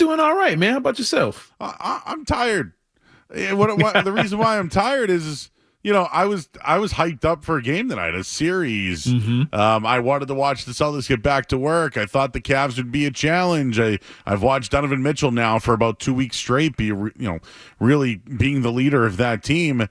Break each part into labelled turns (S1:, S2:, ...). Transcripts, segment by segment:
S1: doing all right, man. How about yourself?
S2: I'm tired. The reason why I'm tired is I was hyped up for a game tonight, a series.
S1: Mm-hmm.
S2: I wanted to watch the Celtics get back to work. I thought the Cavs would be a challenge. I've watched Donovan Mitchell now for about 2 weeks straight, really being the leader of that team.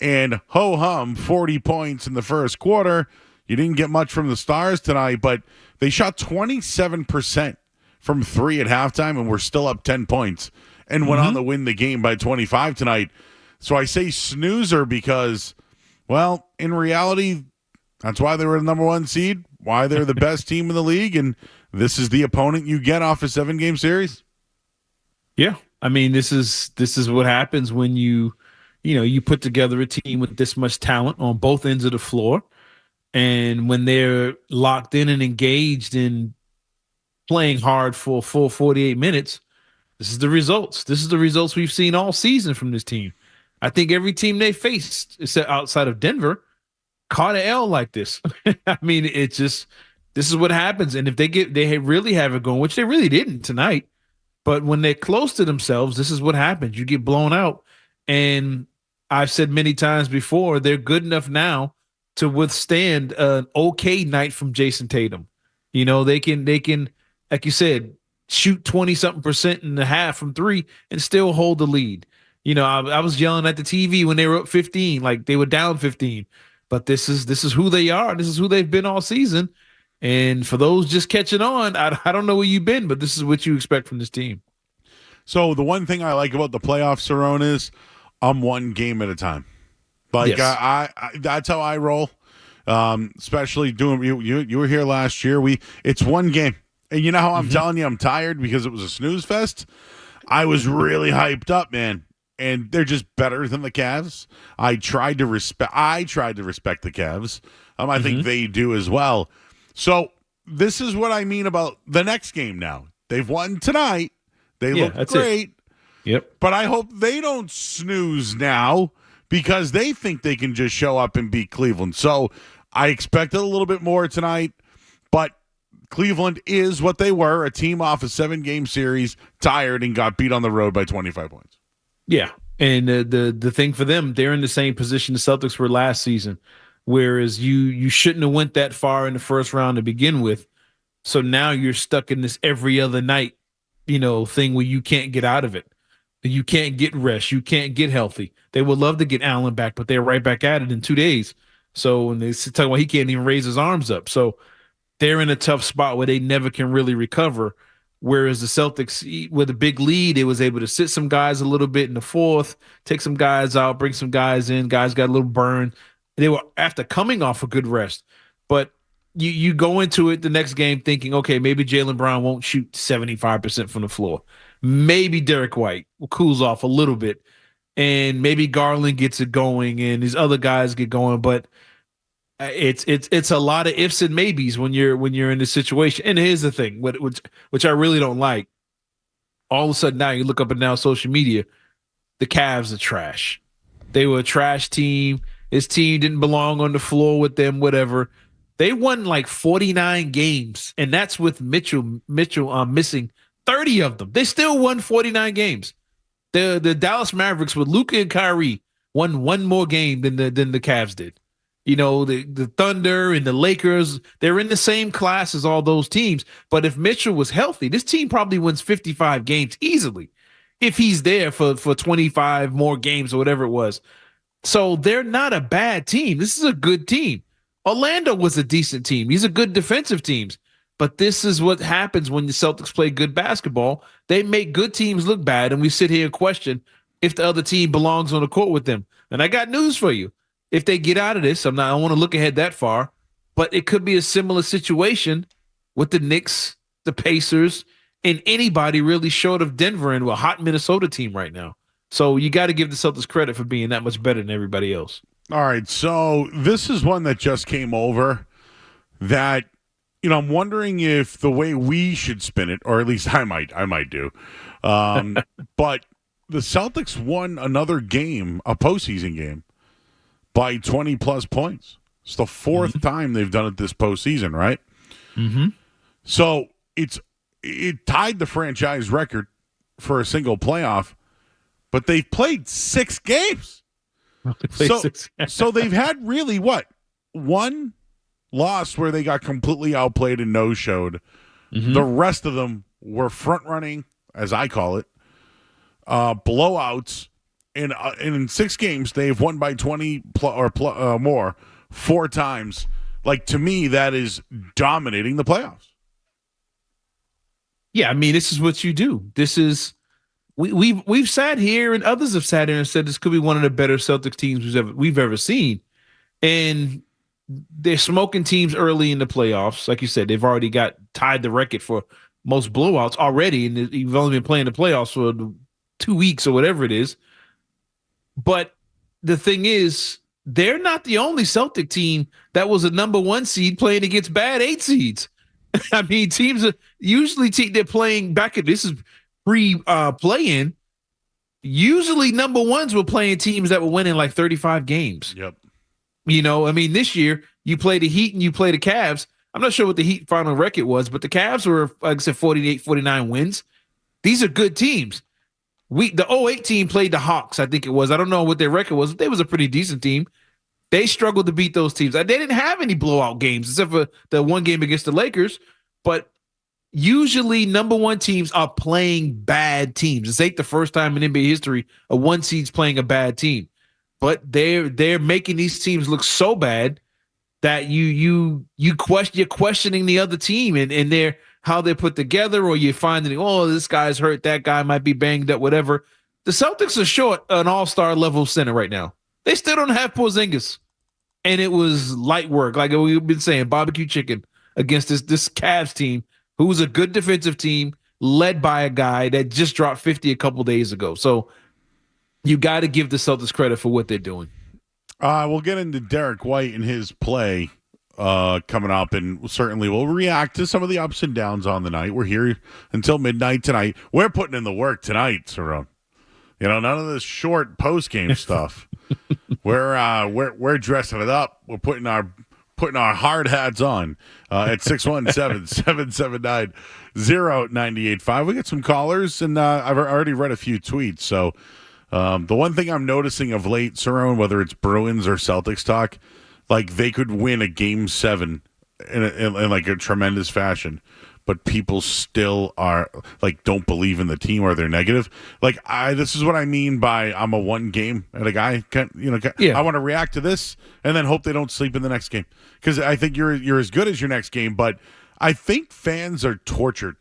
S2: And ho hum, 40 points in the first quarter. You didn't get much from the Stars tonight, but they shot 27% from three at halftime, and we're still up 10 points and went on to win the game by 25 tonight. So I say snoozer because, well, in reality, that's why they were the number one seed, why they're the best team in the league, and this is the opponent you get off a 7-game series.
S1: Yeah, I mean, this is what happens when you put together a team with this much talent on both ends of the floor, and when they're locked in and engaged in playing hard for a full 48 minutes. This is the results. This is the results we've seen all season from this team. I think every team they faced, except outside of Denver, caught an L like this. I mean, this is what happens. And if they really have it going, which they really didn't tonight, but when they're close to themselves, this is what happens. You get blown out. And I've said many times before, they're good enough now to withstand an okay night from Jason Tatum. They can, like you said, shoot 20-something% in the half from three and still hold the lead. I was yelling at the TV when they were up 15, like they were down 15. But this is who they are. This is who they've been all season. And for those just catching on, I don't know where you've been, but this is what you expect from this team.
S2: So the one thing I like about the playoffs, Saron, is I'm one game at a time. Like yes. I that's how I roll. Especially doing you were here last year. It's one game. And you know how I'm telling you I'm tired because it was a snooze fest? I was really hyped up, man. And they're just better than the Cavs. I tried to respect the Cavs. I think they do as well. So this is what I mean about the next game now. They've won tonight. They look great.
S1: Yep.
S2: But I hope they don't snooze now because they think they can just show up and beat Cleveland. So I expected a little bit more tonight, but Cleveland is what they were, a team off a 7-game series, tired, and got beat on the road by 25 points.
S1: Yeah, and the thing for them, they're in the same position the Celtics were last season, whereas you shouldn't have went that far in the first round to begin with. So now you're stuck in this every other night, thing where you can't get out of it. You can't get rest. You can't get healthy. They would love to get Allen back, but they're right back at it in 2 days. So when they talk about he can't even raise his arms up. So they're in a tough spot where they never can really recover. Whereas the Celtics, with a big lead, it was able to sit some guys a little bit in the fourth, take some guys out, bring some guys in. Guys got a little burn. They were after coming off a good rest. But you go into it the next game thinking, okay, maybe Jaylen Brown won't shoot 75% from the floor. Maybe Derek White cools off a little bit. And maybe Garland gets it going and these other guys get going. But it's a lot of ifs and maybes when you're in this situation. And here's the thing, which I really don't like. All of a sudden now you look up and down social media, the Cavs are trash. They were a trash team. This team didn't belong on the floor with them, whatever. They won like 49 games, and that's with Mitchell missing 30 of them. They still won 49 games. The Dallas Mavericks with Luka and Kyrie won one more game than the Cavs did. The Thunder and the Lakers, they're in the same class as all those teams. But if Mitchell was healthy, this team probably wins 55 games easily if he's there for 25 more games or whatever it was. So they're not a bad team. This is a good team. Orlando was a decent team. These are good defensive teams. But this is what happens when the Celtics play good basketball. They make good teams look bad, and we sit here and question if the other team belongs on the court with them. And I got news for you. If they get out of this, I don't want to look ahead that far, but it could be a similar situation with the Knicks, the Pacers, and anybody really short of Denver and a hot Minnesota team right now. So you got to give the Celtics credit for being that much better than everybody else.
S2: All right, so this is one that just came over that, I'm wondering if the way we should spin it, or at least I might do, but the Celtics won another game, a postseason game, by 20-plus points. It's the fourth time they've done it this postseason, right?
S1: Mm-hmm.
S2: So it tied the franchise record for a single playoff, but they've played 6 games.
S1: They played
S2: So,
S1: six.
S2: so they've had really what? One loss where they got completely outplayed and no-showed.
S1: Mm-hmm.
S2: The rest of them were front-running, as I call it, blowouts. And in 6 games, they've won by 20 or more 4 times. Like, to me, that is dominating the playoffs.
S1: Yeah, I mean, this is what you do. This is we've sat here and others have sat here and said this could be one of the better Celtics teams we've ever seen. And they're smoking teams early in the playoffs. Like you said, they've already got tied the record for most blowouts already, and you've only been playing the playoffs for 2 weeks or whatever it is. But the thing is, they're not the only Celtic team that was a number 1 seed playing against bad 8 seeds. I mean, teams are usually they're playing back at this is play-in. Usually number 1s were playing teams that were winning like 35 games.
S2: Yep.
S1: You know, I mean, this year you play the Heat and you play the Cavs. I'm not sure what the Heat final record was, but the Cavs were, like I said, 48, 49 wins. These are good teams. The 08 team played the Hawks, I think it was. I don't know what their record was. They was a pretty decent team. They struggled to beat those teams. They didn't have any blowout games except for the one game against the Lakers. But usually number 1 teams are playing bad teams. This ain't the first time in NBA history a 1 seed's playing a bad team. But they're making these teams look so bad that you're questioning the other team and their how they're put together, or you're finding, oh, this guy's hurt, that guy might be banged up, whatever. The Celtics are short an all-star level center right now. They still don't have Porzingis. And it was light work, like we've been saying, barbecue chicken against this Cavs team, who's a good defensive team led by a guy that just dropped 50 a couple days ago. So you got to give the Celtics credit for what they're doing.
S2: We'll get into Derek White and his play coming up, and certainly we'll react to some of the ups and downs on the night. We're here until midnight tonight. We're putting in the work tonight, Saron. You know, none of this short post-game stuff. We're dressing it up. We're putting our hard hats on at 617-779-0985. We got some callers, and I've already read a few tweets. So the one thing I'm noticing of late, Saron, whether it's Bruins or Celtics talk, like they could win a game 7 in like a tremendous fashion, but people still are like don't believe in the team or they're negative. Like this is what I mean by I'm a 1 game at a guy. I want to react to this and then hope they don't sleep in the next game, because I think you're as good as your next game. But I think fans are tortured.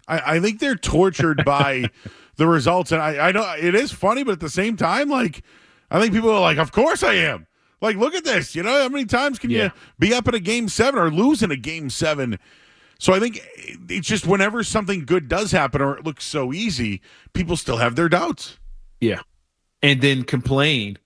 S2: I think they're tortured by the results, and I know it is funny, but at the same time, like I think people are like, of course I am. Like, look at this. You know, how many times can you be up in a game 7 or lose in a game 7? So I think it's just whenever something good does happen or it looks so easy, people still have their doubts.
S1: Yeah. And then complain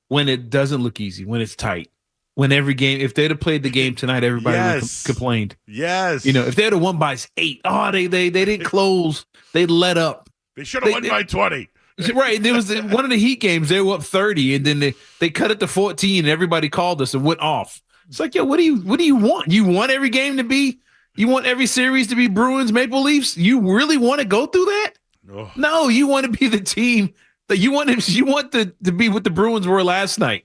S1: when it doesn't look easy, when it's tight. When every game, if they'd have played the game tonight, everybody would have complained.
S2: Yes.
S1: You know, if they'd have won by 8, they didn't close. They let up.
S2: They should have won by 20.
S1: Right. There was one of the Heat games, they were up 30, and then they cut it to 14, and everybody called us and went off. It's like, yo, what do you want? You want every game to be, you want every series to be Bruins, Maple Leafs? You really want to go through that? Oh. No, you want to be the team that you want to be what the Bruins were last night.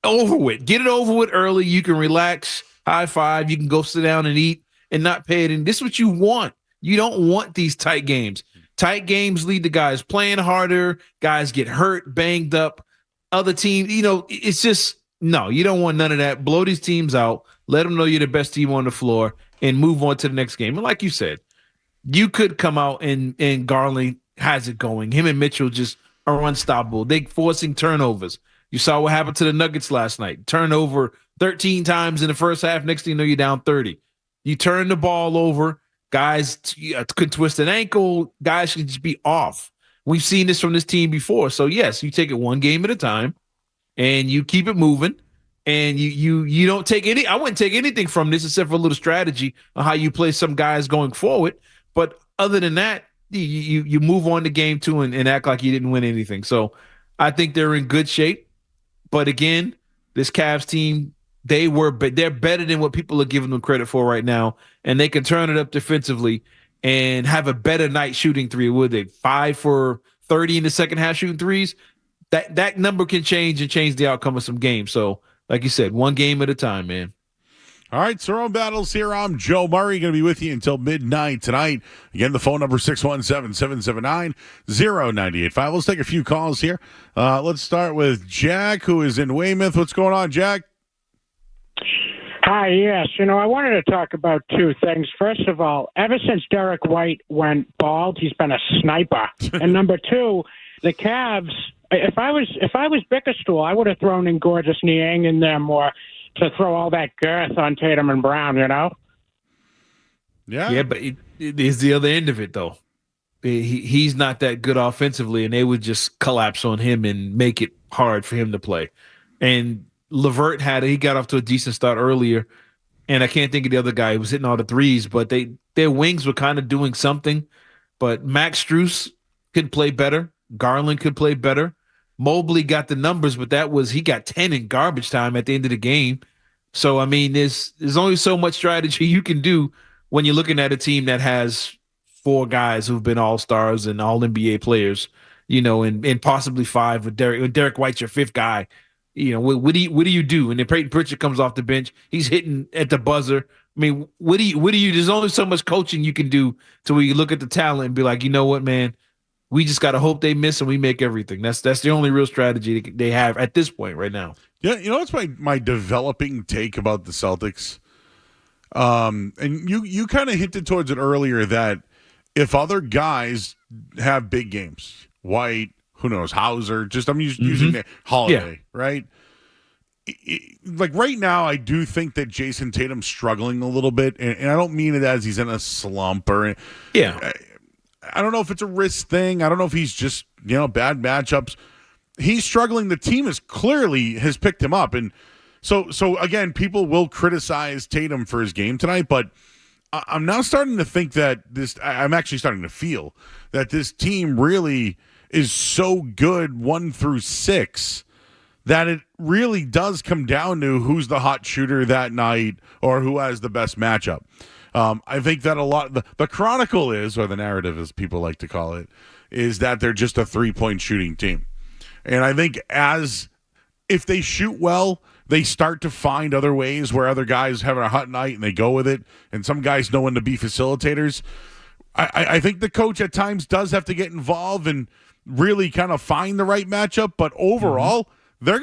S1: Over with. Get it over with early. You can relax, high five. You can go sit down and eat and not pay it. And this is what you want. You don't want these tight games. Tight games lead to guys playing harder. Guys get hurt, banged up. Other teams, it's just, no, you don't want none of that. Blow these teams out. Let them know you're the best team on the floor and move on to the next game. And like you said, you could come out and Garland has it going. Him and Mitchell just are unstoppable. They're forcing turnovers. You saw what happened to the Nuggets last night. Turnover 13 times in the first half. Next thing you know, you're down 30. You turn the ball over. Guys could twist an ankle. Guys should just be off. We've seen this from this team before. So, yes, you take it one game at a time, and you keep it moving, and you don't take any – I wouldn't take anything from this except for a little strategy on how you play some guys going forward. But other than that, you move on to game 2 and act like you didn't win anything. So, I think they're in good shape. But, again, this Cavs team – they're better than what people are giving them credit for right now, and they can turn it up defensively and have a better night shooting three. Would they 5 for 30 in the second half shooting threes? That number can change and change the outcome of some games. So, like you said, one game at a time, man.
S2: All right, Surround Battles here. I'm Joe Murray, going to be with you until midnight tonight. Again, the phone number 617-779-0985. Let's take a few calls here. Let's start with Jack, who is in Weymouth. What's going on, Jack?
S3: Hi, yes. I wanted to talk about two things. First of all, ever since Derek White went bald, he's been a sniper. And number two, the Cavs, if I was Bickerstool, I would have thrown in Gorgeous Niang in there more to throw all that girth on Tatum and Brown,
S2: Yeah.
S1: Yeah, but it is the other end of it, though. He's not that good offensively, and they would just collapse on him and make it hard for him to play. And LeVert he got off to a decent start earlier, and I can't think of the other guy who was hitting all the threes, but their wings were kind of doing something. But Max Strus could play better. Garland could play better. Mobley got the numbers, but he got 10 in garbage time at the end of the game. So, I mean, there's only so much strategy you can do when you're looking at a team that has 4 guys who've been all-stars and all-NBA players, and possibly 5 with Derek White's your 5th guy. What do you do? And then Peyton Pritchard comes off the bench. He's hitting at the buzzer. I mean, what do you there's only so much coaching you can do to where you look at the talent and be like, you know what, man? We just got to hope they miss and we make everything. That's the only real strategy they have at this point right now.
S2: Yeah, it's my developing take about the Celtics. And you kind of hinted towards it earlier that if other guys have big games, White, who knows, Hauser, I'm using the Holiday, right? Like right now, I do think that Jason Tatum's struggling a little bit, and I don't mean it as he's in a slump or I don't know if it's a wrist thing. I don't know if he's just, bad matchups. He's struggling. The team has picked him up. And so again, people will criticize Tatum for his game tonight, but I'm now starting to think that I'm actually starting to feel that this team really is so good 1 through 6 that it really does come down to who's the hot shooter that night or who has the best matchup. I think that a lot the chronicle is, or the narrative as people like to call it, is that they're just a 3-point shooting team. And I think if they shoot well, they start to find other ways where other guys having a hot night and they go with it. And some guys know when to be facilitators. I think the coach at times does have to get involved and really kind of find the right matchup. But overall, they're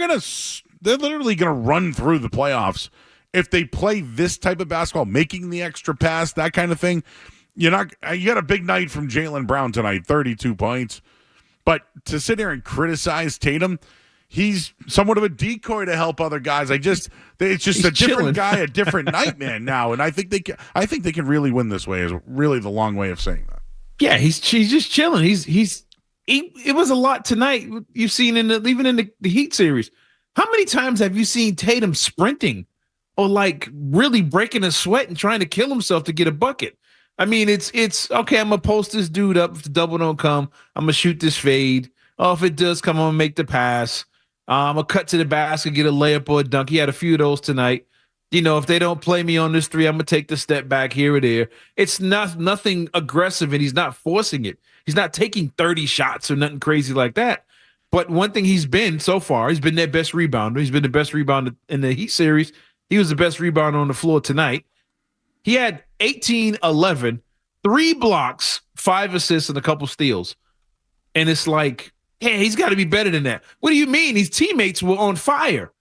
S2: literally gonna run through the playoffs. If they play this type of basketball, making the extra pass, that kind of thing, you got a big night from Jaylen Brown tonight, 32 points. But to sit here and criticize Tatum, he's somewhat of a decoy to help other guys. It's just he's a different guy, a different night, man. Now, and I think they can really win this way. Is really the long way of saying that.
S1: Yeah, he's just chilling. It was a lot tonight. You've seen even in the Heat series. How many times have you seen Tatum sprinting? Or like really breaking a sweat and trying to kill himself to get a bucket. I mean, it's okay. I'm gonna post this dude up. If the double don't come, I'm gonna shoot this fade. Oh, if it does come, I'm gonna make the pass. I'm gonna cut to the basket, get a layup or a dunk. He had a few of those tonight. If they don't play me on this 3, I'm gonna take the step back here or there. It's nothing aggressive, and he's not forcing it. He's not taking 30 shots or nothing crazy like that. But one thing he's been so far, he's been their best rebounder. He's been the best rebounder in the Heat series. He was the best rebounder on the floor tonight. He had 18, 11, 3 blocks, 5 assists, and a couple steals. And it's like, hey, he's got to be better than that. What do you mean? His teammates were on fire.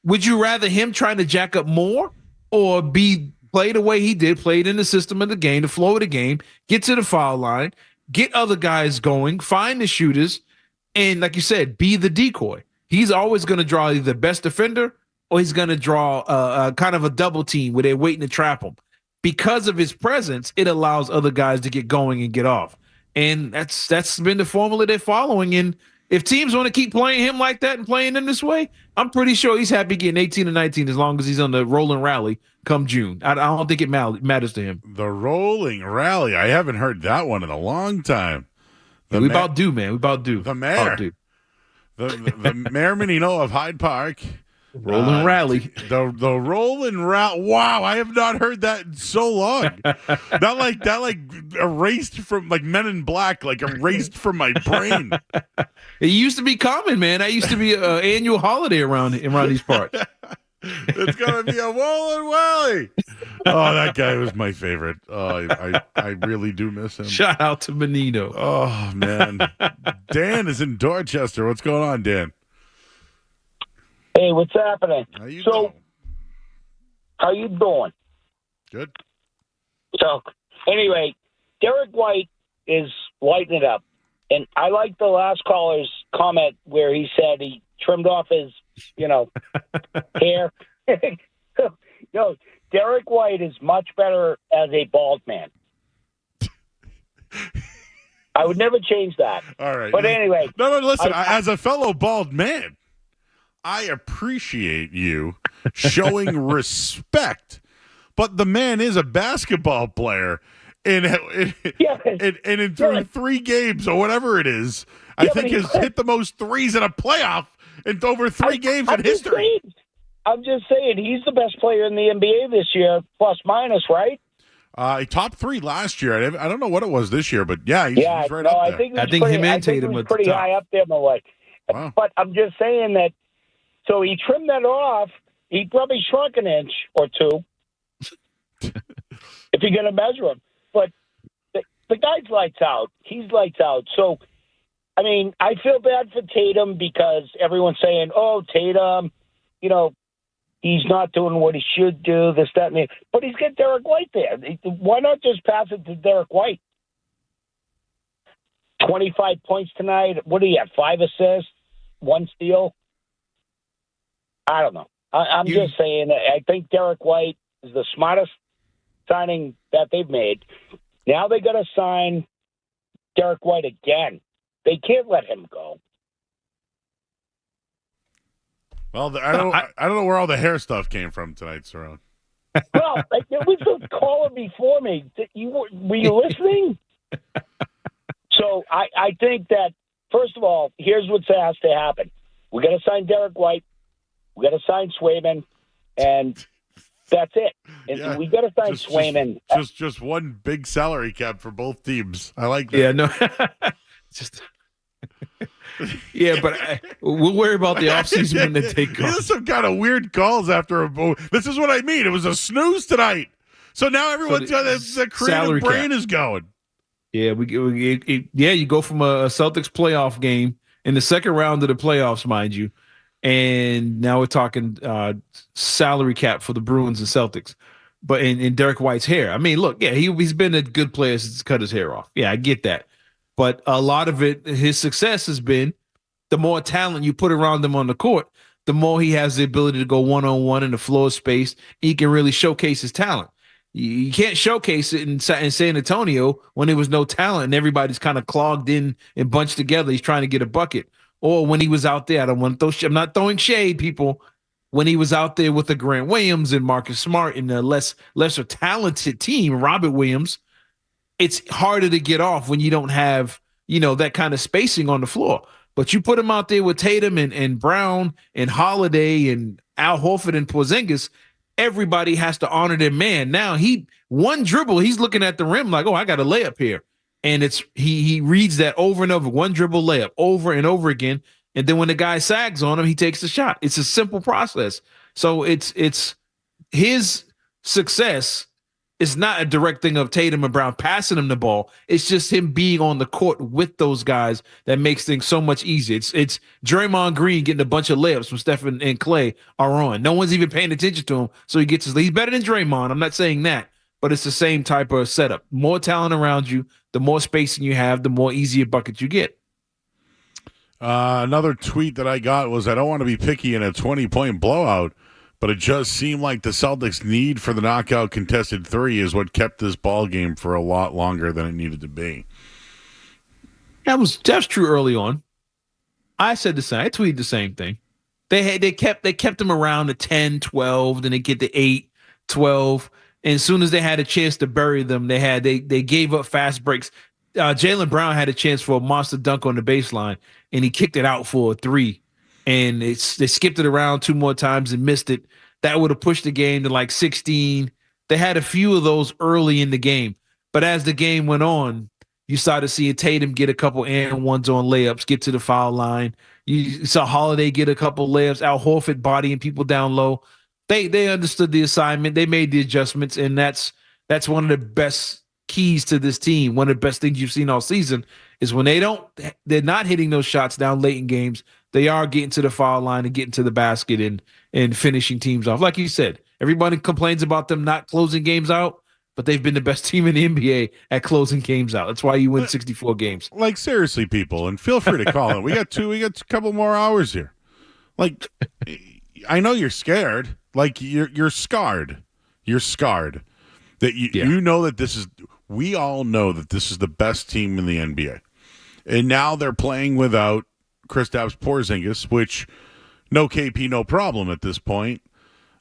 S1: Would you rather him trying to jack up more or play the way he did, played in the system of the game, the flow of the game, get to the foul line, get other guys going, find the shooters, and like you said, be the decoy. He's always going to draw either the best defender or he's going to draw a kind of a double team where they're waiting to trap him. Because of his presence, it allows other guys to get going and get off. And that's been the formula they're following. And if teams want to keep playing him like that and playing him this way, I'm pretty sure he's happy getting 18 and 19 as long as he's on the rolling rally come June. I don't think it matters to him.
S2: The rolling rally. I haven't heard that one in a long time.
S1: We about do, man. We about do.
S2: The mayor. The Mayor Menino of Hyde Park
S1: Roll and rally.
S2: The roll and rally. Wow, I have not heard that in so long. Not like that, like erased from like Men in Black, like erased from my brain.
S1: It used to be common, man. That used to be an annual holiday around these parts.
S2: It's gonna be a roll and rally. Oh, that guy was my favorite. Oh, I really do miss him.
S1: Shout out to Menino.
S2: Oh man, Dan is in Dorchester. What's going on, Dan?
S4: Hey, what's happening?
S2: How you doing?
S4: How you doing?
S2: Good.
S4: So, anyway, Derek White is lighting it up. And I like the last caller's comment where he said he trimmed off his, hair. Derek White is much better as a bald man. I would never change that.
S2: All right.
S4: But anyway.
S2: No, listen, as a fellow bald man, I appreciate you showing respect, but the man is a basketball player, and through 3 games or whatever it is, I think has hit the most threes in a playoff in over 3 games in history.
S4: I'm just saying he's the best player in the NBA this year, plus minus, right?
S2: He top 3 last year. I don't know what it was this year, but yeah, he's right up there.
S4: I think him and Tatum were pretty high up there, Malay. Wow. But I'm just saying that. So he trimmed that off. He probably shrunk an inch or 2, if you're going to measure him. But the guy's lights out. He's lights out. So, I mean, I feel bad for Tatum because everyone's saying, "Oh, Tatum, he's not doing what he should do." This, that, and the. But he's got Derek White there. Why not just pass it to Derek White? 25 points tonight. What do you have? 5 assists, 1 steal. I don't know. I'm just saying, I think Derek White is the smartest signing that they've made. Now they got to sign Derek White again. They can't let him go.
S2: Well, I don't know where all the hair stuff came from tonight, Cerrone.
S4: Well, there was a caller before me. Were you listening? So I think that, first of all, here's what has to happen. We got to sign Derek White. We got to sign Swayman, and that's it. And we got to sign Swayman.
S2: Just one big salary cap for both teams. I like that.
S1: Yeah, no. Yeah, but we'll worry about the offseason when they take off.
S2: There's some kind of weird calls after this is what I mean. It was a snooze tonight. So now everyone's got the creative brain is going.
S1: Yeah, you go from a Celtics playoff game in the second round of the playoffs, mind you. And now we're talking salary cap for the Bruins and Celtics, but in Derek White's hair. I mean, look, yeah, he's been a good player since he cut his hair off. Yeah, I get that. But a lot of it, his success has been the more talent you put around him on the court, the more he has the ability to go one-on-one in the floor space. He can really showcase his talent. You can't showcase it in San Antonio when there was no talent and everybody's kind of clogged in and bunched together. He's trying to get a bucket. Or when he was out there, I don't want to throw. I'm not throwing shade, people. When he was out there with the Grant Williams and Marcus Smart and a lesser talented team, Robert Williams, it's harder to get off when you don't have that kind of spacing on the floor. But you put him out there with Tatum and Brown and Holiday and Al Horford and Porzingis, everybody has to honor their man. Now one dribble, he's looking at the rim like, oh, I got a layup here. And he reads that over and over, one dribble layup over and over again. And then when the guy sags on him, he takes the shot. It's a simple process. So it's his success is not a direct thing of Tatum and Brown passing him the ball. It's just him being on the court with those guys that makes things so much easier. It's Draymond Green getting a bunch of layups from Stephen and Clay are on. No one's even paying attention to him. So he's better than Draymond. I'm not saying that. But it's the same type of setup. More talent around you, the more spacing you have, the more easier buckets you get.
S2: Another tweet that I got was, I don't want to be picky in a 20-point blowout, but it just seemed like the Celtics' need for the knockout contested 3 is what kept this ball game for a lot longer than it needed to be.
S1: That's true early on. I said the same. I tweeted the same thing. They kept them around the 10, 12, then they get to 8, 12. And as soon as they had a chance to bury them, they gave up fast breaks. Jaylen Brown had a chance for a monster dunk on the baseline, and he kicked it out for a 3. and they skipped it around 2 more times and missed it. That would have pushed the game to like 16. They had a few of those early in the game, but as the game went on, you started seeing Tatum get a couple and ones on layups, get to the foul line. You saw Holiday get a couple layups. Al Horford bodying people down low. They understood the assignment. They made the adjustments, and that's one of the best keys to this team. One of the best things you've seen all season is when they're not hitting those shots down late in games. They are getting to the foul line and getting to the basket and finishing teams off. Like you said, everybody complains about them not closing games out, but they've been the best team in the NBA at closing games out. That's why you win 64 games.
S2: Like, seriously, people, and feel free to call in. We got a couple more hours here. Like, I know you're scared. Like, you're scarred. You're scarred. That you know that this is – we all know that this is the best team in the NBA. And now they're playing without Kristaps Porzingis, which no KP, no problem at this point.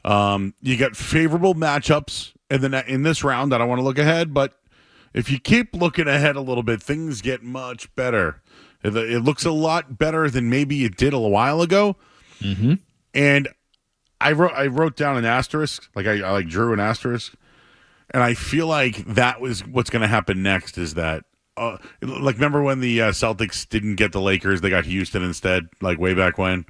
S2: You get favorable matchups. And then in this round, I don't want to look ahead, but if you keep looking ahead a little bit, things get much better. It looks a lot better than maybe it did a while ago.
S1: Mm-hmm.
S2: And I wrote down an asterisk, like I drew an asterisk, and I feel like that was what's going to happen next. Is that like remember when the Celtics didn't get the Lakers, they got Houston instead, like way back when.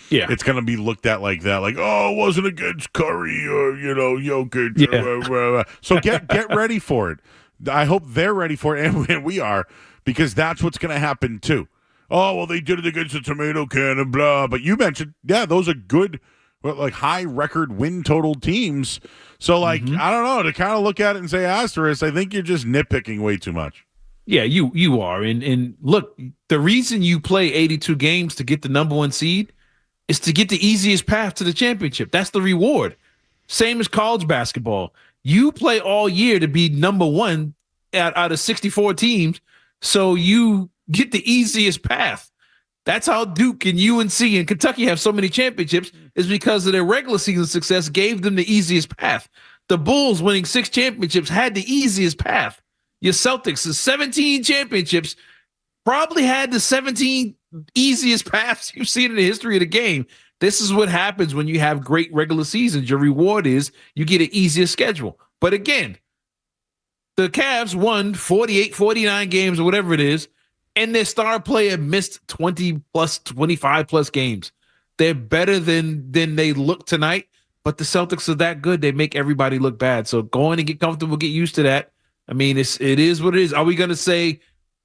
S1: Yeah,
S2: it's going to be looked at like that, like, oh, it wasn't against Curry or, Jokic.
S1: Yeah.
S2: So get ready for it. I hope they're ready for it, and we are, because that's what's going to happen too. Oh, well, they did it against the tomato can and blah. But you mentioned, those are good, like high record win total teams. So, like, I don't know, to kind of look at it and say asterisk, I think you're just nitpicking way too much.
S1: Yeah, you are. And look, the reason you play 82 games to get the number one seed is to get the easiest path to the championship. That's the reward. Same as college basketball. You play all year to be number one out of 64 teams, so you get the easiest path. That's how Duke and UNC and Kentucky have so many championships, is because of their regular season success gave them the easiest path. The Bulls winning 6 championships had the easiest path. Your Celtics, the 17 championships, probably had the 17 easiest paths you've seen in the history of the game. This is what happens when you have great regular seasons. Your reward is you get an easier schedule. But again, the Cavs won 48, 49 games or whatever it is, and their star player missed 20 plus, 25 plus games. They're better than they look tonight, but the Celtics are that good. They make everybody look bad. So go in and get comfortable, get used to that. I mean, it is what it is. Are we going to say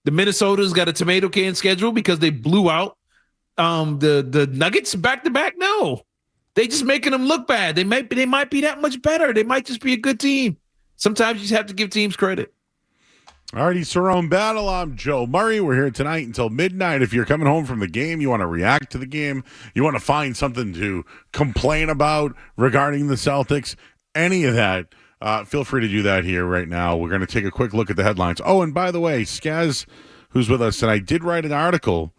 S1: the Minnesota's got a tomato can schedule because they blew out the Nuggets back to back? No, they just making them look bad. They might be that much better. They might just be a good team. Sometimes you just have to give teams credit.
S2: All right, Surround Battle. I'm Joe Murray. We're here tonight until midnight. If you're coming home from the game, you want to react to the game, you want to find something to complain about regarding the Celtics, any of that, feel free to do that here right now. We're going to take a quick look at the headlines. Oh, and by the way, Skaz, who's with us tonight, did write an article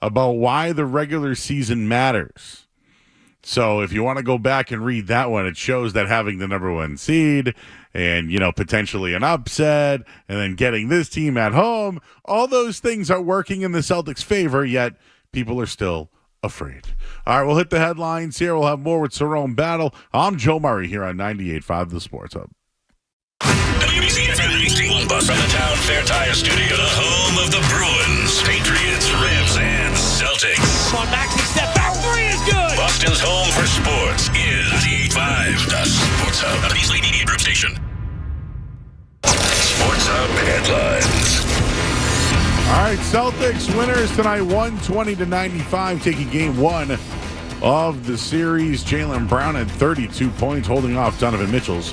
S2: about why the regular season matters. So if you want to go back and read that one, it shows that having the number one seed and, potentially an upset and then getting this team at home, all those things are working in the Celtics' favor, yet people are still afraid. All right, we'll hit the headlines here. We'll have more with Surround Battle. I'm Joe Murray here on 98.5 The Sports Hub.
S5: WBC-FM HD1 bus from the Town Fair Tire Studio, the home of the Bruins, Patriots, Reds, and Celtics.
S6: Come on, Maxey, step back, 3 is good!
S5: Boston's home for sports is 98.5 The Sports Hub, the Beasley Media Group station. Sports Hub headlines.
S2: All right, Celtics winners tonight, 120-95, taking game one of the series. Jaylen Brown had 32 points, holding off Donovan Mitchell's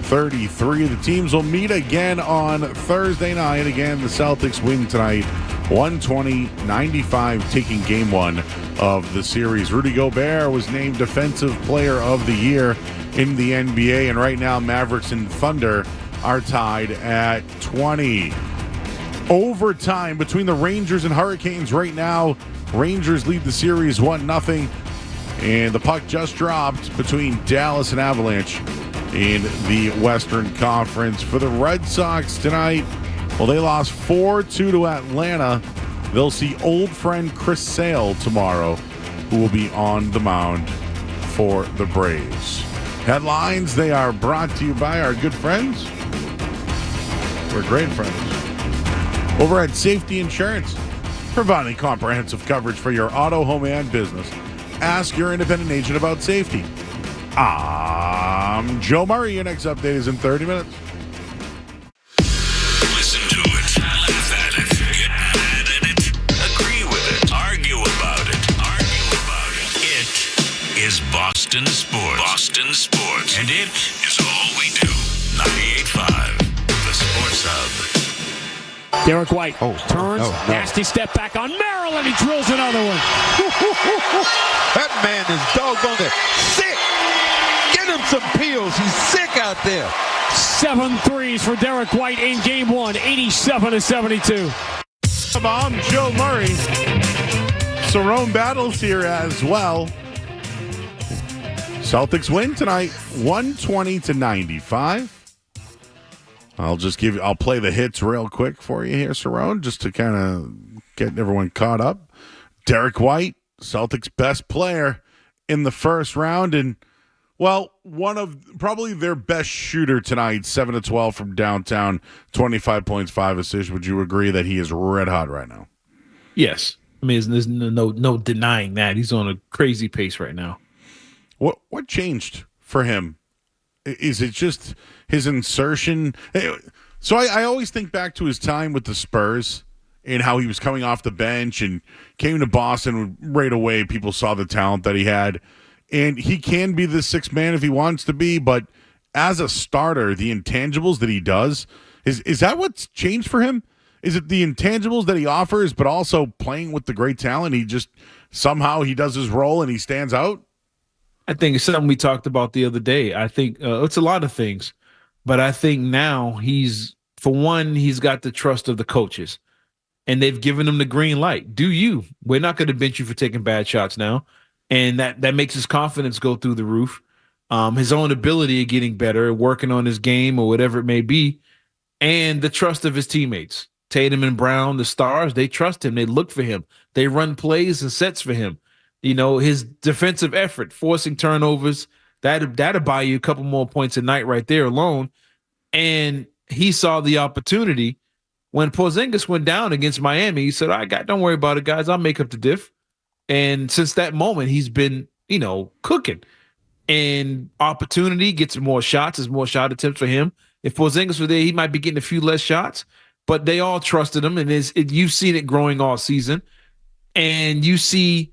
S2: 33. The teams will meet again on Thursday night. Again, the Celtics win tonight, 120-95, taking game one of the series. Rudy Gobert was named Defensive Player of the Year in the NBA, and right now Mavericks and Thunder are tied at 20. Overtime between the Rangers and Hurricanes right now. Rangers lead the series 1-0, and the puck just dropped between Dallas and Avalanche in the Western Conference. For the Red Sox tonight, well, they lost 4-2 to Atlanta. They'll see old friend Chris Sale tomorrow, who will be on the mound for the Braves. Headlines, they are brought to you by our good friends. We're great friends over at Safety Insurance, providing comprehensive coverage for your auto, home, and business. Ask your independent agent about safety. I'm Joe Murray. Your next update is in 30 minutes.
S5: Listen to it, laugh at it, get mad at it, agree with it, argue about it. It is Boston Sports. Boston Sports. And it is all we do. 98.5, the Sports Hub.
S6: Derek White turns, nasty step back on Maryland. He drills another one.
S7: That man is doggone it. Sick. Get him some pills. He's sick out there.
S6: 7 threes for Derek White in game one, 87-72.
S2: I'm Joe Murray. Cerrone battles here as well. Celtics win tonight, 120-95. I'll play the hits real quick for you here, Cerrone, just to kind of get everyone caught up. Derek White, Celtics' best player in the first round, and, well, one of probably their best shooter tonight, 7 of 12 from downtown, 25 points, 5 assists. Would you agree that he is red hot right now?
S1: Yes. I mean, there's no denying that. He's on a crazy pace right now.
S2: What changed for him? Is it just his insertion? So I always think back to his time with the Spurs and how he was coming off the bench and came to Boston right away. People saw the talent that he had. And he can be the sixth man if he wants to be, but as a starter, the intangibles that he does, is that what's changed for him? Is it the intangibles that he offers, but also playing with the great talent? He just somehow he does his role and he stands out?
S1: I think it's something we talked about the other day. I think it's a lot of things, but I think now he's got the trust of the coaches, and they've given him the green light. Do you? We're not going to bench you for taking bad shots now, and that makes his confidence go through the roof. His own ability of getting better, working on his game or whatever it may be, and the trust of his teammates. Tatum and Brown, the stars, they trust him. They look for him. They run plays and sets for him. You know, his defensive effort, forcing turnovers, that'll buy you a couple more points a night right there alone. And he saw the opportunity when Porzingis went down against Miami. He said, don't worry about it, guys. I'll make up the diff. And since that moment, he's been, cooking. And opportunity gets more shots, there's more shot attempts for him. If Porzingis were there, he might be getting a few less shots, but they all trusted him. And you've seen it growing all season. And you see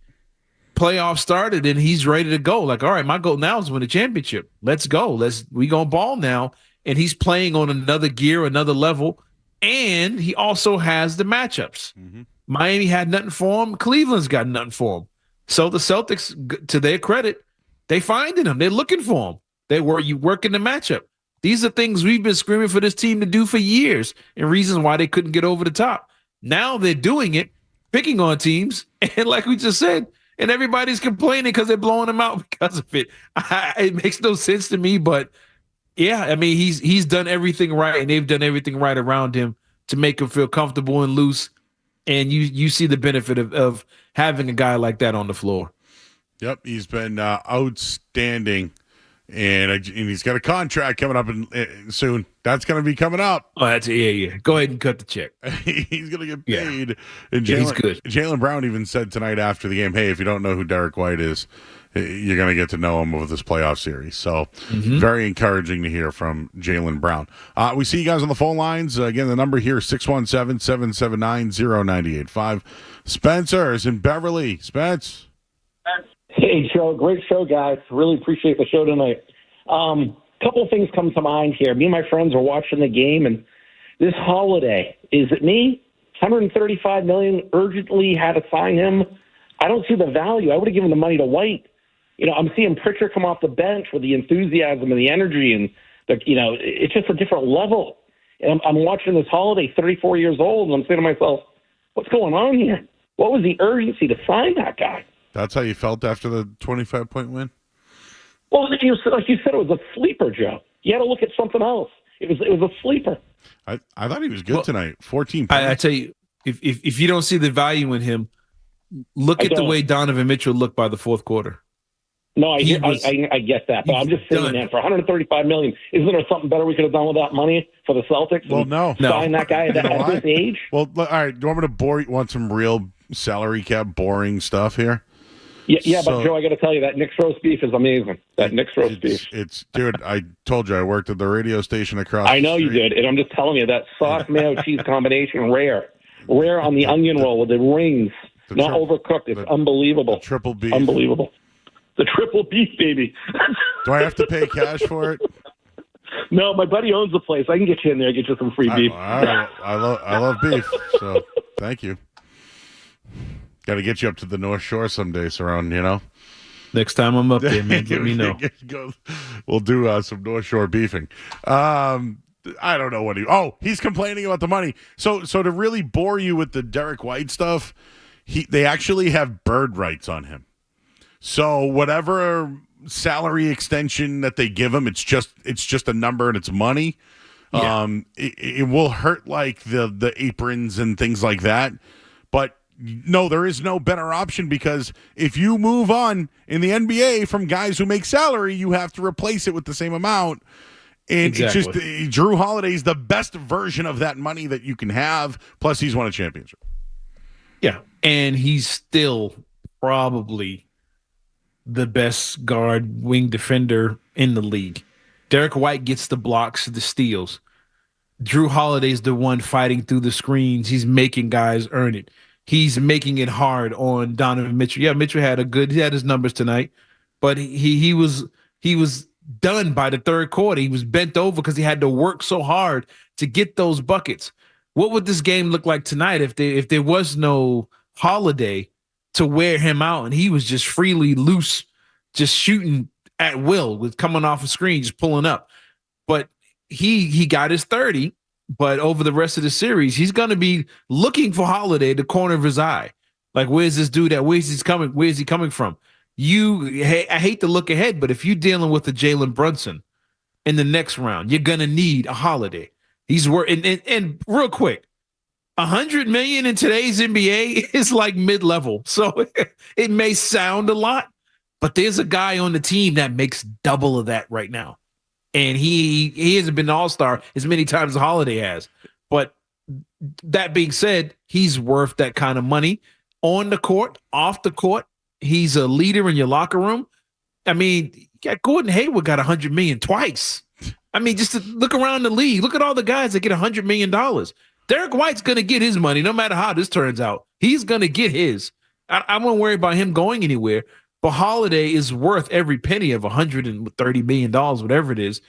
S1: playoffs started and he's ready to go. Like, all right, my goal now is to win a championship. Let's go. We gonna ball now. And he's playing on another gear, another level. And he also has the matchups. Mm-hmm. Miami had nothing for him. Cleveland's got nothing for him. So the Celtics, to their credit, they finding him. They're looking for him. You working the matchup. These are things we've been screaming for this team to do for years and reasons why they couldn't get over the top. Now they're doing it, picking on teams. And like we just said, and everybody's complaining because they're blowing them out because of it. It makes no sense to me, but yeah, I mean, he's done everything right, and they've done everything right around him to make him feel comfortable and loose. And you see the benefit of having a guy like that on the floor.
S2: Yep, he's been outstanding, and he's got a contract coming up soon. That's going to be coming up.
S1: Oh, yeah. Go ahead and cut the check.
S2: He's going to get paid.
S1: Yeah.
S2: And
S1: he's good.
S2: Jaylen Brown even said tonight after the game, hey, if you don't know who Derek White is, you're going to get to know him over this playoff series. So very encouraging to hear from Jaylen Brown. We see you guys on the phone lines. Again, the number here is 617-779-0985. Spencer is in Beverly. Spence.
S4: Hey, Joe. Great show, guys. Really appreciate the show tonight. Couple of things come to mind here. Me and my friends were watching the game, and this Holiday, is it me? $135 million, urgently had to sign him. I don't see the value. I would have given the money to White. I'm seeing Pritchard come off the bench with the enthusiasm and the energy, and it's just a different level. And I'm watching this Holiday, 34 years old, and I'm saying to myself, what's going on here? What was the urgency to sign that guy?
S2: That's how you felt after the 25-point win?
S4: Well, like you said, it was a sleeper, Joe. You had to look at something else. It was a sleeper.
S2: I thought he was good tonight. 14 points.
S1: I tell you, if you don't see the value in him, Look
S8: I
S1: at the
S8: don't.
S1: way Donovan Mitchell looked by the fourth quarter.
S8: No, I
S1: He was-
S8: get that, but I'm just saying,
S1: done.
S8: man, for $135 million, isn't there something better we could have done with that money for the Celtics?
S2: Well,
S8: and
S2: no.
S8: sign that guy at,
S2: You know
S8: at
S2: why?
S8: this age.
S2: Well, all right. Do you want me to bore you? Want some real salary cap boring stuff here?
S8: Yeah,
S2: So-
S8: but Joe, I got to tell you that Nick's roast beef is amazing. That Nick's roast beef.
S2: It's dude. I told you I worked at the radio station across.
S8: I
S2: the
S8: know you
S2: street.
S8: did, and I'm just telling you that sauce mayo cheese combination rare on the onion roll with the rings,
S2: the
S8: not
S2: tri-
S8: overcooked. It's
S2: the-
S8: unbelievable.
S2: The triple beef.
S8: Unbelievable. The triple beef, baby.
S2: Do I have to pay cash for it?
S8: No, my buddy owns the place. I can get you in there, get you some free beef.
S2: I love beef. So thank you. Got to get you up to the North Shore someday, Cerrone. You know.
S1: Next time I'm up there, man, let me know.
S2: We'll do some North Shore beefing. I don't know what he's complaining about the money. So to really bore you with the Derek White stuff, they actually have bird rights on him. So whatever salary extension that they give him, it's just a number and it's money.
S1: Yeah.
S2: It will hurt like the aprons and things like that, but no, there is no better option because if you move on in the NBA from guys who make salary, you have to replace it with the same amount. And
S1: Exactly.
S2: it's just Drew Holiday's the best version of that money that you can have. Plus, he's won a championship.
S1: Yeah. And he's still probably the best guard wing defender in the league. Derek White gets the blocks, the steals. Drew Holiday's the one fighting through the screens. He's making guys earn it. He's making it hard on Donovan Mitchell. Yeah, Mitchell he had his numbers tonight, but he was done by the third quarter. He was bent over because he had to work so hard to get those buckets. What would this game look like tonight if there was no Holiday to wear him out and he was just freely loose, just shooting at will with coming off a screen, just pulling up? But he got his 30. But over the rest of the series, he's going to be looking for Holiday at the corner of his eye. Like, where's this dude at? Where's he coming from? I hate to look ahead, but if you're dealing with a Jalen Brunson in the next round, you're going to need a Holiday. He's and real quick, $100 million in today's NBA is like mid-level. So it may sound a lot, but there's a guy on the team that makes double of that right now. And he hasn't been an all-star as many times as Holiday has. But that being said, he's worth that kind of money on the court, off the court. He's a leader in your locker room. I mean, Gordon Hayward got $100 million twice. I mean, just to look around the league, look at all the guys that get $100 million. Derek White's going to get his money no matter how this turns out. He's going to get his. I won't worry about him going anywhere. But Holiday is worth every penny of $130 million, whatever it is,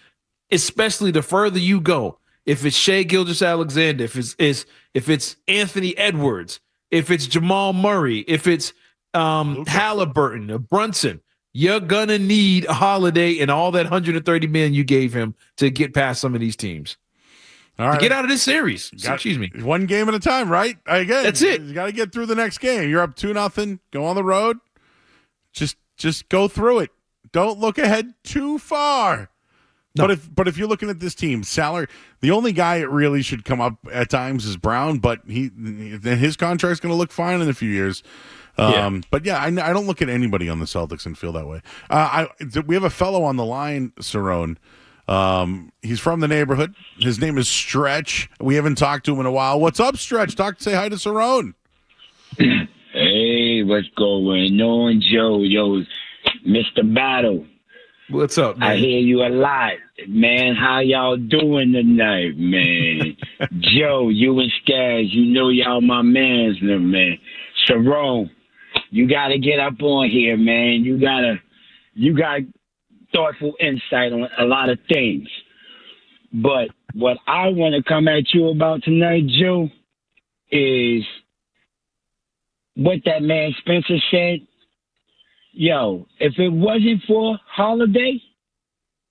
S1: especially the further you go. If it's Shai Gilgeous-Alexander, if it's Anthony Edwards, if it's Jamal Murray, if it's Halliburton or Brunson, you're going to need a Holiday and all that $130 million you gave him to get past some of these teams.
S2: All right.
S1: To get out of this series. Excuse me.
S2: One game at a time, right? Again,
S1: That's it.
S2: You got to get through the next game. You're up 2-0. Go on the road. Just go through it. Don't look ahead too far. No. But if you're looking at this team, salary, the only guy it really should come up at times is Brown, but his contract's going to look fine in a few years. But yeah, I don't look at anybody on the Celtics and feel that way. We have a fellow on the line, Cerrone. He's from the neighborhood. His name is Stretch. We haven't talked to him in a while. What's up, Stretch? Say hi to Cerrone.
S9: Hey, what's going on, Joe? Yo, Mr. Battle.
S1: What's up, man?
S9: I hear you a lot. Man, how y'all doing tonight, man? Joe, you and Skaz, you know y'all my mans, man. Cerrone, you got to get up on here, man. You got thoughtful insight on a lot of things. But what I want to come at you about tonight, Joe, is what that man Spencer said. Yo, if it wasn't for Holiday,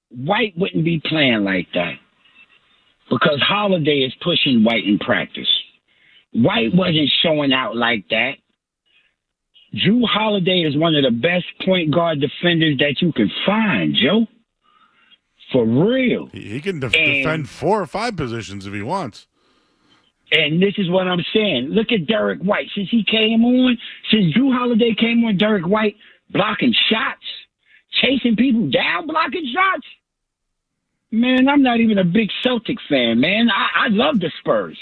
S9: White wouldn't be playing like that. Because Holiday is pushing White in practice. White wasn't showing out like that. Drew Holiday is one of the best point guard defenders that you can find, Joe. For real.
S2: He can defend 4 or 5 positions if he wants.
S9: And this is what I'm saying. Look at Derek White. Since Drew Holiday came on, Derek White blocking shots, chasing people down, blocking shots. Man, I'm not even a big Celtic fan, man. I love the Spurs.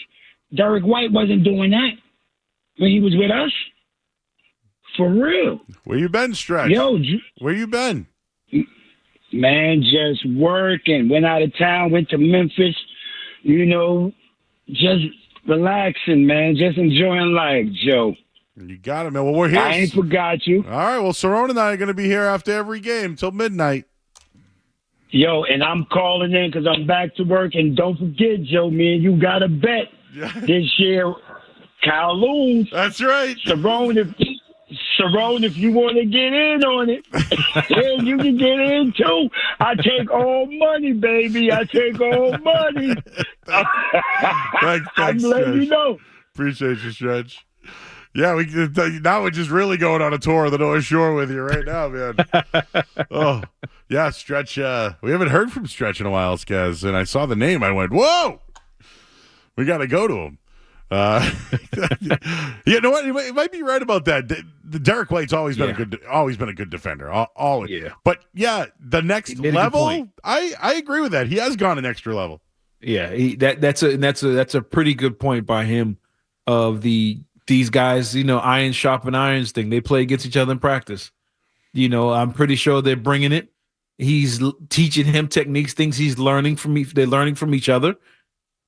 S9: Derek White wasn't doing that when he was with us. For real.
S2: Where you been, Stretch?
S9: Yo,
S2: where you been?
S9: Man, just working. Went out of town, went to Memphis, just relaxing, man. Just enjoying life, Joe.
S2: You got it, man. Well, we're here.
S9: I ain't forgot you.
S2: All right. Well, Cerrone and I are going to be here after every game till midnight.
S9: Yo, and I'm calling in because I'm back to work. And don't forget, Joe, man, you got to bet this year. Kowloon.
S2: That's right.
S9: Cerrone, if you want to get in on it, yeah, you can get in too. I take all money, baby. I take all money.
S2: Thanks,
S9: I'm letting you know.
S2: Appreciate you, Stretch. Yeah, now we're just really going on a tour of the North Shore with you right now, man. Oh, yeah, Stretch. We haven't heard from Stretch in a while, Skaz, and I saw the name. I went, whoa, we got to go to him. You know what? You might be right about that. The Derek White's always been a good defender. Always.
S1: Yeah.
S2: But yeah, the next level, I agree with that. He has gone an extra level.
S1: Yeah, that's a pretty good point by him. Of these guys, iron sharpen irons thing. They play against each other in practice. I'm pretty sure they're bringing it. He's teaching him techniques, things he's learning from me. They're learning from each other,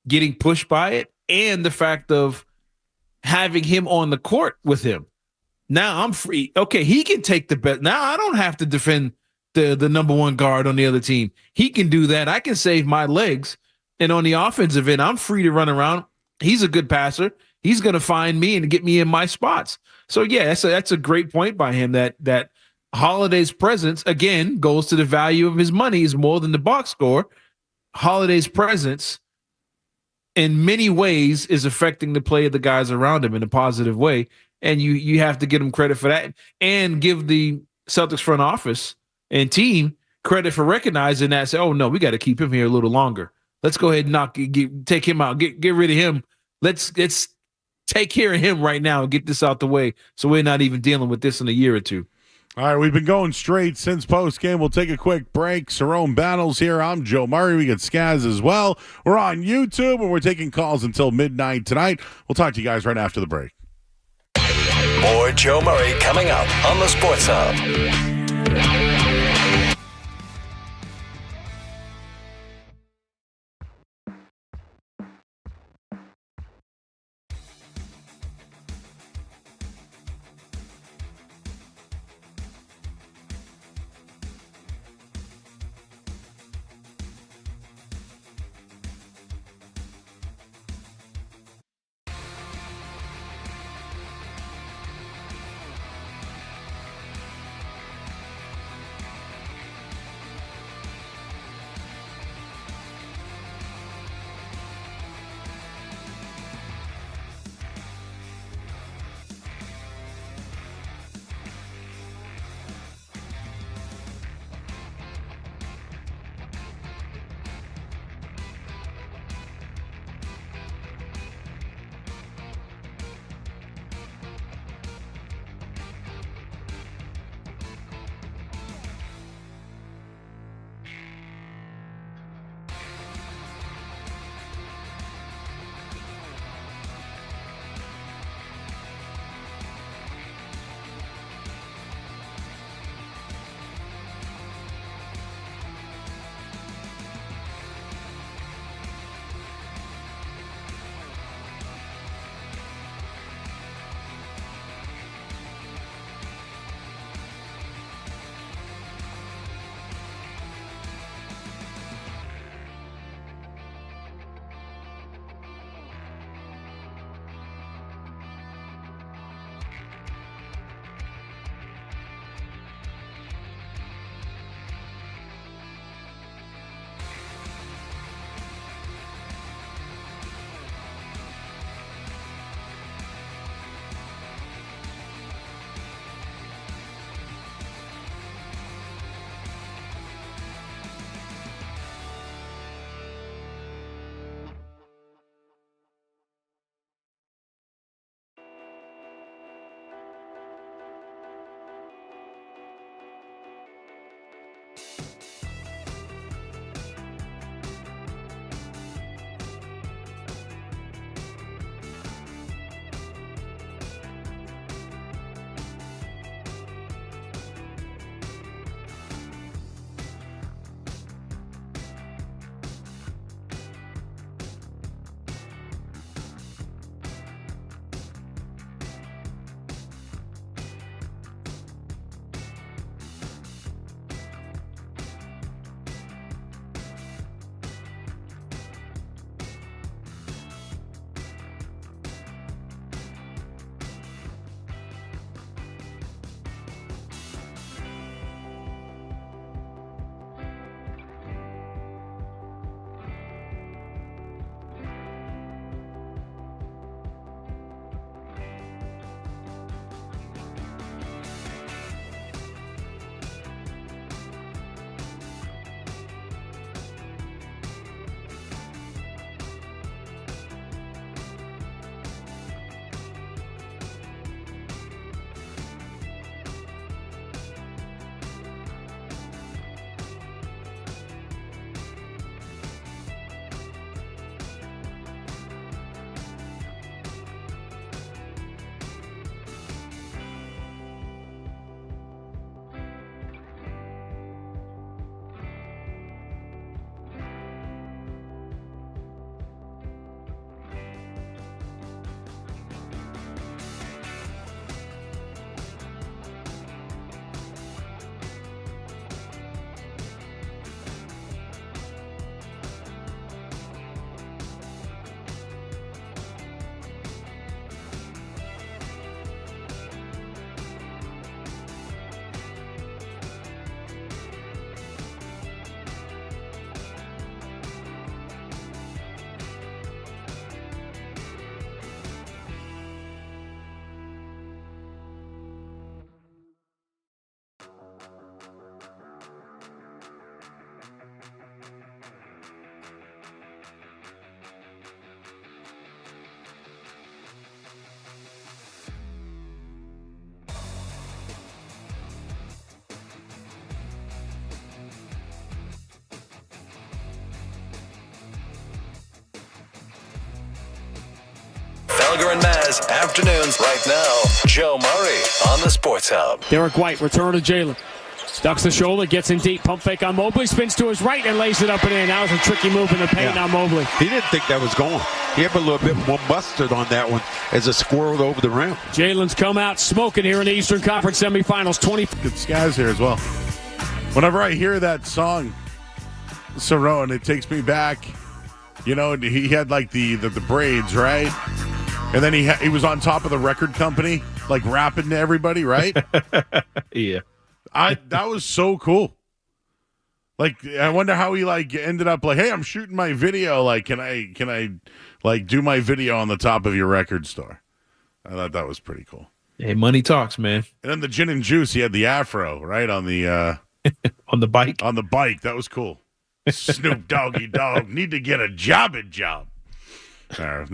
S1: getting pushed by it, and the fact of having him on the court with him. Now I'm free. Okay, he can take the bet. Now I don't have to defend the number one guard on the other team. He can do that. I can save my legs. And on the offensive end, I'm free to run around. He's a good passer. He's going to find me and get me in my spots. So, yeah, that's a great point by him that Holiday's presence, again, goes to the value of his money is more than the box score. Holiday's presence in many ways is affecting the play of the guys around him in a positive way. And you have to get him credit for that and give the Celtics front office and team credit for recognizing that. Say, oh, no, we got to keep him here a little longer. Let's go ahead and take him out, get rid of him. Let's take care of him right now and get this out the way so we're not even dealing with this in a year or two.
S2: All right, we've been going straight since post-game. We'll take a quick break. Cerrone Battles here. I'm Joe Murray. We got Skaz as well. We're on YouTube, and we're taking calls until midnight tonight. We'll talk to you guys right after the break.
S5: More Joe Murray coming up on the Sports Hub.
S10: Gallagher and Maz, afternoons right now. Joe Murray on the Sports Hub.
S6: Derek White, return to Jalen. Ducks the shoulder, gets in deep, pump fake on Mobley, spins to his right and lays it up and in. That was a tricky move in the paint on Mobley.
S7: He didn't think that was going. He had a little bit more mustard on that one as it squirreled over the rim.
S6: Jalen's come out smoking here in the Eastern Conference semifinals.
S2: Good skies here as well. Whenever I hear that song, Cerrone, it takes me back. You know, he had like the braids, right? And then he was on top of the record company, like rapping to everybody, right?
S1: Yeah.
S2: That was so cool. Like, I wonder how he like ended up like, hey, I'm shooting my video. Like, can I like do my video on the top of your record store? I thought that was pretty cool.
S1: Hey, money talks, man.
S2: And then the gin and juice, he had the afro, right? On the
S1: on the bike.
S2: On the bike. That was cool. Snoop Doggy Dogg, need to get a job. I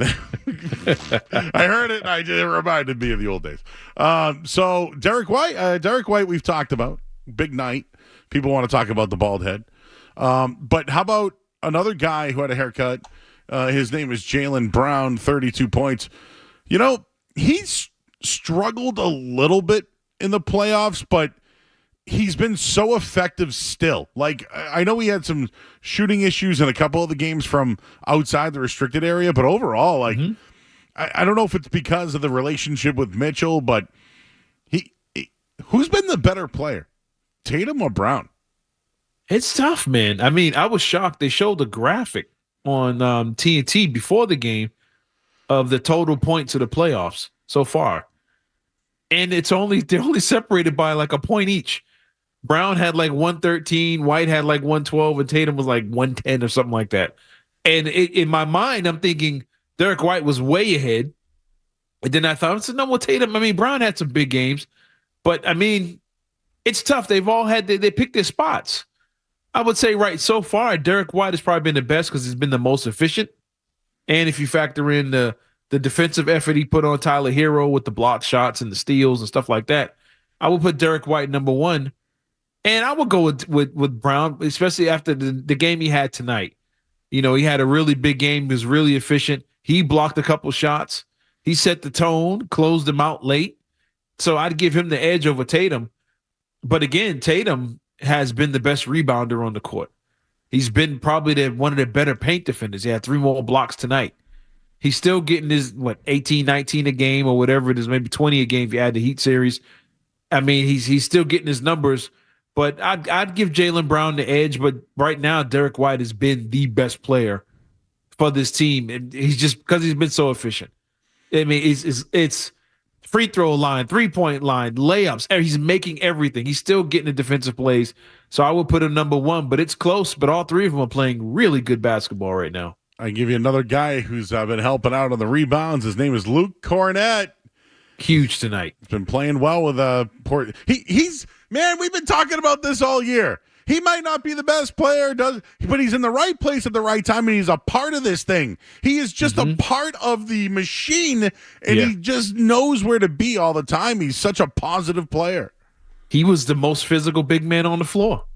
S2: heard it, and it reminded me of the old days. So Derek White, we've talked about. Big night. People want to talk about the bald head. But how about another guy who had a haircut? His name is Jaylen Brown, 32 points. You know, he's struggled a little bit in the playoffs, but he's been so effective still. Like, I know he had some shooting issues in a couple of the games from outside the restricted area, but overall, like, I don't know if it's because of the relationship with Mitchell, but who's been the better player, Tatum or Brown?
S1: It's tough, man. I mean, I was shocked. They showed the graphic on TNT before the game of the total points of the playoffs so far. And they're only separated by like a point each. Brown had like 113, White had like 112, and Tatum was like 110 or something like that. And in my mind, I'm thinking Derek White was way ahead. And then I thought, no, well, Tatum, I mean, Brown had some big games. But, I mean, it's tough. They've all had, they picked their spots. I would say, right, so far, Derek White has probably been the best because he's been the most efficient. And if you factor in the defensive effort he put on Tyler Hero with the block shots and the steals and stuff like that, I would put Derek White number one. And I would go with Brown, especially after the game he had tonight. You know, he had a really big game. He was really efficient. He blocked a couple shots. He set the tone, closed them out late. So I'd give him the edge over Tatum. But again, Tatum has been the best rebounder on the court. He's been probably one of the better paint defenders. He had 3 more blocks tonight. He's still getting his, 18, 19 a game or whatever it is, maybe 20 a game if you add the Heat series. I mean, he's still getting his numbers. But I'd give Jaylen Brown the edge. But right now, Derek White has been the best player for this team. And he's just because he's been so efficient. I mean, it's free throw line, 3-point line, layups. He's making everything. He's still getting the defensive plays. So I would put him number one. But it's close. But all 3 of them are playing really good basketball right now.
S2: I give you another guy who's been helping out on the rebounds. His name is Luke Cornett.
S1: Huge tonight.
S2: He's been playing well with Port. He's man. We've been talking about this all year. He might not be the best player, but he's in the right place at the right time, and he's a part of this thing. He is just a part of the machine, and he just knows where to be all the time. He's such a positive player.
S1: He was the most physical big man on the floor.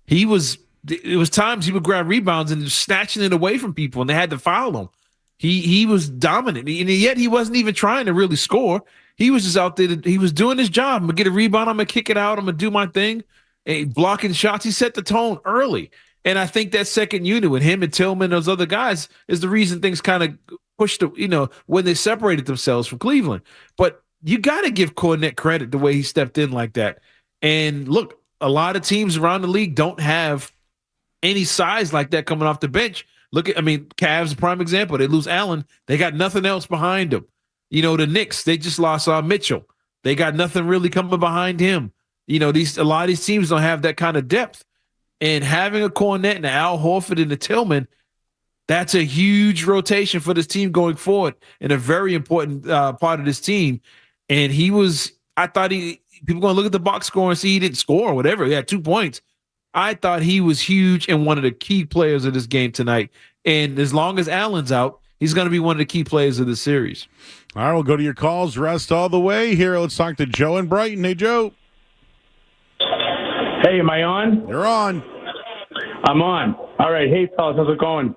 S1: It was times he would grab rebounds and just snatching it away from people, and they had to foul him. He was dominant, and yet he wasn't even trying to really score. He was just out there. He was doing his job. I'm going to get a rebound. I'm going to kick it out. I'm going to do my thing. And blocking shots. He set the tone early. And I think that second unit with him and Tillman and those other guys is the reason things kind of pushed, when they separated themselves from Cleveland. But you got to give Cornett credit the way he stepped in like that. And look, a lot of teams around the league don't have any size like that coming off the bench. Cavs, prime example. They lose Allen. They got nothing else behind them. The Knicks, they just lost Mitchell. They got nothing really coming behind him. A lot of these teams don't have that kind of depth. And having a Cornett and Al Horford and a Tillman, that's a huge rotation for this team going forward and a very important part of this team. And I thought people going to look at the box score and see he didn't score or whatever. He had 2 points. I thought he was huge and one of the key players of this game tonight. And as long as Allen's out, he's going to be one of the key players of the series.
S2: All right, we'll go to your calls. Rest all the way here. Let's talk to Joe in Brighton. Hey, Joe.
S11: Hey, am I on?
S2: You're on.
S11: I'm on. All right. Hey, fellas, how's it going?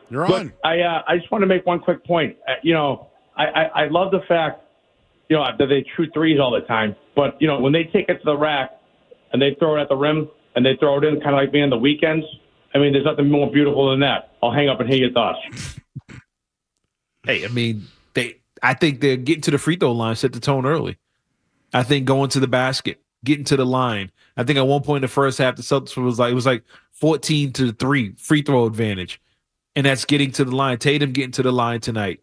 S2: You're
S11: Look,
S2: on.
S11: I just want to make one quick point. I I love the fact, that they shoot threes all the time. But, when they take it to the rack and they throw it at the rim and they throw it in kind of like me on the weekends, I mean, there's nothing more beautiful than that. I'll hang up and hear your thoughts.
S1: Hey, I mean, I think they're getting to the free throw line, set the tone early. I think going to the basket, getting to the line. I think at one point in the first half, the Celtics was like 14-3 free throw advantage. And that's getting to the line. Tatum getting to the line tonight.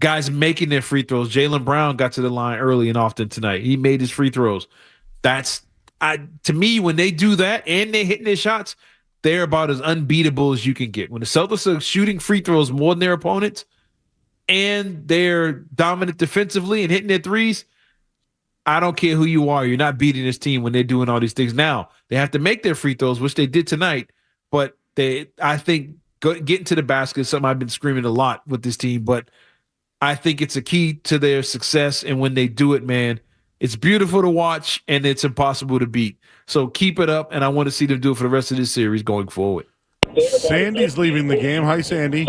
S1: Guys making their free throws. Jaylen Brown got to the line early and often tonight. He made his free throws. To me, when they do that and they're hitting their shots, they're about as unbeatable as you can get. When the Celtics are shooting free throws more than their opponents and they're dominant defensively and hitting their threes, I don't care who you are. You're not beating this team when they're doing all these things. Now, they have to make their free throws, which they did tonight, but I think getting to the basket is something I've been screaming a lot with this team, but I think it's a key to their success. And when they do it, man, it's beautiful to watch and it's impossible to beat. So keep it up, and I want to see them do it for the rest of this series going forward.
S2: Sandy's leaving the game. Hi, Sandy.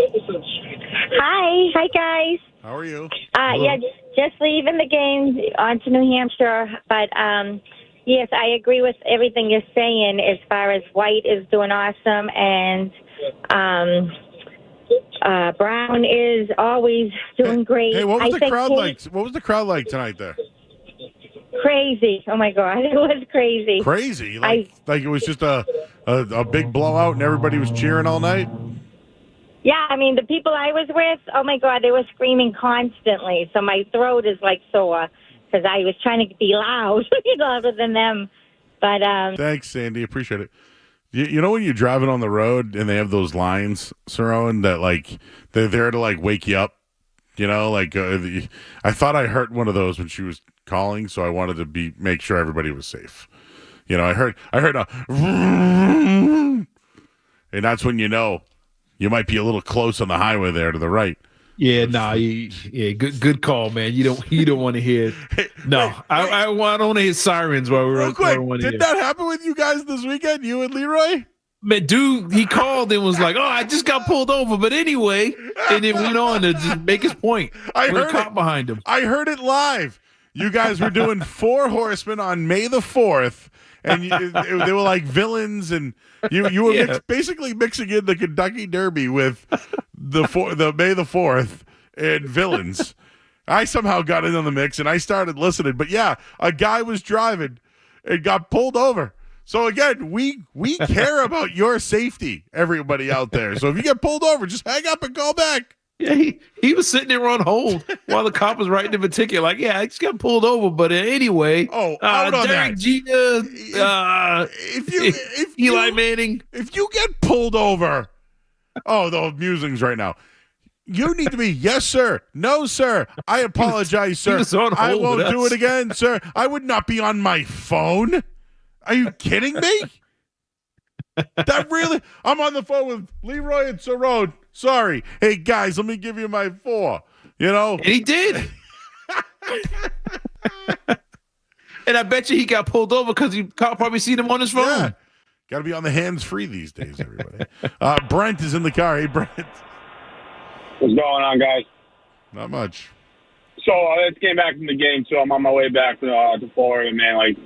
S12: Hi guys.
S2: How are you?
S12: Yeah, just leaving the game on to New Hampshire. But yes, I agree with everything you're saying as far as White is doing awesome, and Brown is always doing great.
S2: Hey, what was the crowd like? What was the crowd like tonight there?
S12: Crazy. Oh my God, it was crazy.
S2: Crazy? Like it was just a big blowout and everybody was cheering all night?
S12: Yeah, I mean, the people I was with, oh my God, they were screaming constantly. So my throat is like sore because I was trying to be loud, other than them. But
S2: thanks, Sandy. Appreciate it. You know when you're driving on the road and they have those lines, Saron, that like they're there to like wake you up? I thought I heard one of those when she was calling, so I wanted to make sure everybody was safe. I heard a and that's when you might be a little close on the highway there to the right.
S1: Yeah, good call, man. You don't want to hear. No, I don't want to hear sirens while we're
S2: real quick. Did that happen with you guys this weekend? You and Leroy?
S1: Man, dude, he called and was like, "Oh, I just got pulled over," but anyway, and then went on to just make his point.
S2: I heard
S1: a cop behind him.
S2: I heard it live. You guys were doing Four Horsemen on May the 4th, and they were like villains, and you were basically mixing in the Kentucky Derby with the May the 4th and villains. I somehow got in on the mix, and I started listening. But yeah, a guy was driving and got pulled over. So again, we care about your safety, everybody out there. So if you get pulled over, just hang up and call back.
S1: Yeah, he was sitting there on hold while the cop was writing him a ticket. Like, yeah, I just got pulled over, but anyway.
S2: Out on
S1: Derek
S2: that.
S1: Jeter, Eli Manning.
S2: If you get pulled over, the musings right now. You need to be, yes, sir. No, sir. I apologize, sir. I won't do it again, sir. I would not be on my phone. Are you kidding me? I'm on the phone with Leroy and Saron. Sorry. Hey, guys, let me give you my 4. And
S1: he did. And I bet you he got pulled over because he probably seen him on his phone. Yeah.
S2: Got to be on the hands-free these days, everybody. Brent is in the car. Hey, Brent.
S13: What's going on, guys?
S2: Not much.
S13: So I just came back from the game, so I'm on my way back to Florida, man. Like,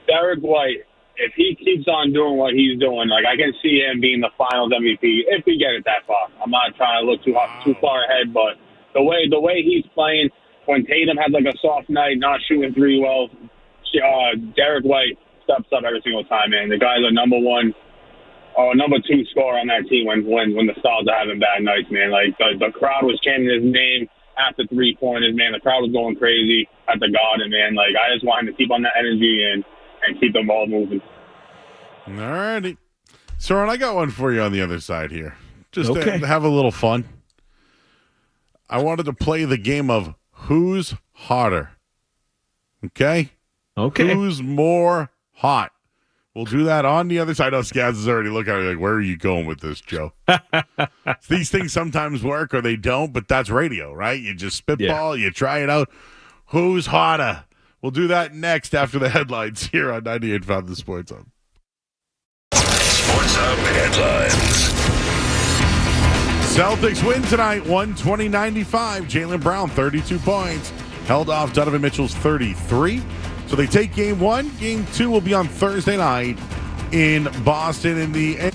S13: Derek White, if he keeps on doing what he's doing, like, I can see him being the Finals MVP if we get it that far. I'm not trying to look too far ahead, but the way he's playing, when Tatum had like a soft night, not shooting 3 well, Derek White steps up every single time, man. The guy's a number 2 scorer on that team when the Stars are having bad nights, man. Like, the crowd was chanting his name after 3-pointers, man. The crowd was going crazy at the Garden, man. Like, I just want him to keep on that energy and keep the ball moving.
S2: All righty. Soren, I got one for you on the other side here. Just to have a little fun. I wanted to play the game of who's hotter. Okay?
S1: Okay.
S2: Who's more hot? We'll do that on the other side. Oh, Skaz is already looking at me like, where are you going with this, Joe? These things sometimes work or they don't, but that's radio, right? You just spitball, you try it out. Who's hotter? We'll do that next after the headlines here on 98.5 The Sports Hub.
S5: Sports Hub headlines.
S2: Celtics win tonight, 120-95. Jaylen Brown, 32 points. Held off Donovan Mitchell's 33. So they take game one. Game two will be on Thursday night in Boston in the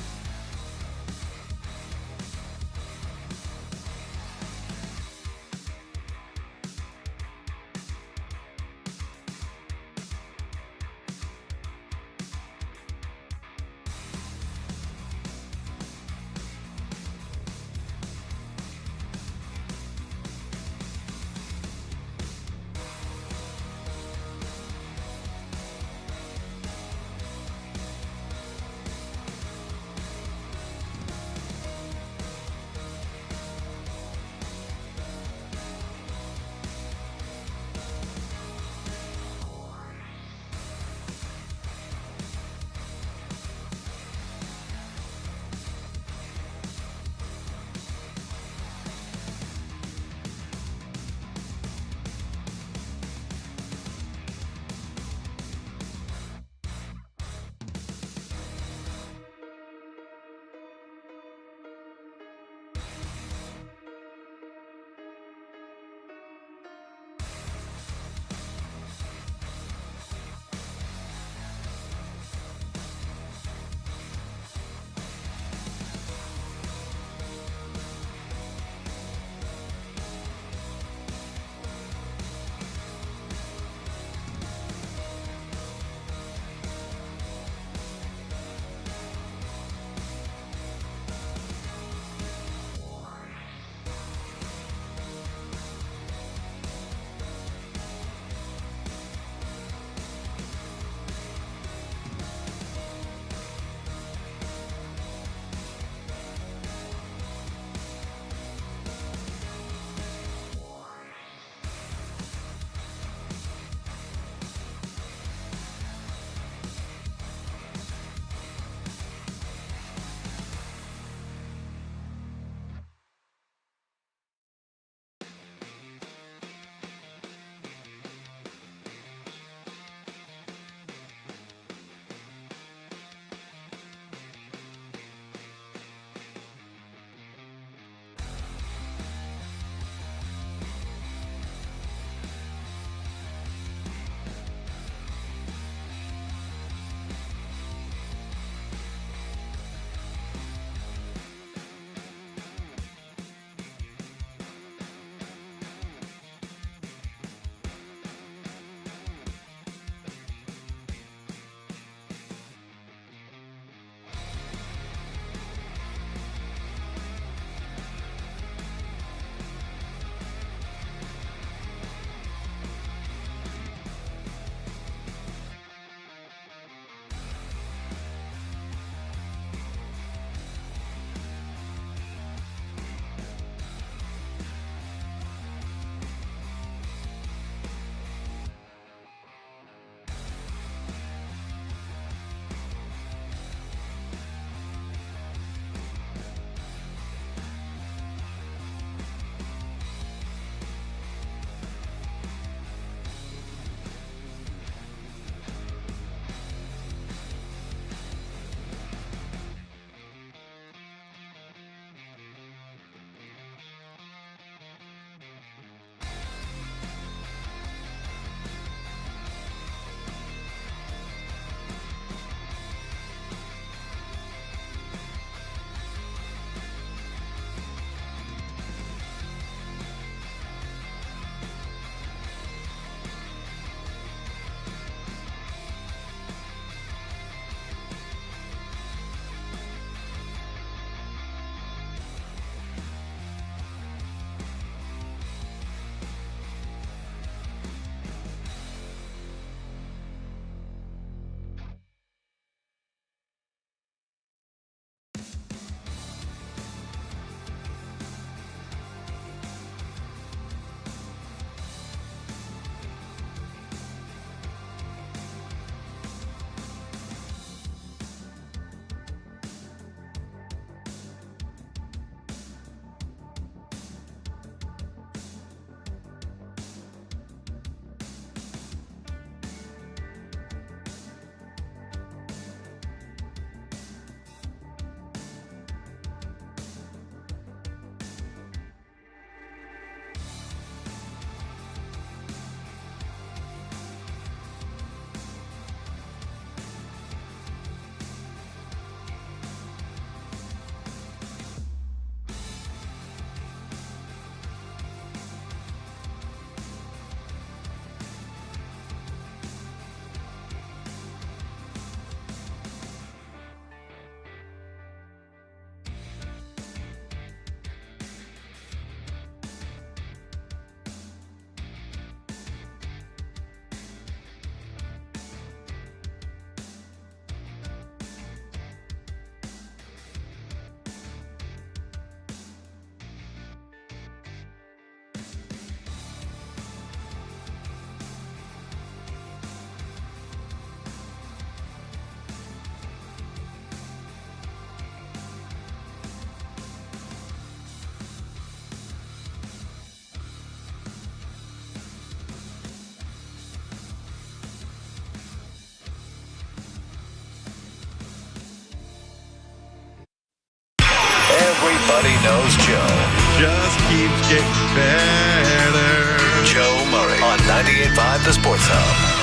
S10: at the Sports Hub.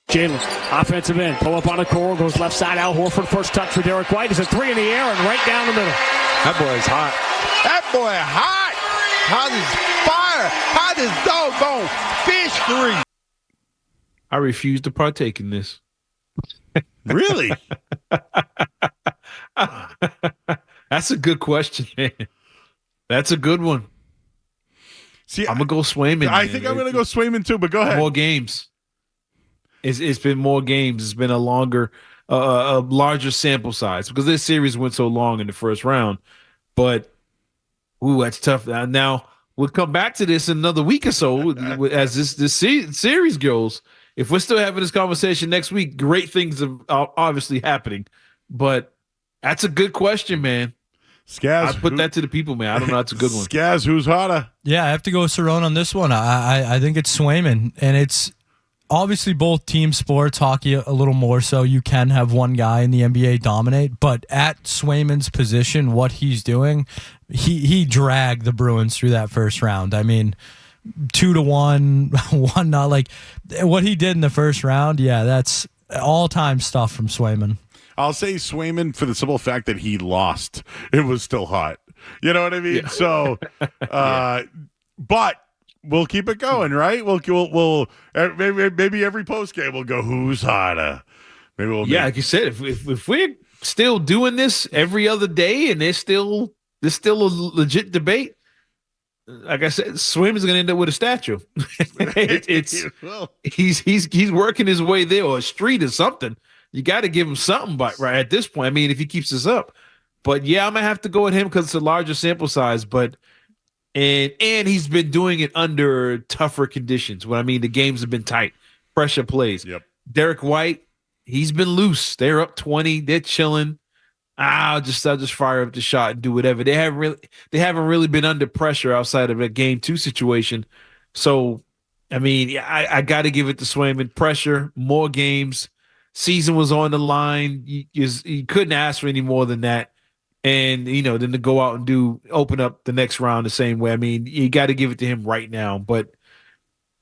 S6: Jalen, offensive end, pull up on a core, goes left side. Al Horford, first touch for Derek White. Is a three in the air and right down the middle.
S7: That boy's hot. That boy hot. Hot as fire. Hot as doggone fish grease.
S1: I refuse to partake in this.
S2: Really?
S1: That's a good question, man. That's a good one.
S2: See,
S1: I'm gonna go Swayman.
S2: I think I'm gonna go Swayman too, but go ahead.
S1: More games. It's been more games. It's been a larger sample size because this series went so long in the first round. But that's tough. Now we'll come back to this in another week or so as this series goes. If we're still having this conversation next week, great things are obviously happening. But that's a good question, man.
S2: Skaz,
S1: I put that to the people, man. I don't know. That's a good one.
S2: Skaz, who's hotter?
S14: Yeah, I have to go Cerrone on this one. I think it's Swayman, and it's obviously both team sports, hockey a little more so. You can have one guy in the NBA dominate, but at Swayman's position, what he's doing, he dragged the Bruins through that first round. I mean, 2-1, 1-0. Like what he did in the first round, yeah, that's all-time stuff from Swayman.
S2: I'll say Swayman for the simple fact that he lost. It was still hot. You know what I mean? Yeah. So, but we'll keep it going, right? We'll maybe every post game we'll go, who's hotter? Maybe we'll.
S1: Yeah, like you said, if we're still doing this every other day and there's still a legit debate, like I said, Swayman's going to end up with a statue. He's working his way there, or a street or something. You got to give him something, but right at this point, I mean, if he keeps this up. But yeah, I'm gonna have to go with him because it's a larger sample size. But and he's been doing it under tougher conditions. What I mean, the games have been tight, pressure plays.
S2: Yep.
S1: Derek White, he's been loose. They're up 20. They're chilling. I'll just fire up the shot and do whatever. They haven't really been under pressure outside of a game 2 situation. So, I mean, I got to give it to Swayman. Pressure, more games. Season was on the line. You couldn't ask for any more than that. And, then to go out and open up the next round the same way. I mean, you got to give it to him right now. But,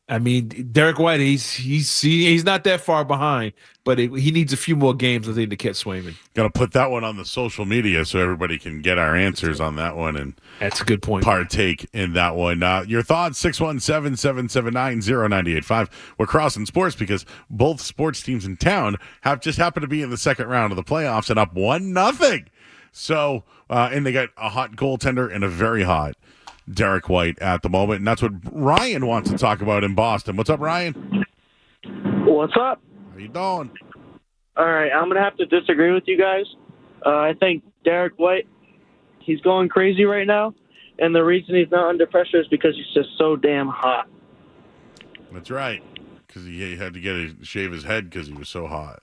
S1: I mean, Derek White, he's not that far behind, but he needs a few more games, I think, to catch Swayman.
S2: Got to put that one on the social media so everybody can get our answers on that one. And
S1: that's a good point.
S2: Partake in that one. Your thoughts, 617-779-0985. We're crossing sports because both sports teams in town have just happened to be in the second round of the playoffs and up 1-0. So, and they got a hot goaltender and a very hot Derek White at the moment. And that's what Ryan wants to talk about in Boston. What's up, Ryan?
S15: What's up?
S2: How you doing?
S15: All right, I'm going to have to disagree with you guys. I think Derek White, he's going crazy right now. And the reason he's not under pressure is because he's just so damn hot.
S2: That's right. Because he had to shave his head because he was so hot.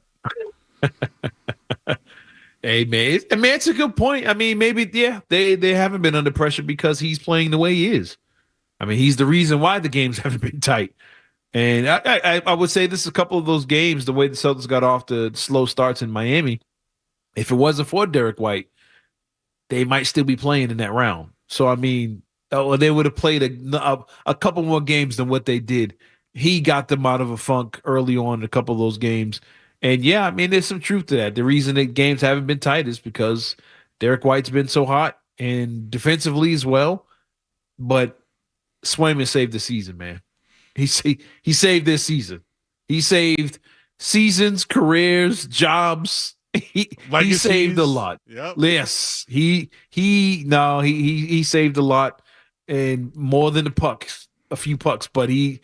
S1: Hey, man, it's a good point. I mean, maybe, yeah, they haven't been under pressure because he's playing the way he is. I mean, he's the reason why the games haven't been tight. And I would say this is a couple of those games, the way the Celtics got off the slow starts in Miami, if it wasn't for Derek White, they might still be playing in that round. So, I mean, they would have played a couple more games than what they did. He got them out of a funk early on in a couple of those games. And yeah, I mean, there's some truth to that. The reason that games haven't been tight is because Derek White's been so hot and defensively as well. But Swayman saved the season, man. He saved this season. He saved seasons, careers, jobs. He saved a lot.
S2: Yep.
S1: Yes, he saved a lot, and more than a few pucks. But he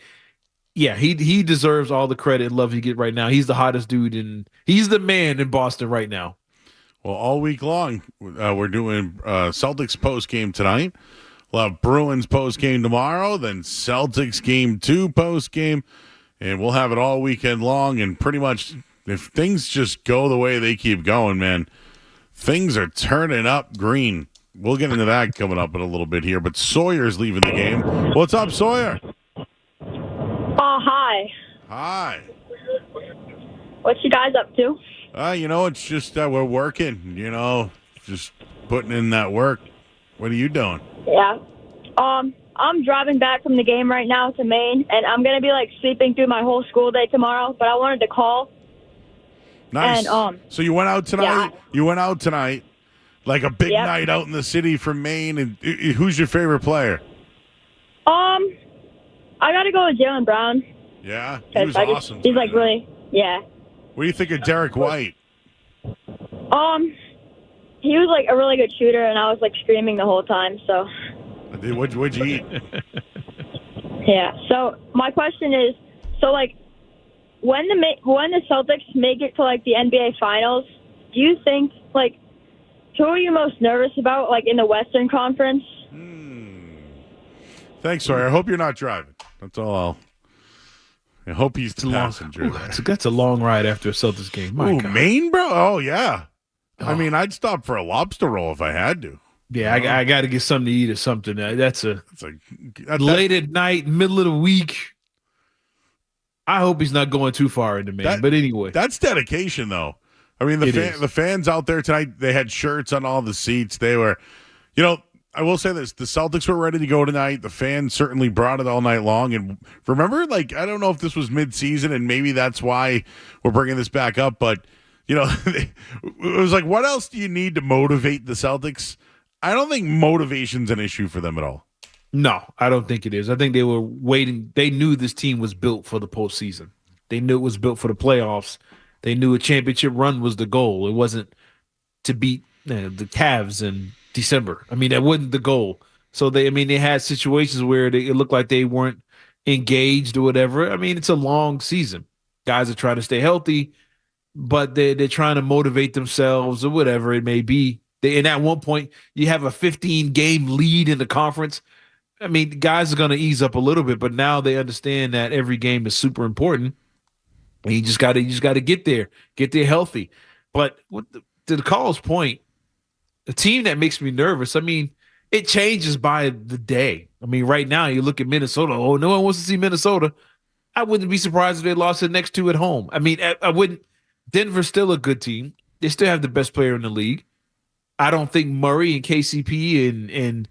S1: deserves all the credit and love he get right now. He's the hottest dude, and he's the man in Boston right now.
S2: Well, all week long, we're doing Celtics post game tonight. We'll have Bruins post game tomorrow, then Celtics game 2 post game, and we'll have it all weekend long. And pretty much, if things just go the way they keep going, man, things are turning up green. We'll get into that coming up in a little bit here. But Sawyer's leaving the game. What's up, Sawyer?
S16: Hi.
S2: Hi.
S16: What you guys up to?
S2: It's just we're working, just putting in that work. What are you doing?
S16: Yeah. I'm driving back from the game right now to Maine, and I'm going to be, like, sleeping through my whole school day tomorrow, but I wanted to call.
S2: Nice.
S16: And,
S2: so you went out tonight?
S16: Yeah.
S2: You went out tonight, like a big
S16: Yep.
S2: night out in the city from Maine. And who's your favorite player?
S16: I got to go with Jaylen Brown.
S2: Yeah, he was
S16: 'cause
S2: awesome.
S16: He's, like, really, yeah.
S2: What do you think of Derek White?
S16: He was, like, a really good shooter, and I was, like, screaming the whole time, so.
S2: What'd you eat?
S16: Yeah. So my question is, so, like, when the Celtics make it to, like, the NBA Finals, do you think, like, who are you most nervous about, like, in the Western Conference?
S2: Thanks, sorry. I hope you're not driving. That's all. I hope he's the passenger.
S1: That's a long ride after a Celtics game. My God.
S2: Maine, bro? Oh, yeah. I mean, I'd stop for a lobster roll if I had to.
S1: Yeah, I got to get something to eat or something. That's late at night, middle of the week. I hope he's not going too far into Maine. But anyway.
S2: That's dedication, though. I mean, the fans out there tonight, they had shirts on all the seats. They were, I will say this. The Celtics were ready to go tonight. The fans certainly brought it all night long. And remember, like, I don't know if this was mid-season, and maybe that's why we're bringing this back up, but, it was like, what else do you need to motivate the Celtics? I don't think motivation's an issue for them at all.
S1: No, I don't think it is. I think they were waiting. They knew this team was built for the postseason. They knew it was built for the playoffs. They knew a championship run was the goal. It wasn't to beat the Cavs in December. I mean, that wasn't the goal. So they had situations where it looked like they weren't engaged or whatever. I mean, it's a long season. Guys are trying to stay healthy, but they're trying to motivate themselves or whatever it may be. And at one point, you have a 15-game lead in the conference. I mean, guys are going to ease up a little bit, but now they understand that every game is super important. And you just got to get there healthy. But to the call's point, a team that makes me nervous, I mean, it changes by the day. I mean, right now you look at Minnesota. Oh, no one wants to see Minnesota. I wouldn't be surprised if they lost the next two at home. I mean, I wouldn't. Denver's still a good team. They still have the best player in the league. I don't think Murray and KCP and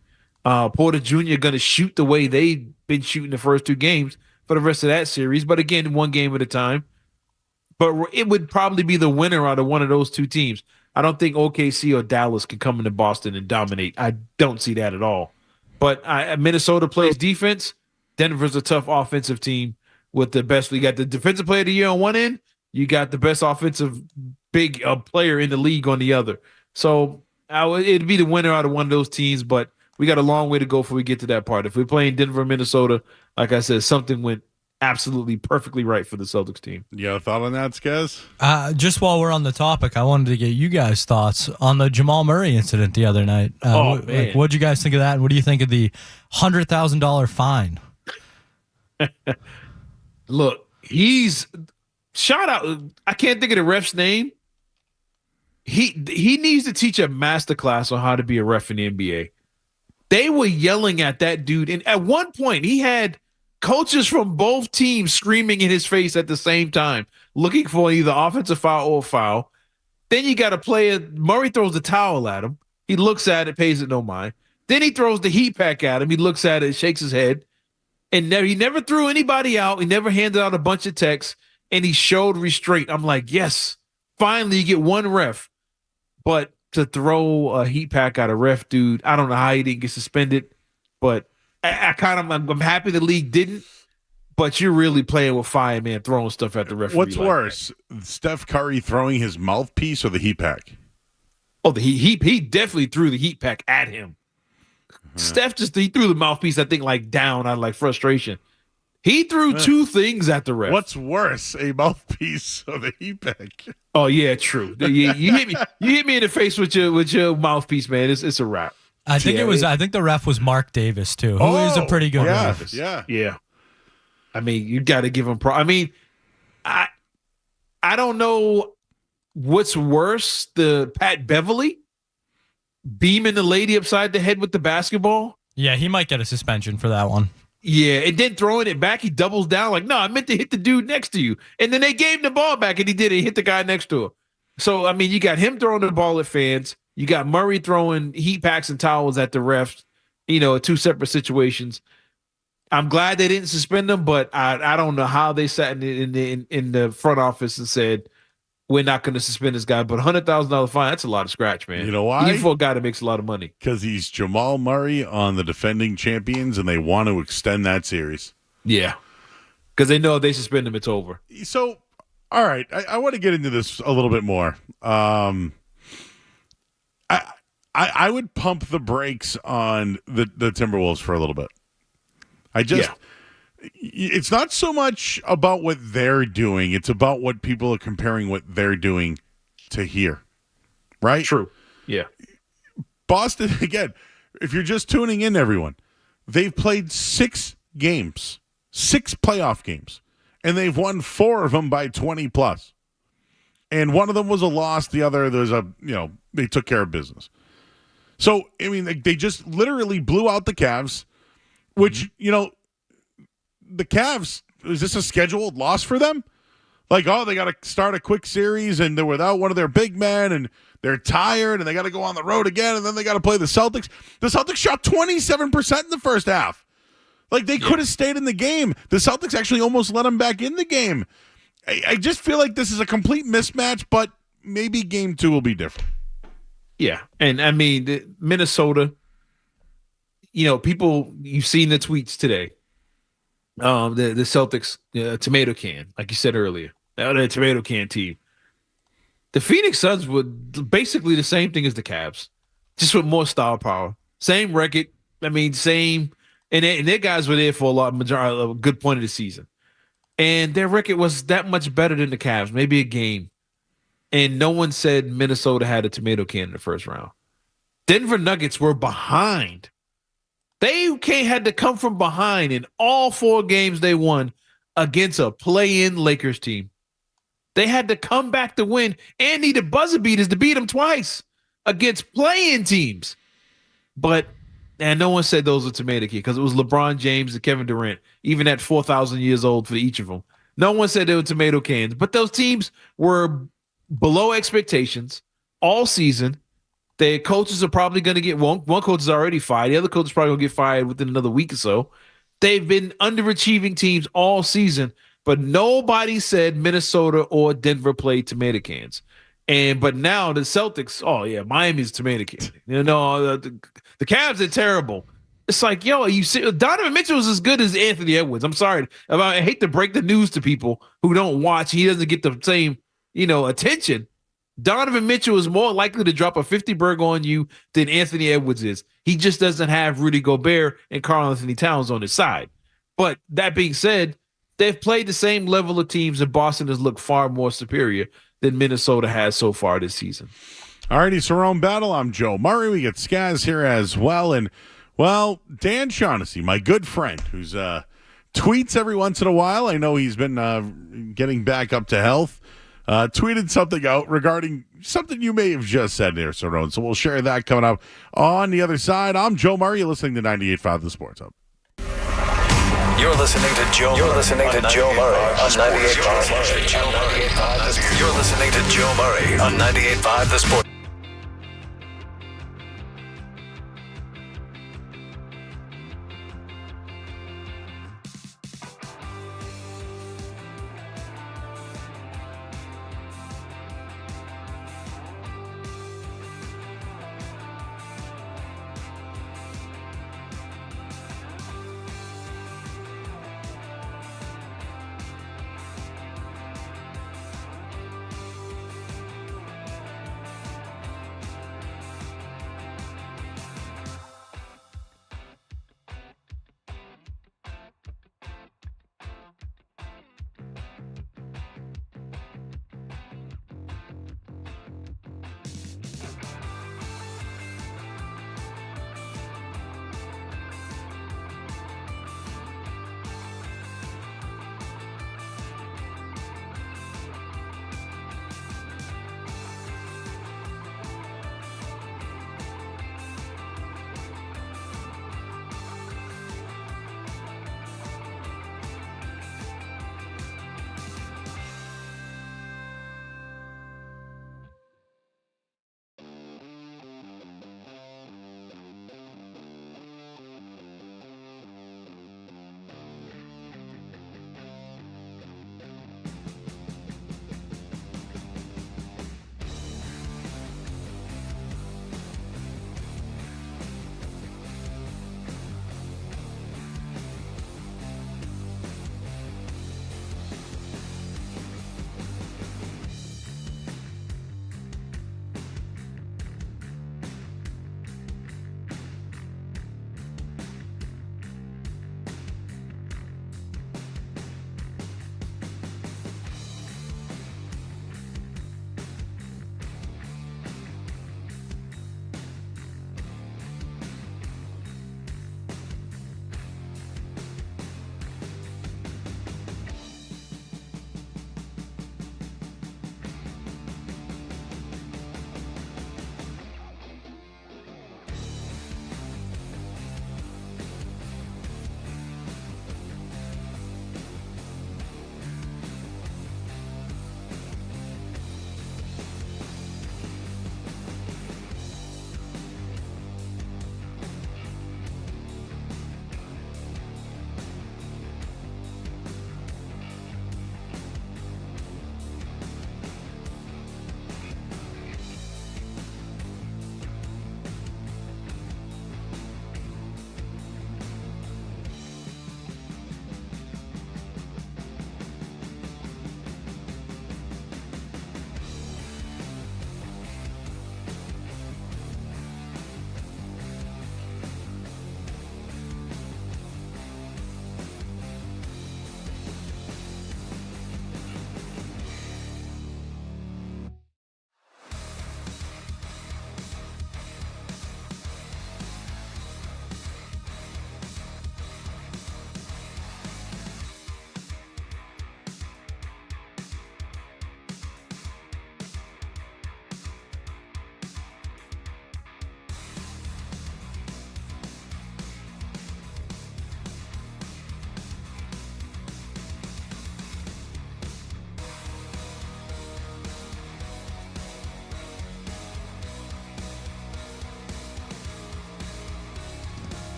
S1: Porter Jr. are going to shoot the way they've been shooting the first two games for the rest of that series. But again, one game at a time. But it would probably be the winner out of one of those two teams. I don't think OKC or Dallas can come into Boston and dominate. I don't see that at all. But Minnesota plays defense. Denver's a tough offensive team with the best. You got the defensive player of the year on one end. You got the best offensive big player in the league on the other. So it'd be the winner out of one of those teams, but we got a long way to go before we get to that part. If we're playing Denver, Minnesota, like I said, something went absolutely perfectly right for the Celtics team.
S2: You got a thought on that, Skez?
S14: Just while we're on the topic, I wanted to get you guys' thoughts on the Jamal Murray incident the other night.
S1: Man.
S14: What'd you guys think of that? And what do you think of the $100,000 fine?
S1: Look, he's shout out. I can't think of the ref's name. He needs to teach a masterclass on how to be a ref in the NBA. They were yelling at that dude, and at one point he had coaches from both teams screaming in his face at the same time, looking for either offensive foul or foul. Then you got a player, Murray throws the towel at him. He looks at it, pays it no mind. Then he throws the heat pack at him. He looks at it, shakes his head. And he never threw anybody out. He never handed out a bunch of texts, and he showed restraint. I'm like, yes, finally you get one ref. But to throw a heat pack at a ref, dude, I don't know how he didn't get suspended, but I'm happy the league didn't. But you're really playing with fire, man, throwing stuff at the referee.
S2: What's worse, Steph Curry throwing his mouthpiece or the heat pack?
S1: Oh, he definitely threw the heat pack at him. Steph he threw the mouthpiece, I think, like down out of like frustration. He threw two things at the ref.
S2: What's worse, a mouthpiece or the heat pack?
S1: Oh yeah, true. You hit me in the face with your mouthpiece, man. It's a wrap.
S14: I think I think the ref was Mark Davis too, who is a pretty good ref.
S1: Yeah. I mean, you got to give him I don't know what's worse, the Pat Beverly beaming the lady upside the head with the basketball.
S14: Yeah, he might get a suspension for that one.
S1: Yeah, and then throwing it back, he doubles down like, no, I meant to hit the dude next to you. And then they gave him the ball back, and he did it. He hit the guy next to him. So, I mean, you got him throwing the ball at fans. You got Murray throwing heat packs and towels at the refs, two separate situations. I'm glad they didn't suspend him, but I don't know how they sat in the front office and said we're not going to suspend this guy. But $100,000 fine, that's a lot of scratch, man.
S2: You know why?
S1: Even for a guy that makes a lot of money.
S2: Because he's Jamal Murray on the defending champions, and they want to extend that series.
S1: Yeah, because they know if they suspend him, it's over.
S2: So, all right, I want to get into this a little bit more. I would pump the brakes on the Timberwolves for a little bit. It's not so much about what they're doing. It's about what people are comparing what they're doing to here. Right?
S1: True. Yeah.
S2: Boston, again, if you're just tuning in, everyone, they've played 6 games, 6 playoff games, and they've won 4 of them by 20 plus. And one of them was a loss. The other, they took care of business. So, I mean, they just literally blew out the Cavs, which, the Cavs, is this a scheduled loss for them? Like, they got to start a quick series, and they're without one of their big men, and they're tired, and they got to go on the road again, and then they got to play the Celtics. The Celtics shot 27% in the first half. Like, they could have stayed in the game. The Celtics actually almost let them back in the game. I just feel like this is a complete mismatch, but maybe game 2 will be different.
S1: Yeah, and I mean, Minnesota, people, you've seen the tweets today. The Celtics tomato can, like you said earlier, the tomato can team. The Phoenix Suns were basically the same thing as the Cavs, just with more star power. Same record. I mean, same, and their guys were there for a good point of the season, and their record was that much better than the Cavs, maybe a game. And no one said Minnesota had a tomato can in the first round. Denver Nuggets were behind. They had to come from behind in all 4 games they won against a play-in Lakers team. They had to come back to win and needed buzzer beaters to beat them twice against play-in teams. And no one said those were tomato cans because it was LeBron James and Kevin Durant, even at 4,000 years old for each of them. No one said they were tomato cans, but those teams were below expectations all season. Their coaches are probably going to get one coach is already fired. The other coach is probably going to get fired within another week or so. They've been underachieving teams all season, but nobody said Minnesota or Denver played tomato cans. But now the Celtics, Miami's tomato can. The Cavs are terrible. It's like, you see, Donovan Mitchell is as good as Anthony Edwards. I'm sorry. I hate to break the news to people who don't watch. He doesn't get the same attention. Donovan Mitchell is more likely to drop a 50 burger on you than Anthony Edwards is. He just doesn't have Rudy Gobert and Karl Anthony Towns on his side. But that being said, they've played the same level of teams, and Boston has looked far more superior than Minnesota has so far this season.
S2: All righty, Cerrone Battle. I'm Joe Murray. We get Skaz here as well. And, Dan Shaughnessy, my good friend, who's tweets every once in a while. I know he's been getting back up to health. Tweeted something out regarding something you may have just said there, Cerrone. So we'll share that coming up on the other side. I'm Joe Murray. You're listening to 98.5 The Sports Hub.
S10: You're listening to Joe Murray on 98.5. You're listening to Joe Murray on 98.5 The Sports.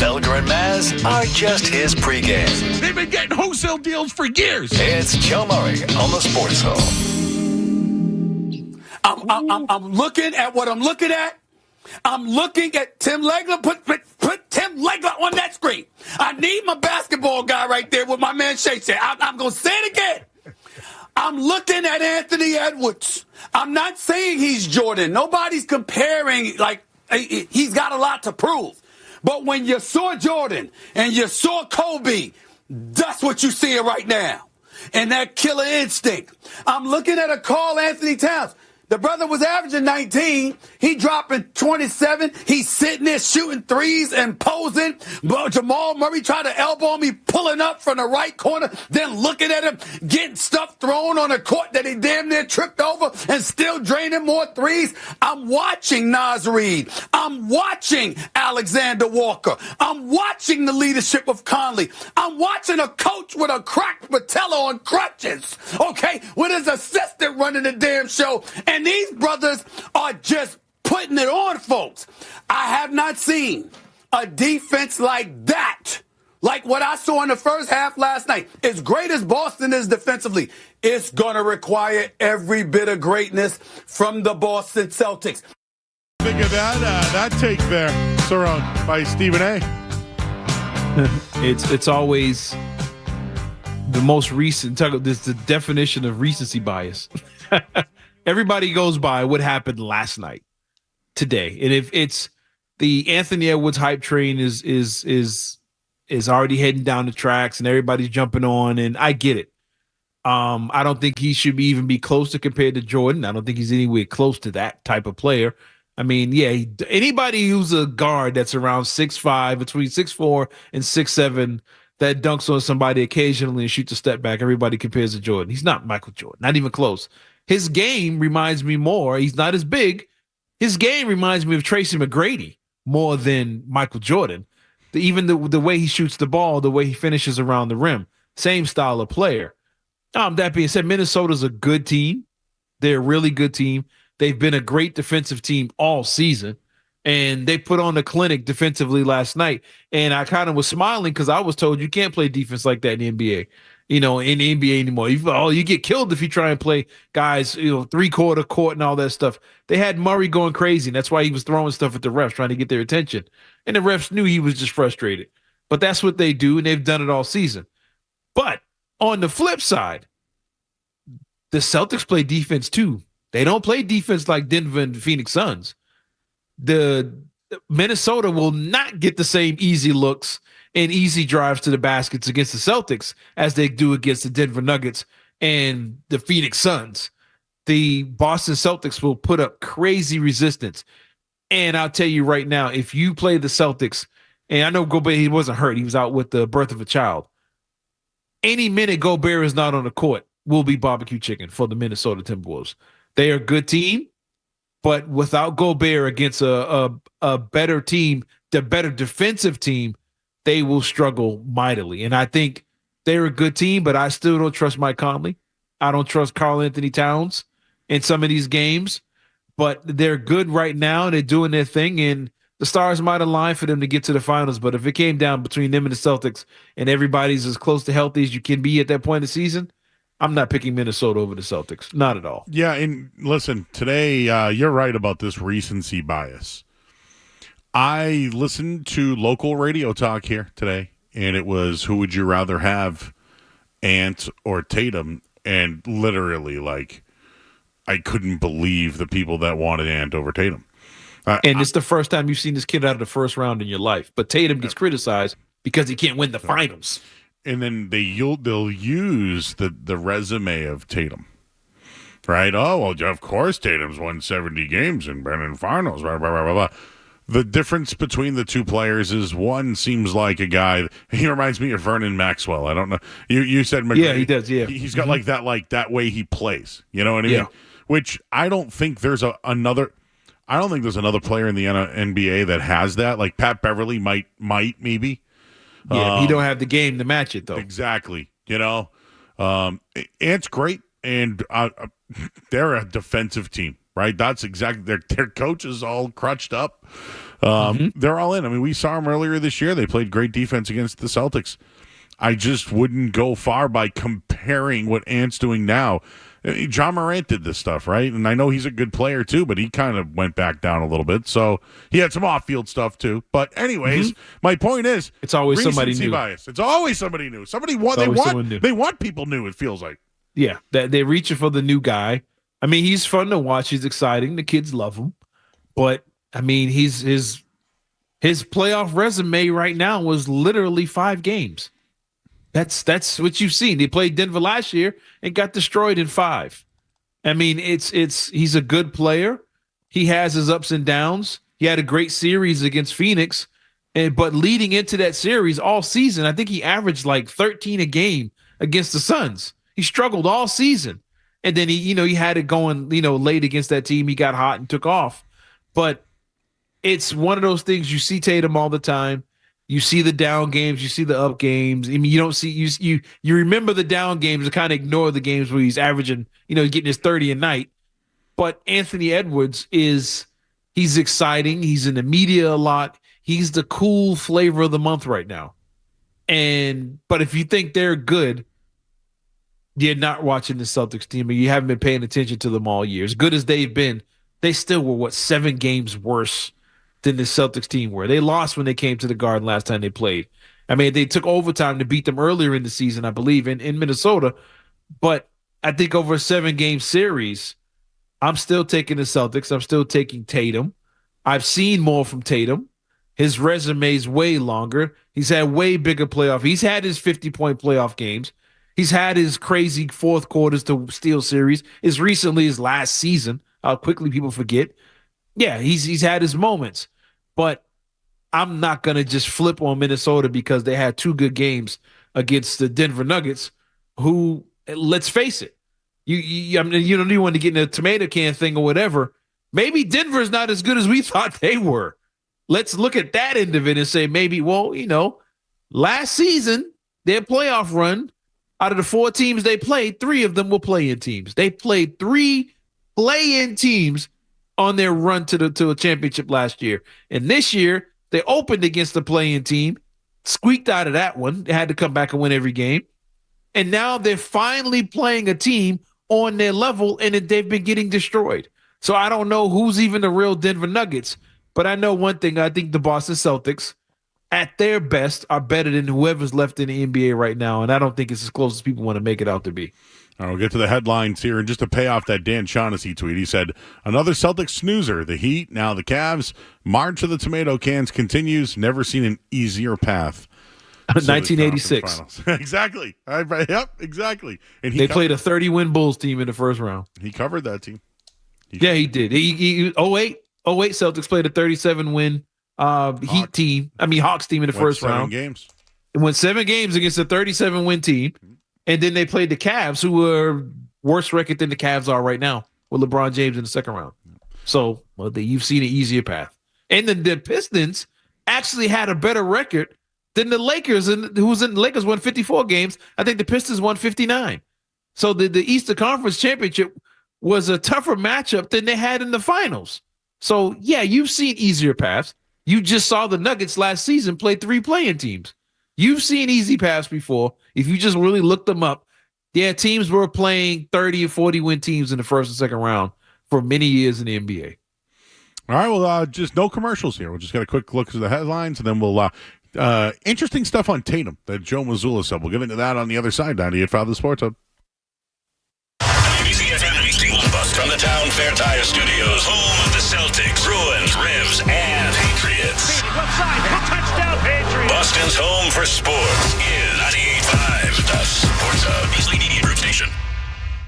S10: Elder and Maz are just his pregame.
S17: They've been getting wholesale deals for years.
S10: It's Joe Murray on the Sports Hall.
S18: I'm looking at what I'm looking at. I'm looking at Tim Legler. Put Tim Legler on that screen. I need my basketball guy right there with my man Shay Shay. I'm going to say it again. I'm looking at Anthony Edwards. I'm not saying he's Jordan. Nobody's comparing, like, he's got a lot to prove. But when you saw Jordan and you saw Kobe, that's what you're seeing right now. And that killer instinct. I'm looking at a Karl Anthony Towns. The brother was averaging 19. He dropping 27. He's sitting there shooting threes and posing. But Jamal Murray tried to elbow me, pulling up from the right corner, then looking at him, getting stuff thrown on the court that he damn near tripped over and still draining more threes. I'm watching Naz Reid. I'm watching Alexander Walker. I'm watching the leadership of Conley. I'm watching a coach with a cracked patella on crutches, okay, with his assistant running the damn show. And these brothers are just putting it on, folks. I have not seen a defense like that, like what I saw in the first half last night. As great as Boston is defensively, it's going to require every bit of greatness from the Boston Celtics.
S2: Think of that take there, Saron, by Stephen A.
S1: It's always the most recent. This the definition of recency bias. Everybody goes by what happened last night, today, and if it's the Anthony Edwards hype train is already heading down the tracks and everybody's jumping on, and I get it. I don't think he should even be close to compared to Jordan. I don't think he's anywhere close to that type of player. I mean, yeah, anybody who's a guard that's around 6'5", between 6'4" and 6'7", that dunks on somebody occasionally and shoots a step back, everybody compares to Jordan. He's not Michael Jordan, not even close. His game reminds me more. He's not as big. His game reminds me of Tracy McGrady more than Michael Jordan. Even the way he shoots the ball, the way he finishes around the rim, same style of player. That being said, Minnesota's a good team. They're a really good team. They've been a great defensive team all season, and they put on a clinic defensively last night. And I kind of was smiling because I was told you can't play defense like that in the NBA. In the NBA anymore. You get killed if you try and play guys, three-quarter court and all that stuff. They had Murray going crazy, and that's why he was throwing stuff at the refs, trying to get their attention. And the refs knew he was just frustrated. But that's what they do, and they've done it all season. But on the flip side, the Celtics play defense too. They don't play defense like Denver and the Phoenix Suns. The Minnesota will not get the same easy looks and easy drives to the baskets against the Celtics as they do against the Denver Nuggets and the Phoenix Suns. The Boston Celtics will put up crazy resistance. And I'll tell you right now, if you play the Celtics, and I know Gobert, he wasn't hurt. He was out with the birth of a child. Any minute Gobert is not on the court will be barbecue chicken for the Minnesota Timberwolves. They are a good team, but without Gobert against a better team, the better defensive team, they will struggle mightily. And I think they're a good team, but I still don't trust Mike Conley. I don't trust Karl Anthony Towns in some of these games, but they're good right now. They're doing their thing, and the stars might align for them to get to the finals. But if it came down between them and the Celtics and everybody's as close to healthy as you can be at that point in the season, I'm not picking Minnesota over the Celtics. Not at all.
S2: Yeah, and listen, today you're right about this recency bias. I listened to local radio talk here today, and it was who would you rather have, Ant or Tatum? And literally, I couldn't believe the people that wanted Ant over Tatum.
S1: And it's the first time you've seen this kid out of the first round in your life. But Tatum gets criticized because he can't win the finals.
S2: And then they'll use the resume of Tatum, right? Oh, well, of course Tatum's won 70 games and been in finals, blah, blah, blah, blah, blah. The difference between the two players is one seems like a guy. He reminds me of Vernon Maxwell. I don't know. You said McGrady.
S1: Yeah, he does. Yeah,
S2: he's got that way he plays. You know what I mean? Which I don't think there's another. I don't think there's another player in the NBA that has that. Like Pat Beverly might maybe.
S1: Yeah, he don't have the game to match it though.
S2: Exactly. Ant's great, and they're a defensive team. Right, that's exactly their coach is all crutched up. They're all in. I mean, we saw them earlier this year. They played great defense against the Celtics. I just wouldn't go far by comparing what Ant's doing now. John Morant did this stuff, right? And I know he's a good player too, but he kind of went back down a little bit. So he had some off-field stuff too. But anyways, my point is,
S1: it's always somebody new.
S2: Bias. It's always somebody new. Somebody want they want people new. It feels like.
S1: Yeah, they're reaching for the new guy. I mean, he's fun to watch. He's exciting. The kids love him. But I mean, his playoff resume right now was literally 5 games. That's what you've seen. They played Denver last year and got destroyed in 5. I mean, he's a good player. He has his ups and downs. He had a great series against Phoenix, but leading into that series all season, I think he averaged like 13 a game against the Suns. He struggled all season, and then he had it going late against that team. He got hot and took off, but it's one of those things. You see Tatum all the time. You see the down games, you see the up games. I mean, you don't see you remember the down games and kind of ignore the games where he's averaging, getting his 30 a night. But Anthony Edwards he's exciting. He's in the media a lot. He's the cool flavor of the month right now. But if you think they're good, you're not watching the Celtics team, and you haven't been paying attention to them all year. As good as they've been, they still were 7 games worse than the Celtics team were. They lost when they came to the Garden last time they played. I mean, they took overtime to beat them earlier in the season, I believe, in Minnesota. But I think over a 7-game series, I'm still taking the Celtics. I'm still taking Tatum. I've seen more from Tatum. His resume's way longer. He's had way bigger playoff. He's had his 50-point playoff games. He's had his crazy fourth quarters to steal series as recently as last season. How quickly people forget. Yeah, he's had his moments, but I'm not going to just flip on Minnesota because they had 2 good games against the Denver Nuggets, who, let's face it, you don't even want to get in a tomato can thing or whatever. Maybe Denver's not as good as we thought they were. Let's look at that end of it and say maybe, last season, their playoff run, out of the 4 teams they played, 3 of them were play-in teams. They played 3 play-in teams on their run to a championship last year. And this year, they opened against the play-in team, squeaked out of that one. They had to come back and win every game. And now they're finally playing a team on their level, and they've been getting destroyed. So I don't know who's even the real Denver Nuggets, but I know one thing. I think the Boston Celtics, at their best, are better than whoever's left in the NBA right now, and I don't think it's as close as people want to make it out to be.
S2: All right, we'll get to the headlines here. And just to pay off that Dan Shaughnessy tweet, he said, another Celtics snoozer. The Heat, now the Cavs. March of the tomato cans continues. Never seen an easier path.
S1: 1986.
S2: Exactly. Yep, exactly. And
S1: they played a 30-win Bulls team in the first round.
S2: He covered that team.
S1: He did. He 08 Celtics played a 37-win Heat team. I mean, Hawks team in the first round.
S2: 7 games.
S1: It went 7 games against a 37-win team. And then they played the Cavs, who were worse record than the Cavs are right now, with LeBron James in the second round. So, you've seen an easier path. And then the Pistons actually had a better record than the Lakers, the Lakers won 54 games. I think the Pistons won 59. So the Eastern Conference Championship was a tougher matchup than they had in the finals. So, yeah, you've seen easier paths. You just saw the Nuggets last season play 3 play-in teams. You've seen easy paths before. If you just really look them up, teams were playing 30 and 40 win teams in the first and second round for many years in the NBA.
S2: All right, well, just no commercials here. We'll just get a quick look at the headlines, and then we'll interesting stuff on Tatum that Joe Mazzulla said. We'll get into that on the other side. 98.5 The Sports Hub.
S5: From the Town Fair Tire Studios, home of the Celtics, Bruins, Revs, and Patriots.
S19: Left side, touchdown Patriots.
S5: Boston's home for sports is 98.5 The Sports Hub. Easily Media Group Station.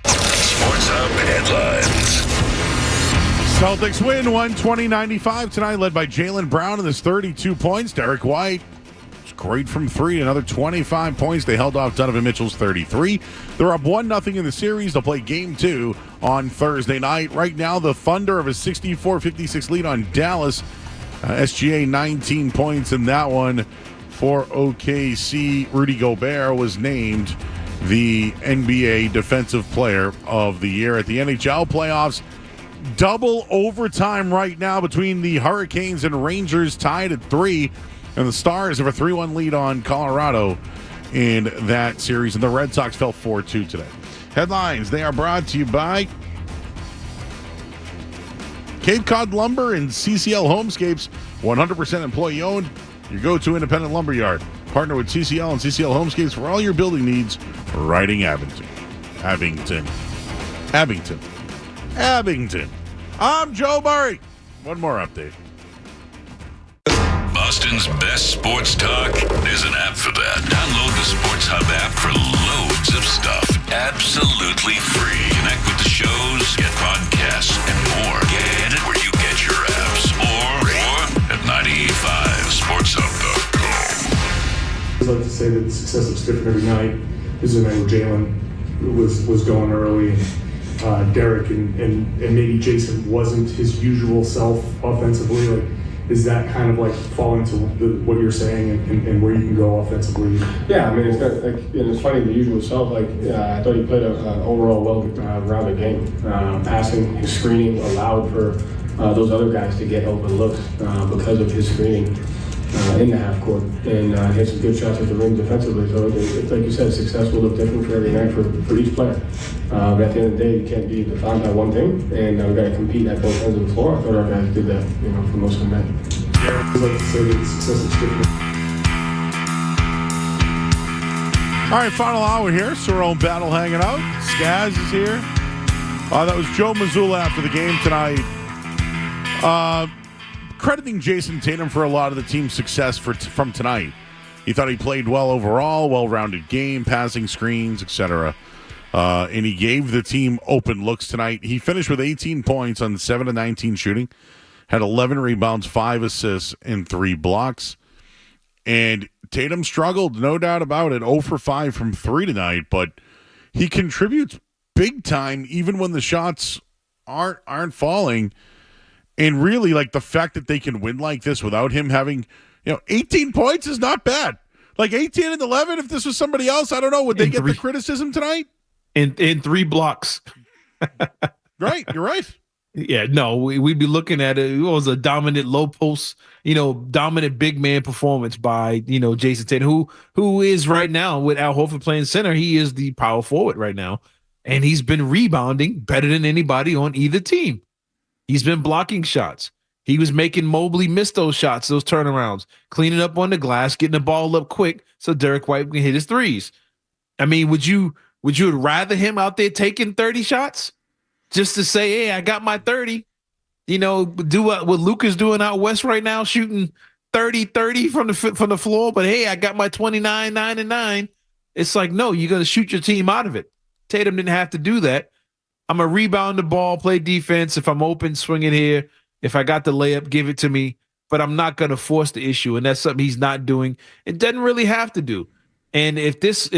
S5: Sports Hub headlines.
S2: Celtics win 120-95 tonight, led by Jaylen Brown in his 32 points. Derek White was great from 3, another 25 points. They held off Donovan Mitchell's 33. They're up 1-0 in the series. They'll play Game 2 on Thursday night. Right now, the Thunder have a 64-56 lead on Dallas. SGA 19 points in that one for OKC. Rudy Gobert was named the NBA Defensive Player of the Year. At the NHL playoffs, double overtime right now between the Hurricanes and Rangers, tied at 3. And the Stars have a 3-1 lead on Colorado in that series. And the Red Sox fell 4-2 today. Headlines, they are brought to you by Cape Cod Lumber and CCL Homescapes, 100% employee owned. Your go-to independent lumber yard. Partner with CCL and CCL Homescapes for all your building needs. Riding Abington. I'm Joe Murray. One more update.
S5: Boston's best sports talk. There's an app for that. Download the Sports Hub app for loads of stuff. Absolutely free. Connect with the shows, get podcasts, and more. Get it where you get your apps. Or at 985sportshub.com.
S20: I'd like to say that the success looks different every night. This is a night where Jalen was going early, and Derek and maybe Jason wasn't his usual self offensively. Like, is that kind of like fall into what you're saying and where you can go offensively?
S21: Yeah, I mean, it's got, like, and it's funny, the usual self. Like, I thought he played an overall well-rounded game. Passing, his screening allowed for those other guys to get open looks because of his screening in the half court, and hit some good shots at the rim defensively. So, like you said, success will look different for every night for each player. But at the end of the day, you can't be defined by one thing, and we've got to compete at both ends of the floor. I thought our guys did that, for most of the night.
S20: I'd like to say that the success looks different.
S2: All right, final hour here. Sorrel Battle hanging out. Skaz is here. That was Joe Mazzulla after the game tonight. Crediting Jason Tatum for a lot of the team's success from tonight. He thought he played well overall, well-rounded game, passing screens, etc. And he gave the team open looks tonight. He finished with 18 points on 7 of 19 shooting, had 11 rebounds, 5 assists, and 3 blocks. And Tatum struggled, no doubt about it, 0 for 5 from 3 tonight, but he contributes big time even when the shots aren't falling. And really, like, the fact that they can win like this without him having, 18 points is not bad. Like 18 and 11, if this was somebody else, I don't know, would they get the criticism tonight?
S1: In 3 blocks.
S2: Right, you're right.
S1: Yeah, no, we'd be looking at it. It was a dominant low post, dominant big man performance by, Jason Tatum, who is right now with Al Horford playing center. He is the power forward right now, and he's been rebounding better than anybody on either team. He's been blocking shots. He was making Mobley miss those shots, those turnarounds, cleaning up on the glass, getting the ball up quick so Derek White can hit his threes. I mean, would you rather him out there taking 30 shots just to say, hey, I got my 30? Do what Luka's doing out west right now, shooting 30 from the floor, but hey, I got my 29, 9 and 9. It's like, no, you're going to shoot your team out of it. Tatum didn't have to do that. I'm going to rebound the ball, play defense. If I'm open, swing it here. If I got the layup, give it to me. But I'm not going to force the issue, and that's something he's not doing. It doesn't really have to do. And if this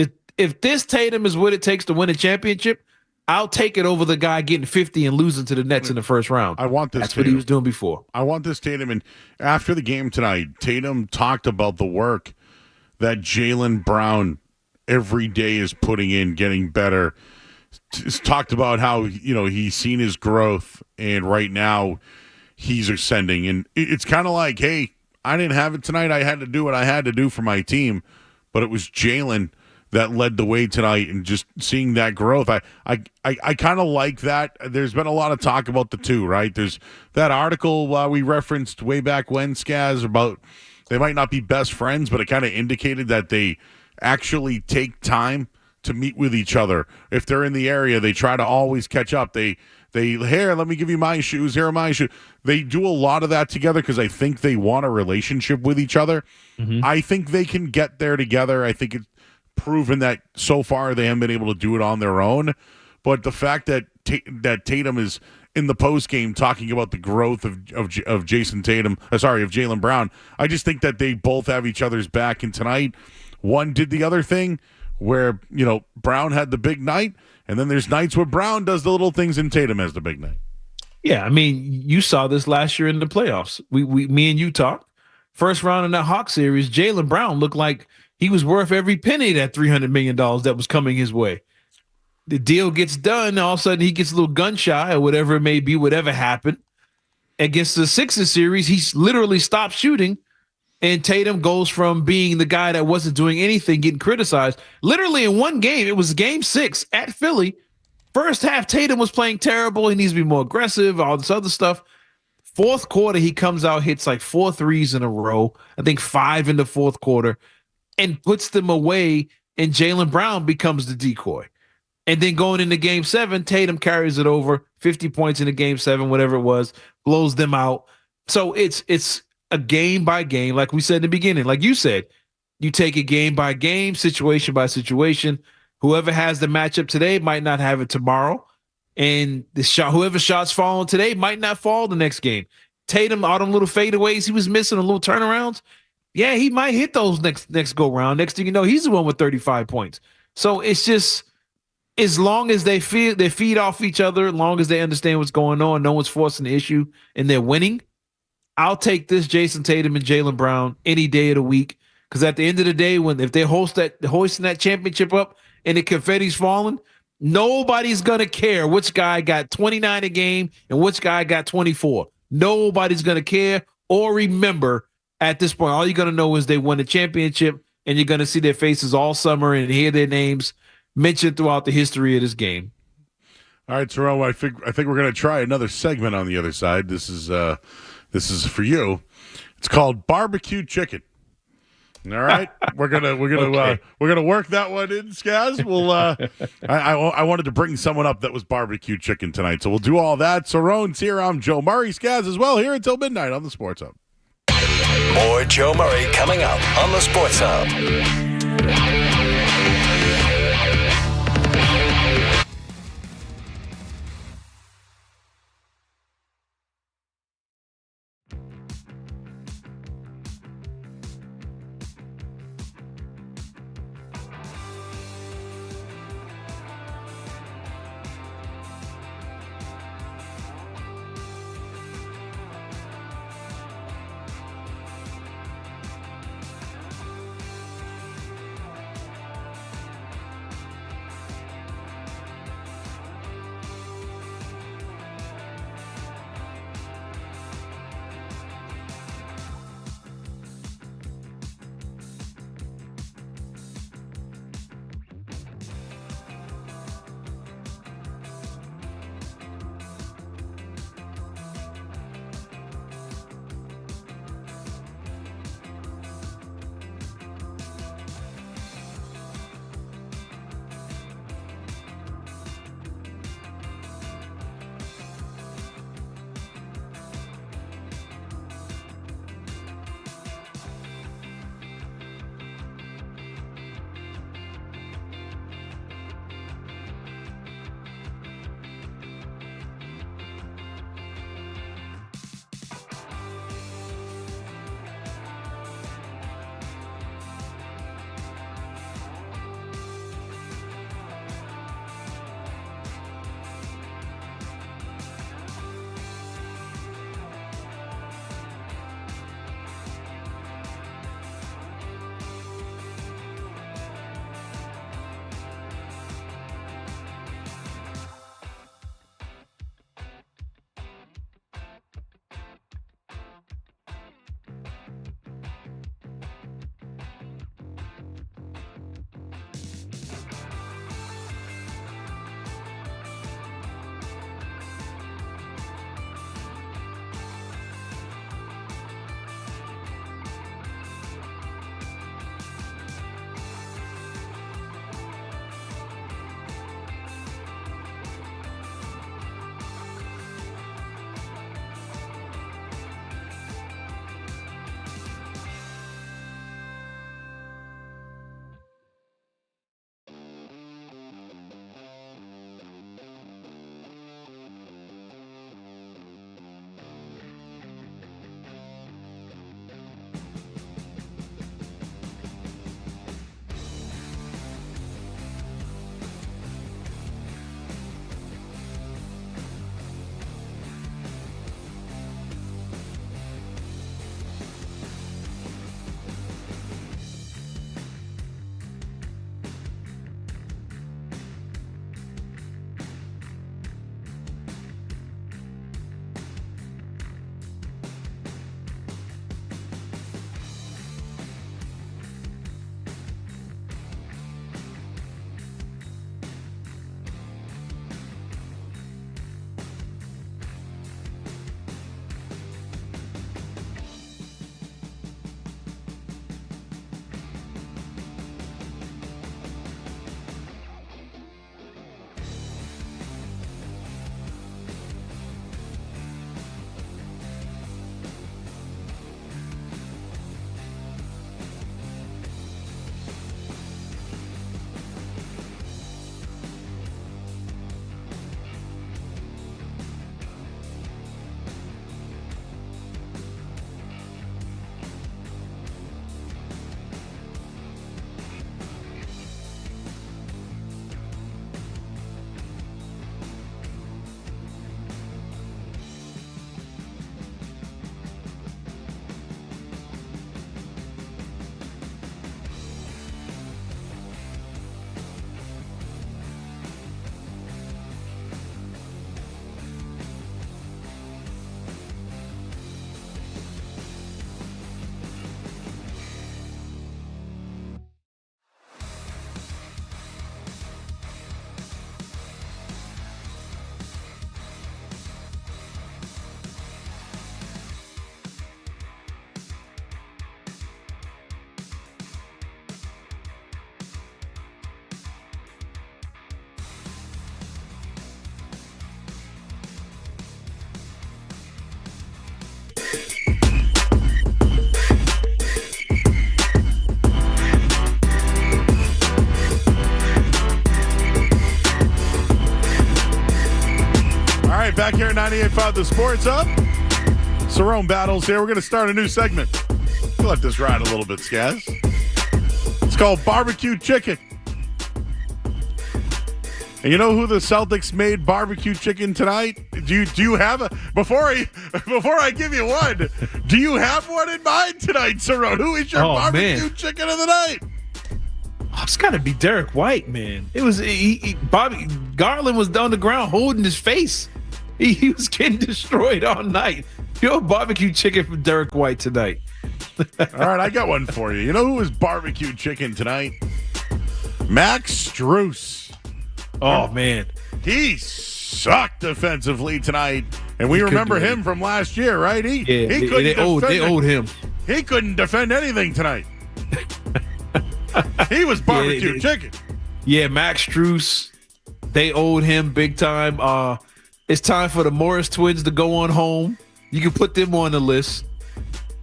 S1: Tatum is what it takes to win a championship, I'll take it over the guy getting 50 and losing to the Nets in the first round.
S2: I want this.
S1: That's
S2: Tatum.
S1: what he was doing before.
S2: I want this Tatum. And after the game tonight, Tatum talked about the work that Jaylen Brown every day is putting in, getting better. Talked about how, he's seen his growth, and right now he's ascending. And it's kind of like, hey, I didn't have it tonight. I had to do what I had to do for my team, but it was Jaylen that led the way tonight, and just seeing that growth. I kind of like that. There's been a lot of talk about the two, right? There's that article we referenced way back when, Skaz, about they might not be best friends, but it kind of indicated that they actually take time to meet with each other. If they're in the area, they try to always catch up. They here, let me give you my shoes. Here are my shoes. They do a lot of that together because I think they want a relationship with each other. Mm-hmm. I think they can get there together. I think it's proven that so far they haven't been able to do it on their own. But the fact that that Tatum is in the post game talking about the growth of Jaylen Brown, I just think that they both have each other's back. And tonight, one did the other thing, where, Brown had the big night, and then there's nights where Brown does the little things and Tatum has the big night.
S1: Yeah, I mean, you saw this last year in the playoffs. Me and you talked. First round in that Hawk series, Jaylen Brown looked like he was worth every penny of that $300 million that was coming his way. the deal gets done. All of a sudden, he gets a little gun shy or whatever it may be, whatever happened. Against the Sixers series, he's literally stopped shooting, and Tatum goes from being the guy that wasn't doing anything, getting criticized. Literally in one game, it was game 6 at Philly. First half, Tatum was playing terrible. He needs to be more aggressive, all this other stuff. Fourth quarter, he comes out, hits like 4 threes in a row. I think 5 in the fourth quarter, and puts them away, and Jaylen Brown becomes the decoy. And then going into game 7, Tatum carries it over, 50 points in the game 7, whatever it was, blows them out. So it's a game by game, like we said in the beginning. Like you said, you take it game by game, situation by situation. Whoever has the matchup today might not have it tomorrow. And whoever shots falling today might not fall the next game. Tatum, all them little fadeaways he was missing, the little turnarounds, yeah, he might hit those next go round. Next thing you know, he's the one with 35 points. So it's just, as long as they feed off each other, as long as they understand what's going on, no one's forcing the issue, and they're winning, I'll take this Jason Tatum and Jaylen Brown any day of the week. Because at the end of the day, if they're hoisting that championship up and the confetti's falling, nobody's gonna care which guy got 29 a game and which guy got 24. Nobody's gonna care or remember at this point. All you're gonna know is they won the championship, and you're gonna see their faces all summer and hear their names mentioned throughout the history of this game.
S2: All right, Terrell, I think we're going to try another segment on the other side. This is for you. It's called barbecue chicken. All right, we're gonna work that one in, Skaz. We'll I wanted to bring someone up that was barbecue chicken tonight, so we'll do all that. Sarone's here. I'm Joe Murray. Skaz as well, here until midnight on the Sports Hub.
S10: More Joe Murray coming up on the Sports Hub.
S2: right, back here at 98.5 The Sports Hub. Cerrone Battles here. We're going to start a new segment. We'll let this ride a little bit, Skaz. It's called Barbecue Chicken. And you know who the Celtics made barbecue chicken tonight? Do you have a before I give you one? Do you have one in mind tonight, Cerrone? Who is your barbecue chicken of the night?
S1: Oh, it's got to be Derek White, man. It was Bobby Garland was on the ground holding his face. He was getting destroyed all night. Your barbecue chicken from Derek White tonight.
S2: All right, I got one for you. You know who was barbecue chicken tonight? Max Strus.
S1: Oh, man.
S2: He sucked defensively tonight, and we remember him from last year, right?
S1: They owed him.
S2: He couldn't defend anything tonight. He was barbecue chicken.
S1: Yeah, Max Strus, they owed him big time. It's time for the Morris twins to go on home. You can put them on the list.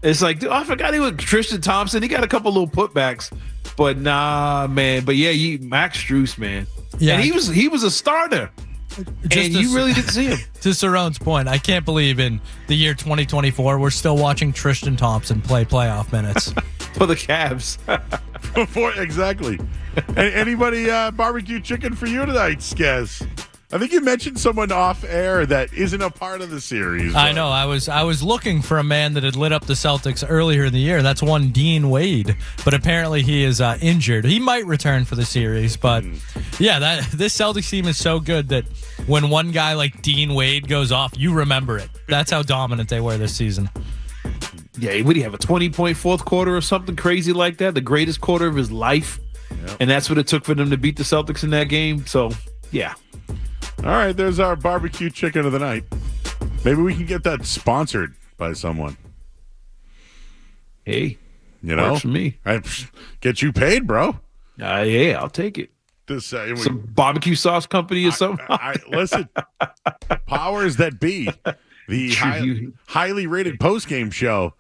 S1: It's like, dude, I forgot he was Tristan Thompson. He got a couple little putbacks, but nah, man. But yeah, Max Strus, man. Yeah, and he was a starter. And you really didn't see him.
S14: To Cerrone's point, I can't believe in the year 2024 we're still watching Tristan Thompson play playoff minutes
S1: for the Cavs.
S2: Exactly. Anybody barbecue chicken for you tonight, Skez? I think you mentioned someone off air that isn't a part of the series.
S14: I know. I was looking for a man that had lit up the Celtics earlier in the year. That's one Dean Wade, but apparently he is injured. He might return for the series, but yeah, this Celtics team is so good that when one guy like Dean Wade goes off, you remember it. That's how dominant they were this season.
S1: Yeah, would he have a 20-point fourth quarter or something crazy like that? The greatest quarter of his life, and that's what it took for them to beat the Celtics in that game. So yeah.
S2: All right, there's our barbecue chicken of the night. Maybe we can get that sponsored by someone.
S1: Hey,
S2: works
S1: for me.
S2: I get you paid, bro.
S1: Yeah, I'll take it. Some barbecue sauce company or something.
S2: Listen, powers that be, the highly rated post-game show.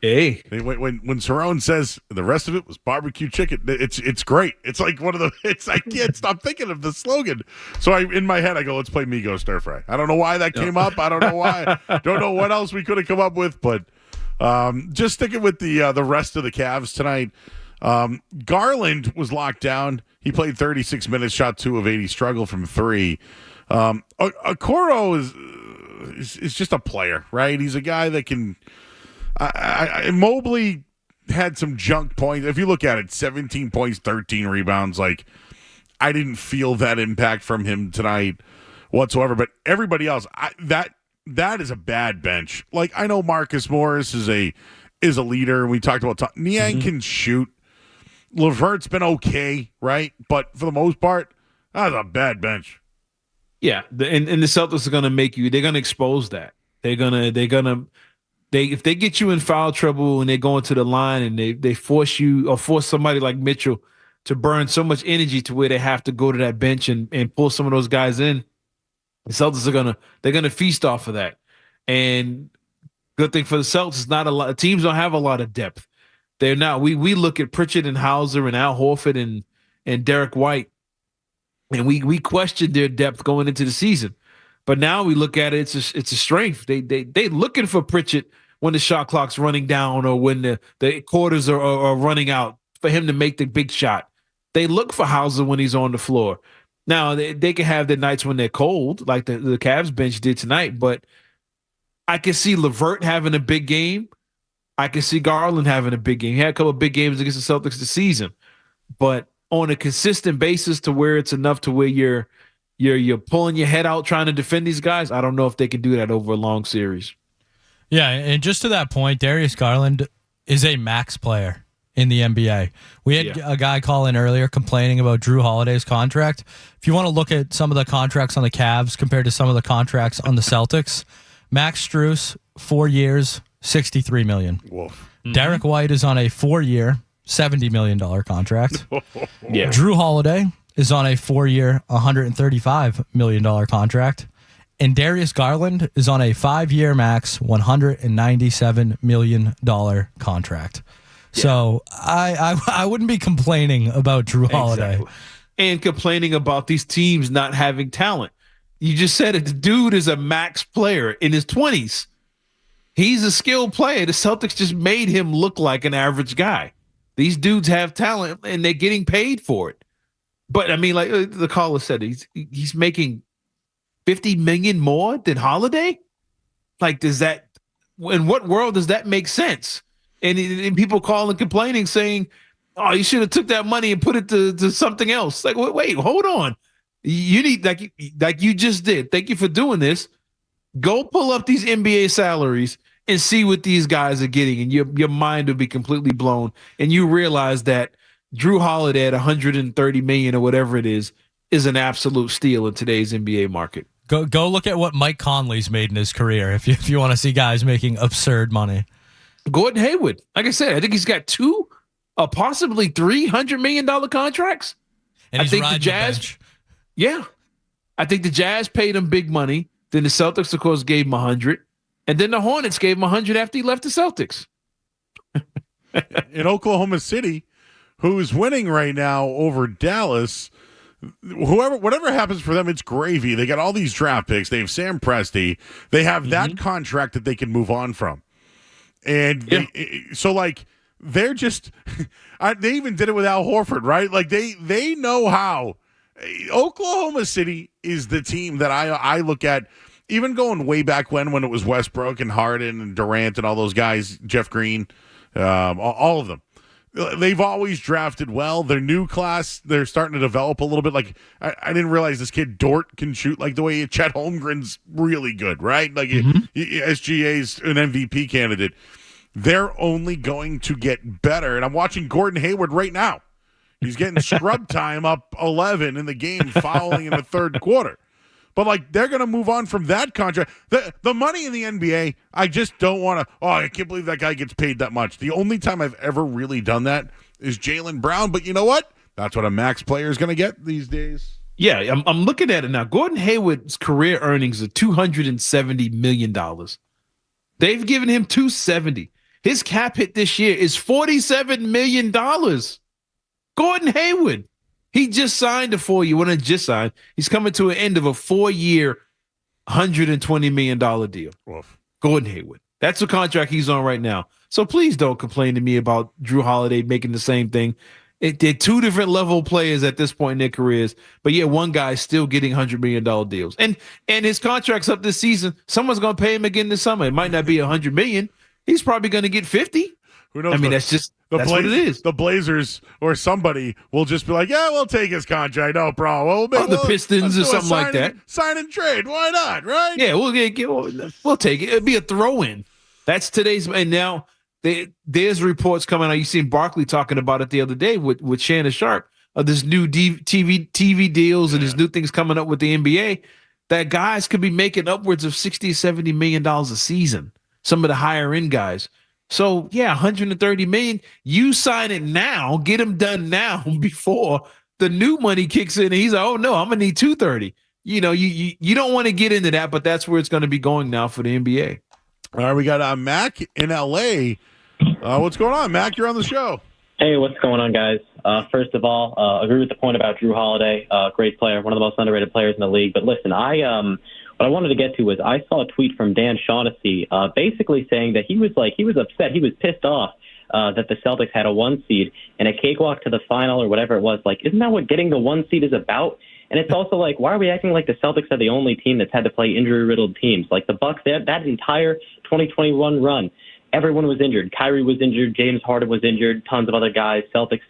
S1: Hey,
S2: when Cerrone says the rest of it was barbecue chicken, it's great. It's like one of the. I can't stop thinking of the slogan. So in my head I go, let's play Migos stir fry. I don't know why that came up. I don't know why. Don't know what else we could have come up with. But just sticking with the rest of the Cavs tonight. Garland was locked down. He played 36 minutes, shot 2 of 80, struggled from 3. Okoro is just a player, right? He's a guy that can. Mobley had some junk points. If you look at it, 17 points, 13 rebounds. Like, I didn't feel that impact from him tonight whatsoever. But everybody else, that is a bad bench. Like, I know Marcus Morris is a leader. We talked about Niang can shoot. LeVert's been okay, right? But for the most part, that's a bad bench.
S1: Yeah, and the Celtics are going to make you. They're going to expose that. They're gonna. If they get you in foul trouble and they go into the line and they force you or force somebody like Mitchell to burn so much energy to where they have to go to that bench and pull some of those guys in, the Celtics they're gonna feast off of that. And good thing for the Celtics, not a lot teams don't have a lot of depth. They're not. We look at Pritchard and Hauser and Al Horford and Derek White, and we questioned their depth going into the season. But now we look at it, it's a strength. They looking for Pritchard when the shot clock's running down or when the quarters are running out for him to make the big shot. They look for Hauser when he's on the floor. Now, they can have their nights when they're cold, like the Cavs bench did tonight, but I can see LeVert having a big game. I can see Garland having a big game. He had a couple of big games against the Celtics this season. But on a consistent basis to where it's enough to where you're pulling your head out trying to defend these guys, I don't know if they can do that over a long series.
S14: Yeah, and just to that point, Darius Garland is a max player in the NBA. We had a guy call in earlier complaining about Drew Holiday's contract. If you want to look at some of the contracts on the Cavs compared to some of the contracts on the Celtics, Max Strus, 4 years, $63 million. Derek White is on a 4-year, $70 million contract. Drew Holiday is on a 4-year, $135 million contract. And Darius Garland is on a 5-year max, $197 million contract. Yeah. So I wouldn't be complaining about Drew Holiday.
S1: Exactly. And complaining about these teams not having talent. You just said it. The dude is a max player in his 20s. He's a skilled player. The Celtics just made him look like an average guy. These dudes have talent, and they're getting paid for it. But I mean, like the caller said, he's making $50 million more than Holiday. Like, does that? In what world does that make sense? And people calling, complaining, saying, "Oh, you should have took that money and put it to something else." Like, wait, hold on. You need like you just did. Thank you for doing this. Go pull up these NBA salaries and see what these guys are getting, and your mind will be completely blown. And you realize that Drew Holiday at $130 million or whatever it is an absolute steal in today's NBA market.
S14: Go look at what Mike Conley's made in his career if you want to see guys making absurd money.
S1: Gordon Hayward, like I said, I think he's got two, possibly $300 million contracts.
S14: And
S1: I think the Jazz, I think the Jazz paid him big money. Then the Celtics, of course, gave him 100, and then the Hornets gave him 100 after he left the Celtics.
S2: In Oklahoma City, who's winning right now over Dallas. Whatever happens for them, it's gravy. They got all these draft picks. They have Sam Presti. They have that contract that they can move on from. And they're just they even did it with Al Horford, right? Like they know how. Oklahoma City is the team that I look at, even going way back when it was Westbrook and Harden and Durant and all those guys, Jeff Green, all of them. They've always drafted well. Their new class, they're starting to develop a little bit. Like I didn't realize this kid Dort can shoot like the way Chet Holmgren's really good, right? Like SGA's an MVP candidate. They're only going to get better. And I'm watching Gordon Hayward right now. He's getting scrub time up 11 in the game, fouling in the third quarter. But, like, they're going to move on from that contract. The money in the NBA, I just don't want to, I can't believe that guy gets paid that much. The only time I've ever really done that is Jaylen Brown. But you know what? That's what a max player is going to get these days.
S1: Yeah, I'm looking at it now. Gordon Hayward's career earnings are $270 million. They've given him $270. His cap hit this year is $47 million. Gordon Hayward. He just signed a 4-year. Well, not just signed. He's coming to an end of a 4-year, $120 million deal.
S2: Oof.
S1: Gordon Hayward. That's the contract he's on right now. So please don't complain to me about Drew Holiday making the same thing. They're two different level players at this point in their careers. But yeah, one guy's still getting $100 million deals. And his contract's up this season. Someone's going to pay him again this summer. It might not be $100 million. He's probably going to get 50.
S2: Who knows?
S1: I mean, that's what it is.
S2: The Blazers or somebody will just be like, yeah, we'll take his contract. No problem.
S1: The Pistons or something like that.
S2: Sign and trade. Why not, right?
S1: Yeah, we'll take it. It'll be a throw-in. That's today's. And now there's reports coming out. You seen Barkley talking about it the other day with Shannon Sharp of this new TV deals and these new things coming up with the NBA that guys could be making upwards of $60 or $70 million a season. Some of the higher end guys. So yeah, $130 million. You sign it now, get him done now before the new money kicks in. And he's like, oh no, I'm gonna need $230. You know, you don't want to get into that, but that's where it's going to be going now for the NBA.
S2: All right, we got Mac in LA. What's going on, Mac? You're on the show.
S3: Hey, what's going on, guys? First of all, agree with the point about Drew Holiday. Great player, one of the most underrated players in the league. But listen, what I wanted to get to was I saw a tweet from Dan Shaughnessy basically saying that he was upset. He was pissed off that the Celtics had a 1 seed and a cakewalk to the final or whatever it was. Like, isn't that what getting the 1 seed is about? And it's also like, why are we acting like the Celtics are the only team that's had to play injury-riddled teams? Like the Bucks, that entire 2021 run, everyone was injured. Kyrie was injured. James Harden was injured. Tons of other guys. Celtics,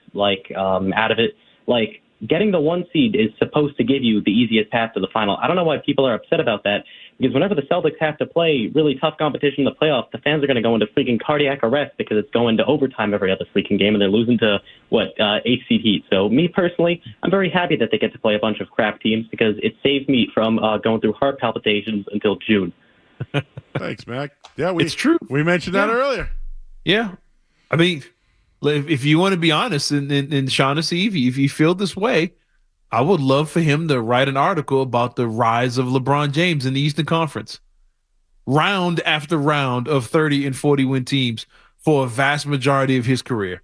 S3: out of it. Like, getting the 1 seed is supposed to give you the easiest path to the final. I don't know why people are upset about that, because whenever the Celtics have to play really tough competition in the playoffs, the fans are going to go into freaking cardiac arrest because it's going to overtime every other freaking game, and they're losing to, 8-seed Heat. So me personally, I'm very happy that they get to play a bunch of crap teams because it saves me from going through heart palpitations until June.
S2: Thanks, Mac. Yeah,
S1: it's true.
S2: We mentioned that earlier.
S1: Yeah. I mean, if you want to be honest, and Shaughnessy, if you feel this way, I would love for him to write an article about the rise of LeBron James in the Eastern Conference. Round after round of 30 and 40 win teams for a vast majority of his career.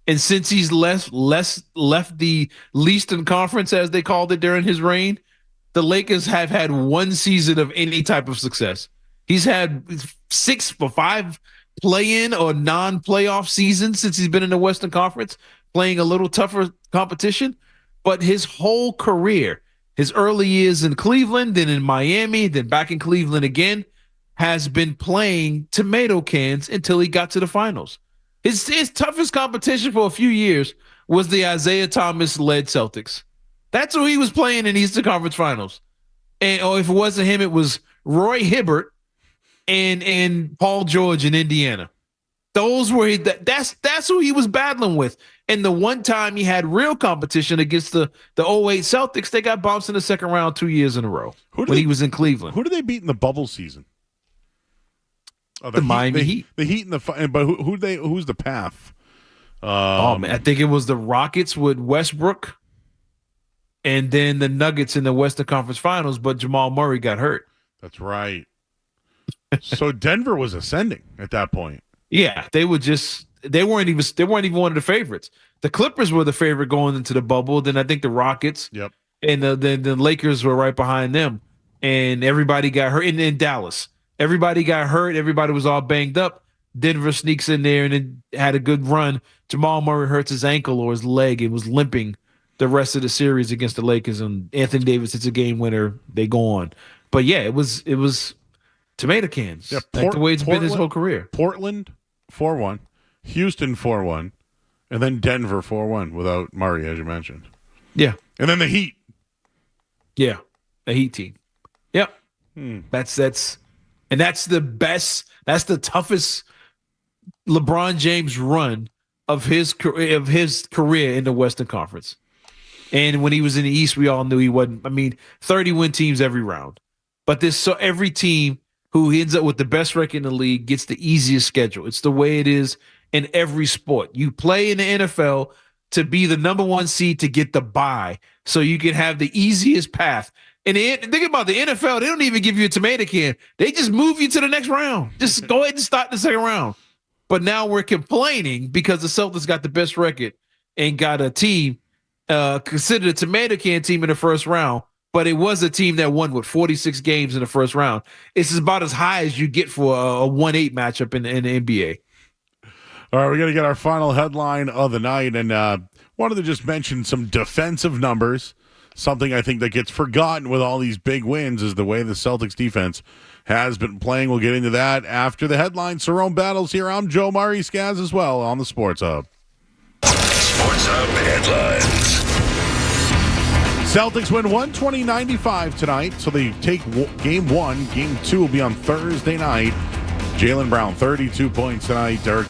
S1: And since he's left the Eastern Conference, as they called it during his reign, the Lakers have had one season of any type of success. He's had 6 or 5 play-in or non-playoff seasons since he's been in the Western Conference, playing a little tougher competition. But his whole career, his early years in Cleveland, then in Miami, then back in Cleveland again, has been playing tomato cans until he got to the finals. His toughest competition for a few years was the Isaiah Thomas-led Celtics. That's who he was playing in Eastern Conference Finals. Or if it wasn't him, it was Roy Hibbert and Paul George in Indiana. Those were that's who he was battling with. And the one time he had real competition against the 08 Celtics, they got bounced in the second round 2 years in a row he was in Cleveland.
S2: Who did they beat in the bubble season? Oh,
S1: the Miami Heat.
S2: The Heat and but who's the path?
S1: Man, I think it was the Rockets with Westbrook, and then the Nuggets in the Western Conference Finals. But Jamal Murray got hurt.
S2: That's right. So Denver was ascending at that point.
S1: Yeah, they weren't even one of the favorites. The Clippers were the favorite going into the bubble. Then I think the Rockets.
S2: Yep.
S1: And the Lakers were right behind them, and everybody got hurt. And in Dallas, everybody got hurt. Everybody was all banged up. Denver sneaks in there and then had a good run. Jamal Murray hurts his ankle or his leg and was limping the rest of the series against the Lakers. And Anthony Davis hits a game winner. They go on. But yeah, it was tomato cans.
S2: Yeah,
S1: like the way it's been his whole career.
S2: Portland 4-1, Houston 4-1, and then Denver 4-1 without Murray, as you mentioned.
S1: Yeah.
S2: And then the Heat.
S1: Yeah, a Heat team. Yep. That's the best. That's the toughest LeBron James run of his career in the Western Conference. And when he was in the East, we all knew he wasn't. 30-win teams every round, but every team who ends up with the best record in the league gets the easiest schedule. It's the way it is in every sport. You play in the NFL to be the number 1 seed to get the bye, so you can have the easiest path. And think about the NFL. They don't even give you a tomato can. They just move you to the next round. Just go ahead and start the second round. But now we're complaining because the Celtics got the best record and got a team considered a tomato can team in the first round. But it was a team that won 46 games in the first round. It's about as high as you get for a 1-8 matchup in the NBA.
S2: All right, we're going to get our final headline of the night, and wanted to just mention some defensive numbers. Something I think that gets forgotten with all these big wins is the way the Celtics defense has been playing. We'll get into that after the headline. Cerrone Battles here. I'm Joe Murray, Skaz as well on the Sports Hub.
S5: Sports Hub headlines.
S2: Celtics win 120-95 tonight, so they take game 1. Game 2 will be on Thursday night. Jaylen Brown, 32 points tonight. Derek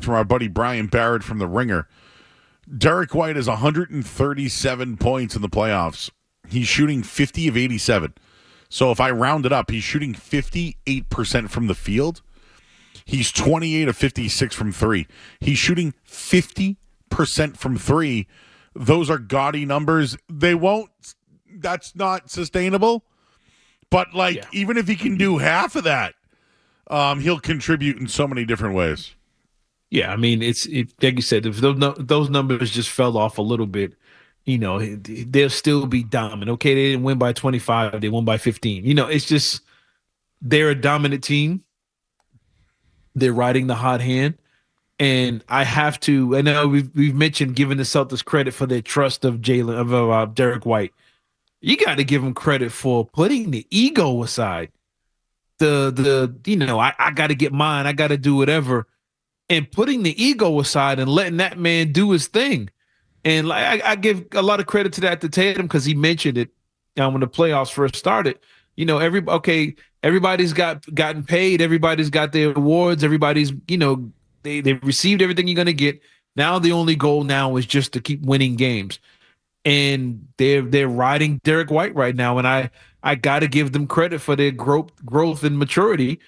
S2: from our buddy Brian Barrett from The Ringer. Derek White has 137 points in the playoffs. He's shooting 50 of 87. So if I round it up, he's shooting 58% from the field. He's 28 of 56 from three. He's shooting 50% from three. Those are gaudy numbers. That's not sustainable. But, even if he can do half of that, he'll contribute in so many different ways.
S1: Yeah, I mean, it's like you said, if those numbers just fell off a little bit, they'll still be dominant. Okay, they didn't win by 25, they won by 15. It's just they're a dominant team. They're riding the hot hand. And I know we've mentioned giving the Celtics credit for their trust of Derek White. You got to give him credit for putting the ego aside. I got to get mine. I got to do whatever. And putting the ego aside and letting that man do his thing. And I give a lot of credit to that to Tatum because he mentioned it when the playoffs first started. Everybody's gotten paid. Everybody's got their awards. Everybody's, they've received everything you're going to get. Now the only goal now is just to keep winning games. And they're riding Derek White right now. And I got to give them credit for their growth and maturity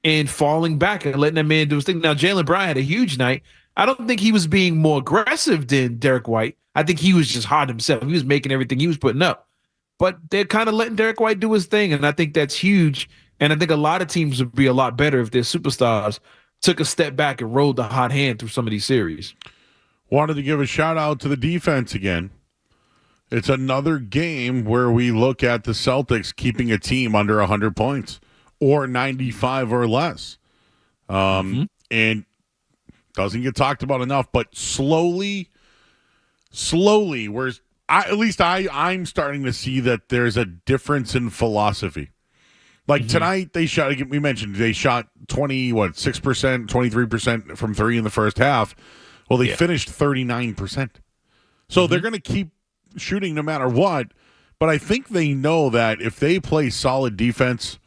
S1: and falling back and letting that man do his thing. Now, Jaylen Brown had a huge night. I don't think he was being more aggressive than Derek White. I think he was just hot himself. He was making everything he was putting up. But they're kind of letting Derek White do his thing, and I think that's huge. And I think a lot of teams would be a lot better if their superstars took a step back and rode the hot hand through some of these series.
S2: Wanted to give a shout-out to the defense again. It's another game where we look at the Celtics keeping a team under 100 points or 95 or less. And doesn't get talked about enough, but slowly, I'm starting to see that there's a difference in philosophy. Tonight, they shot 6%, 23% from three in the first half. Well, they finished 39%. So they're going to keep shooting no matter what. But I think they know that if they play solid defense,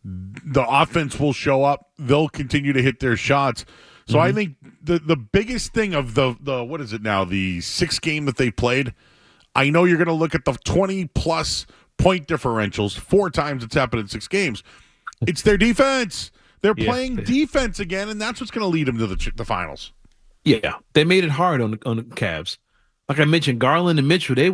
S2: the offense will show up. They'll continue to hit their shots. So I think the biggest thing of the what is it now, the sixth game that they played, I know you're going to look at the 20-plus point differentials. 4 times it's happened in 6 games. It's their defense. They're playing defense again, and that's what's going to lead them to the finals. Yeah,
S1: they made it hard on the Cavs. Like I mentioned, Garland and Mitchell, they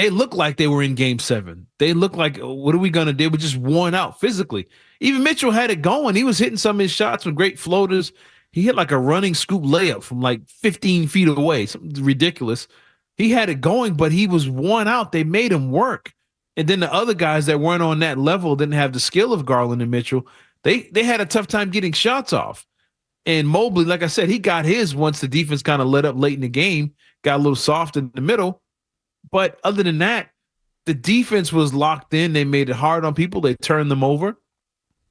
S1: looked like they were in Game 7. They looked like, what are we going to do? They were just worn out physically. Even Mitchell had it going. He was hitting some of his shots with great floaters. He hit like a running scoop layup from like 15 feet away, something ridiculous. He had it going, but he was worn out. They made him work. And then the other guys that weren't on that level didn't have the skill of Garland and Mitchell. They had a tough time getting shots off. And Mobley, like I said, he got his once the defense kind of let up late in the game, got a little soft in the middle. But other than that, the defense was locked in. They made it hard on people. They turned them over.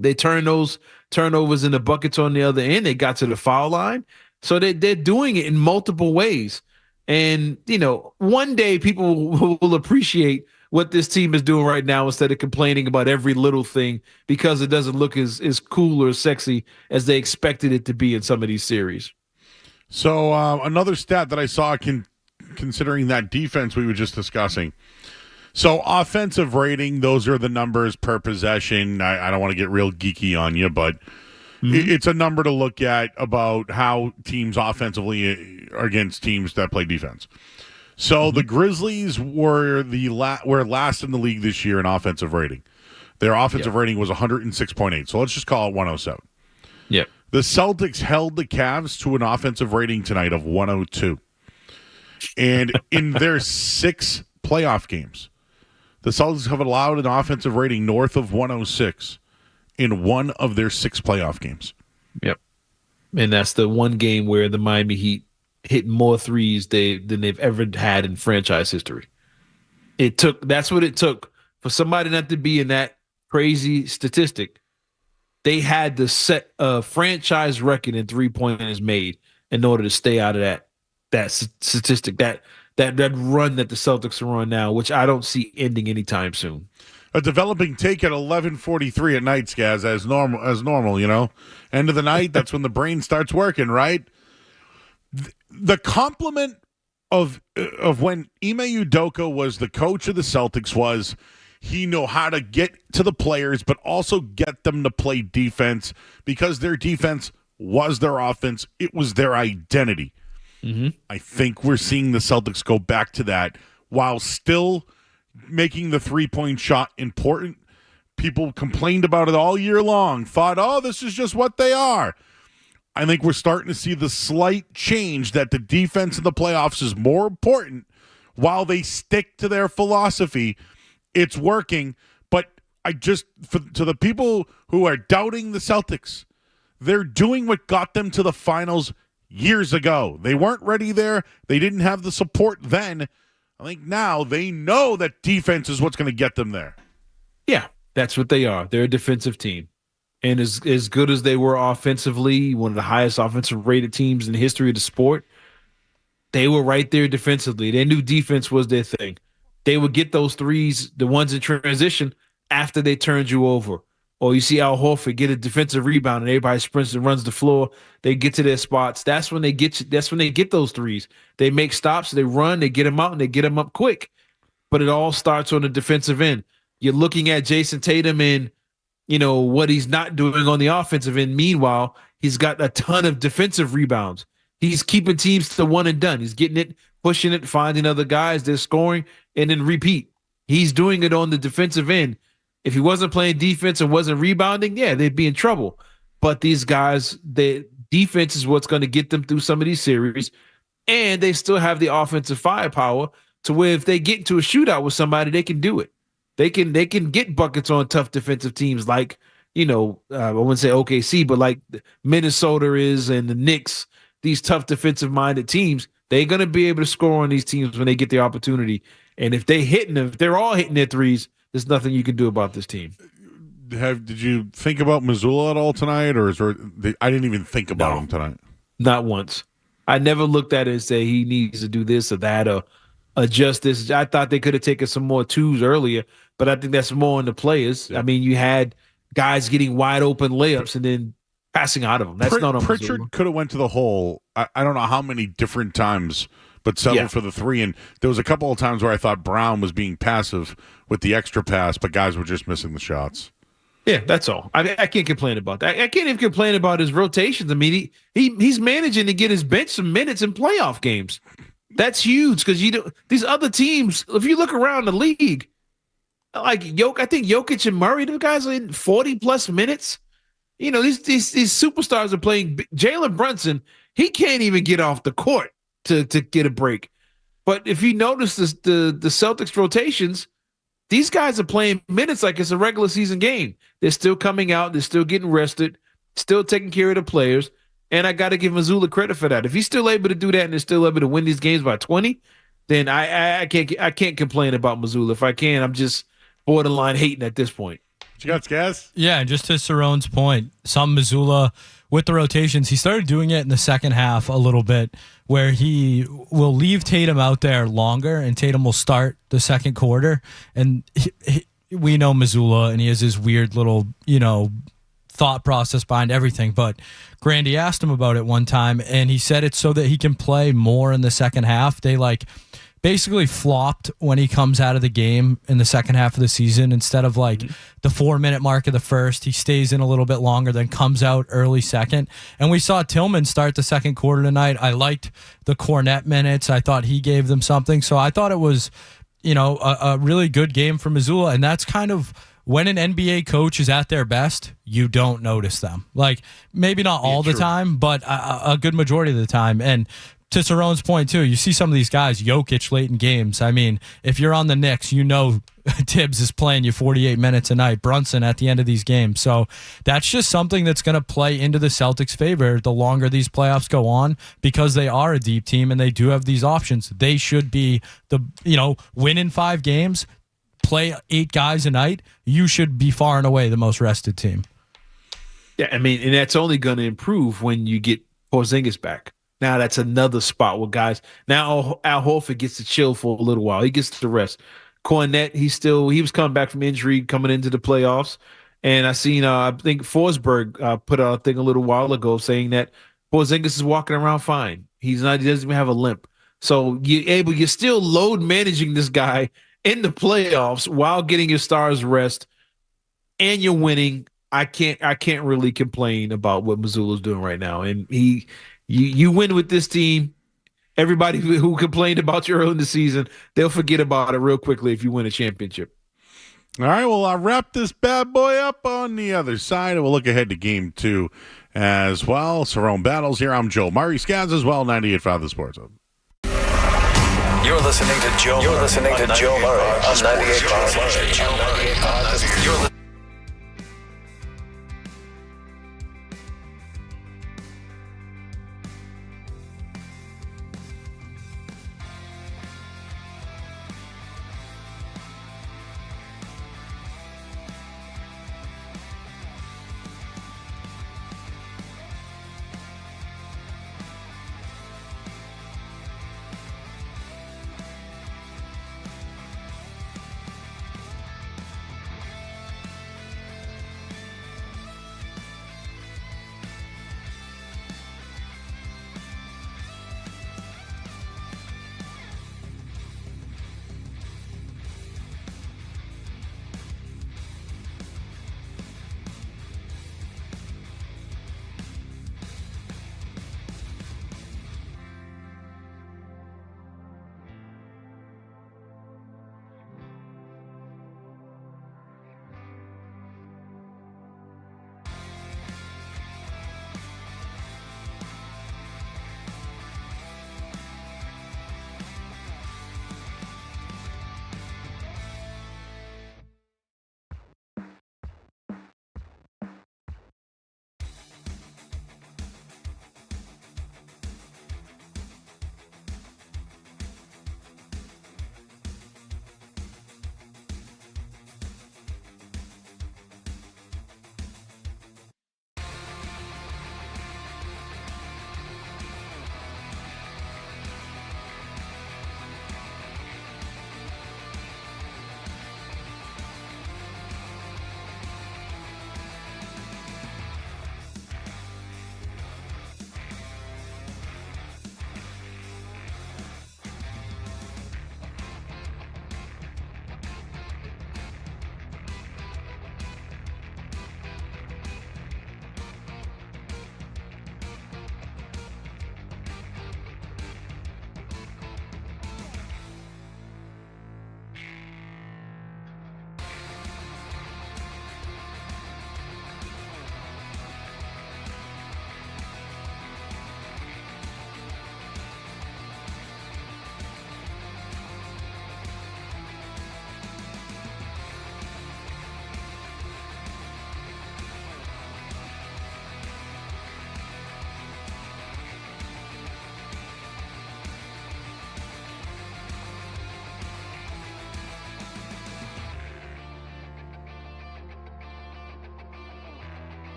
S1: They turned those turnovers into buckets on the other end. They got to the foul line. So they're doing it in multiple ways. And, one day people will appreciate what this team is doing right now instead of complaining about every little thing because it doesn't look as cool or sexy as they expected it to be in some of these series.
S2: So another stat that I saw considering that defense we were just discussing. So offensive rating, those are the numbers per possession. I don't want to get real geeky on you, but it's a number to look at about how teams offensively are against teams that play defense. So the Grizzlies were were last in the league this year in offensive rating. Their offensive rating was 106.8. So let's just call it 107.
S1: Yeah.
S2: The Celtics held the Cavs to an offensive rating tonight of 102. And in their 6 playoff games, the Celtics have allowed an offensive rating north of 106 in 1 of their 6 playoff games.
S1: Yep. And that's the one game where the Miami Heat hit more threes than they've ever had in franchise history. That's what it took for somebody not to be in that crazy statistic. They had to set a franchise record in 3-pointers made in order to stay out of that statistic, that run that the Celtics are on now, which I don't see ending anytime soon.
S2: a developing take at 11:43 at night, Skaz, as normal, you know. End of the night, that's when the brain starts working, right? The compliment of when Ime Udoka was the coach of the Celtics was he knew how to get to the players, but also get them to play defense because their defense was their offense. It was their identity.
S1: Mm-hmm.
S2: I think we're seeing the Celtics go back to that while still making the three-point shot important. People complained about it all year long, thought, oh, this is just what they are. I think we're starting to see the slight change that the defense in the playoffs is more important while they stick to their philosophy. It's working, but to the people who are doubting the Celtics, they're doing what got them to the finals years ago. They weren't ready there. They didn't have the support then. I think now they know that defense is what's going to get them there.
S1: Yeah, that's what they are. They're a defensive team. And as good as they were offensively, one of the highest offensive rated teams in the history of the sport, they were right there defensively. They knew defense was their thing. They would get those threes, the ones in transition, after they turned you over. Or you see Al Horford get a defensive rebound and everybody sprints and runs the floor. They get to their spots. That's when they get you. That's when they get those threes. They make stops, they run, they get them out, and they get them up quick. But it all starts on the defensive end. You're looking at Jason Tatum and, you know, what he's not doing on the offensive end. Meanwhile, he's got a ton of defensive rebounds. He's keeping teams to one and done. He's getting it, pushing it, finding other guys, they're scoring, and then repeat. He's doing it on the defensive end. If he wasn't playing defense and wasn't rebounding, yeah, they'd be in trouble. But these guys, their defense is what's going to get them through some of these series, and they still have the offensive firepower to where if they get into a shootout with somebody, they can do it. They can get buckets on tough defensive teams like, you know, I wouldn't say OKC, but like Minnesota is and the Knicks, these tough defensive-minded teams. They're going to be able to score on these teams when they get the opportunity. And if they're all hitting their threes, there's nothing you can do about this team.
S2: Did you think about Missoula at all tonight, or I didn't even think about him tonight?
S1: Not once. I never looked at it and say he needs to do this or that or adjust this. I thought they could have taken some more twos earlier, but I think that's more on the players. Yeah. I mean, you had guys getting wide open layups and then passing out of them. That's not on
S2: Pritchard.
S1: Missoula.
S2: Could have went to the hole. I don't know how many different times, but settled for the three. And there was a couple of times where I thought Brown was being passive with the extra pass, but guys were just missing the shots.
S1: Yeah, that's all. I can't complain about that. I can't even complain about his rotations. I mean, he's managing to get his bench some minutes in playoff games. That's huge because these other teams, if you look around the league, like I think Jokic and Murray, the guys are in 40-plus minutes. You know, these superstars are playing. Jalen Brunson, he can't even get off the court to get a break. But if you notice the Celtics rotations, these guys are playing minutes like it's a regular season game. They're still coming out. They're still getting rested, still taking care of the players. And I got to give Missoula credit for that. If he's still able to do that and they're still able to win these games by 20, then I can't complain about Missoula. If I can, I'm just borderline hating at this point.
S2: What you got, Skaz?
S14: Yeah, and just to Saron's point, some Missoula with the rotations, he started doing it in the second half a little bit where he will leave Tatum out there longer and Tatum will start the second quarter. And we know Missoula and he has his weird little, thought process behind everything. But Grandy asked him about it one time and he said it's so that he can play more in the second half. They basically flopped when he comes out of the game in the second half of the season. Instead of the 4-minute mark of the first, he stays in a little bit longer, then comes out early second. And we saw Tillman start the second quarter tonight. I liked the Cornette minutes. I thought he gave them something. So I thought it was, a really good game for Missoula. And that's kind of when an NBA coach is at their best, you don't notice them. Maybe not all the time, but a good majority of the time. And to Saron's point, too, you see some of these guys, Jokic, late in games. I mean, if you're on the Knicks, Tibbs is playing you 48 minutes a night, Brunson at the end of these games. So that's just something that's going to play into the Celtics' favor the longer these playoffs go on because they are a deep team and they do have these options. They should be win in 5 games, play 8 guys a night. You should be far and away the most rested team.
S1: Yeah, I mean, and that's only going to improve when you get Porzingis back. Now that's another spot where guys. Now Al Horford gets to chill for a little while. He gets to rest. Cornette, he was coming back from injury coming into the playoffs. And I seen, I think Forsberg put out a thing a little while ago saying that Porzingis is walking around fine. He doesn't even have a limp. So you're still load managing this guy in the playoffs while getting your stars rest, and you're winning. I can't really complain about what Missoula's doing right now. And you win with this team. Everybody who complained about you early in the season, they'll forget about it real quickly if you win a championship.
S2: All right, well, I'll wrap this bad boy up on the other side, and we'll look ahead to game 2 as well. Cerrone Battles here. I'm Joe Murray. Scans as well, 98.5 The Sports Hub.
S10: You're listening to Joe Murray on 98.5.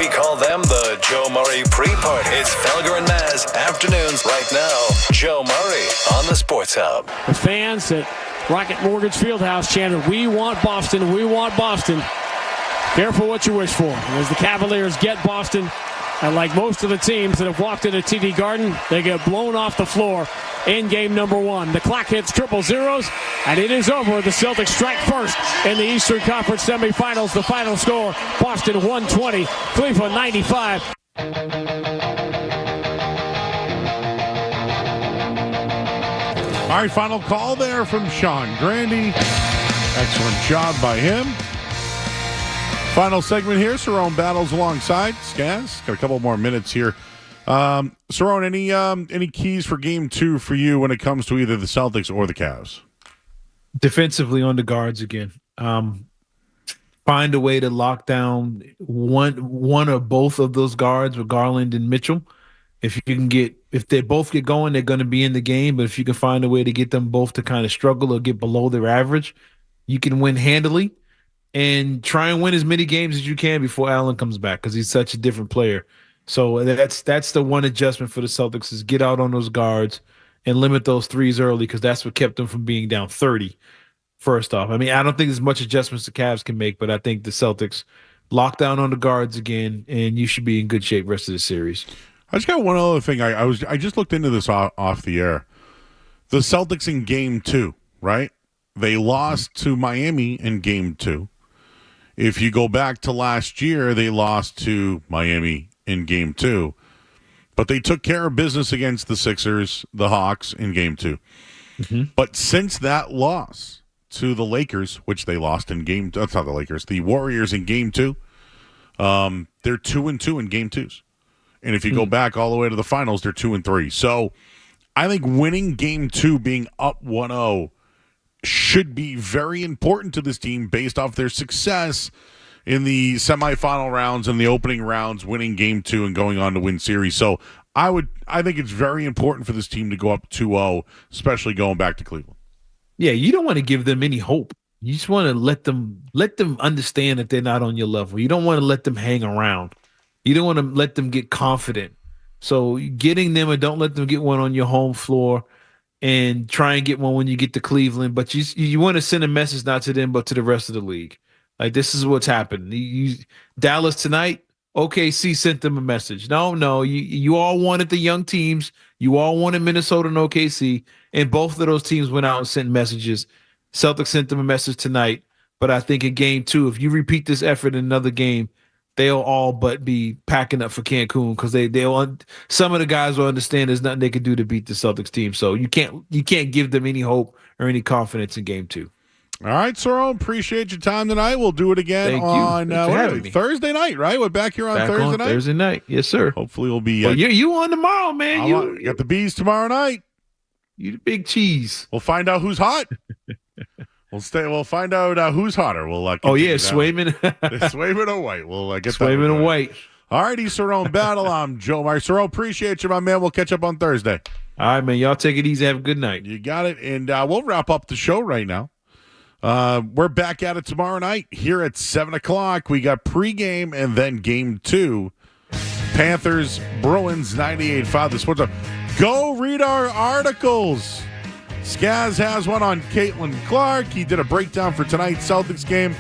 S10: We call them the Joe Murray pre-party. It's Felger and Maz afternoons right now. Joe Murray on the Sports Hub.
S6: The fans at Rocket Mortgage Fieldhouse chanted, "We want Boston, we want Boston." Careful what you wish for. And as the Cavaliers get Boston, and like most of the teams that have walked into TD Garden, they get blown off the floor in game number 1. The clock hits 000, and it is over. The Celtics strike first in the Eastern Conference semifinals. The final score, Boston 120, Cleveland 95.
S2: All right, final call there from Sean Grandy. Excellent job by him. Final segment here. Cerrone battles alongside Skaz. Got a couple more minutes here. Cerrone, any keys for game 2 for you when it comes to either the Celtics or the Cavs?
S1: Defensively on the guards again. Find a way to lock down one or both of those guards with Garland and Mitchell. If they both get going, they're going to be in the game. But if you can find a way to get them both to kind of struggle or get below their average, you can win handily. And try and win as many games as you can before Allen comes back, because he's such a different player. So that's the one adjustment for the Celtics, is get out on those guards and limit those threes early, because that's what kept them from being down 30 first off. I mean, I don't think there's much adjustments the Cavs can make, but I think the Celtics lock down on the guards again, and you should be in good shape rest of the series.
S2: I just got one other thing. I just looked into this off the air. The Celtics in game 2, right? They lost to Miami in game 2. If you go back to last year, they lost to Miami in game 2, but they took care of business against the Sixers, the Hawks in game 2.
S1: Mm-hmm.
S2: But since that loss to the Lakers, which they lost in that's not the Lakers, the Warriors in game 2, they're 2-2 in game 2s. And if you go back all the way to the finals, they're 2-3. So I think winning game 2, being up 1-0, should be very important to this team based off their success in the semifinal rounds and the opening rounds, winning game 2 and going on to win series. So I think it's very important for this team to go up 2-0, especially going back to Cleveland.
S1: Yeah, you don't want to give them any hope. You just want to let them understand that they're not on your level. You don't want to let them hang around. You don't want to let them get confident. So getting them, and don't let them get one on your home floor, and try and get one when you get to Cleveland. But you want to send a message not to them, but to the rest of the league. Like, this is what's happened. Dallas tonight, OKC sent them a message. No, you all wanted the young teams. You all wanted Minnesota and OKC, and both of those teams went out and sent messages. Celtics sent them a message tonight. But I think in game 2, if you repeat this effort in another game, they'll all but be packing up for Cancun, because some of the guys will understand there's nothing they can do to beat the Celtics team. So you can't give them any hope or any confidence in game 2.
S2: All right, Sorrel, appreciate your time tonight. We'll do it again on Thursday night, right? We're back here on Thursday night?
S1: Thursday night, yes, sir.
S2: Hopefully we'll be...
S1: Well, you on tomorrow, man.
S2: You got the Bees tomorrow night.
S1: You the big cheese.
S2: We'll find out who's hot. We'll find out who's hotter. We'll
S1: Swayman.
S2: Swayman or White. We'll get
S1: Swayman or White.
S2: All righty, Cerrone Battle. I'm Joe Murray. Cerrone, appreciate you, my man. We'll catch up on Thursday.
S1: All right, man. Y'all take it easy. Have a good night.
S2: You got it. And we'll wrap up the show right now. We're back at it tomorrow night here at 7 o'clock. We got pregame and then game 2. Panthers, Bruins, 98.5. The Sports Hub. Go read our articles. Skaz has one on Caitlin Clark. He did a breakdown for tonight's Celtics game.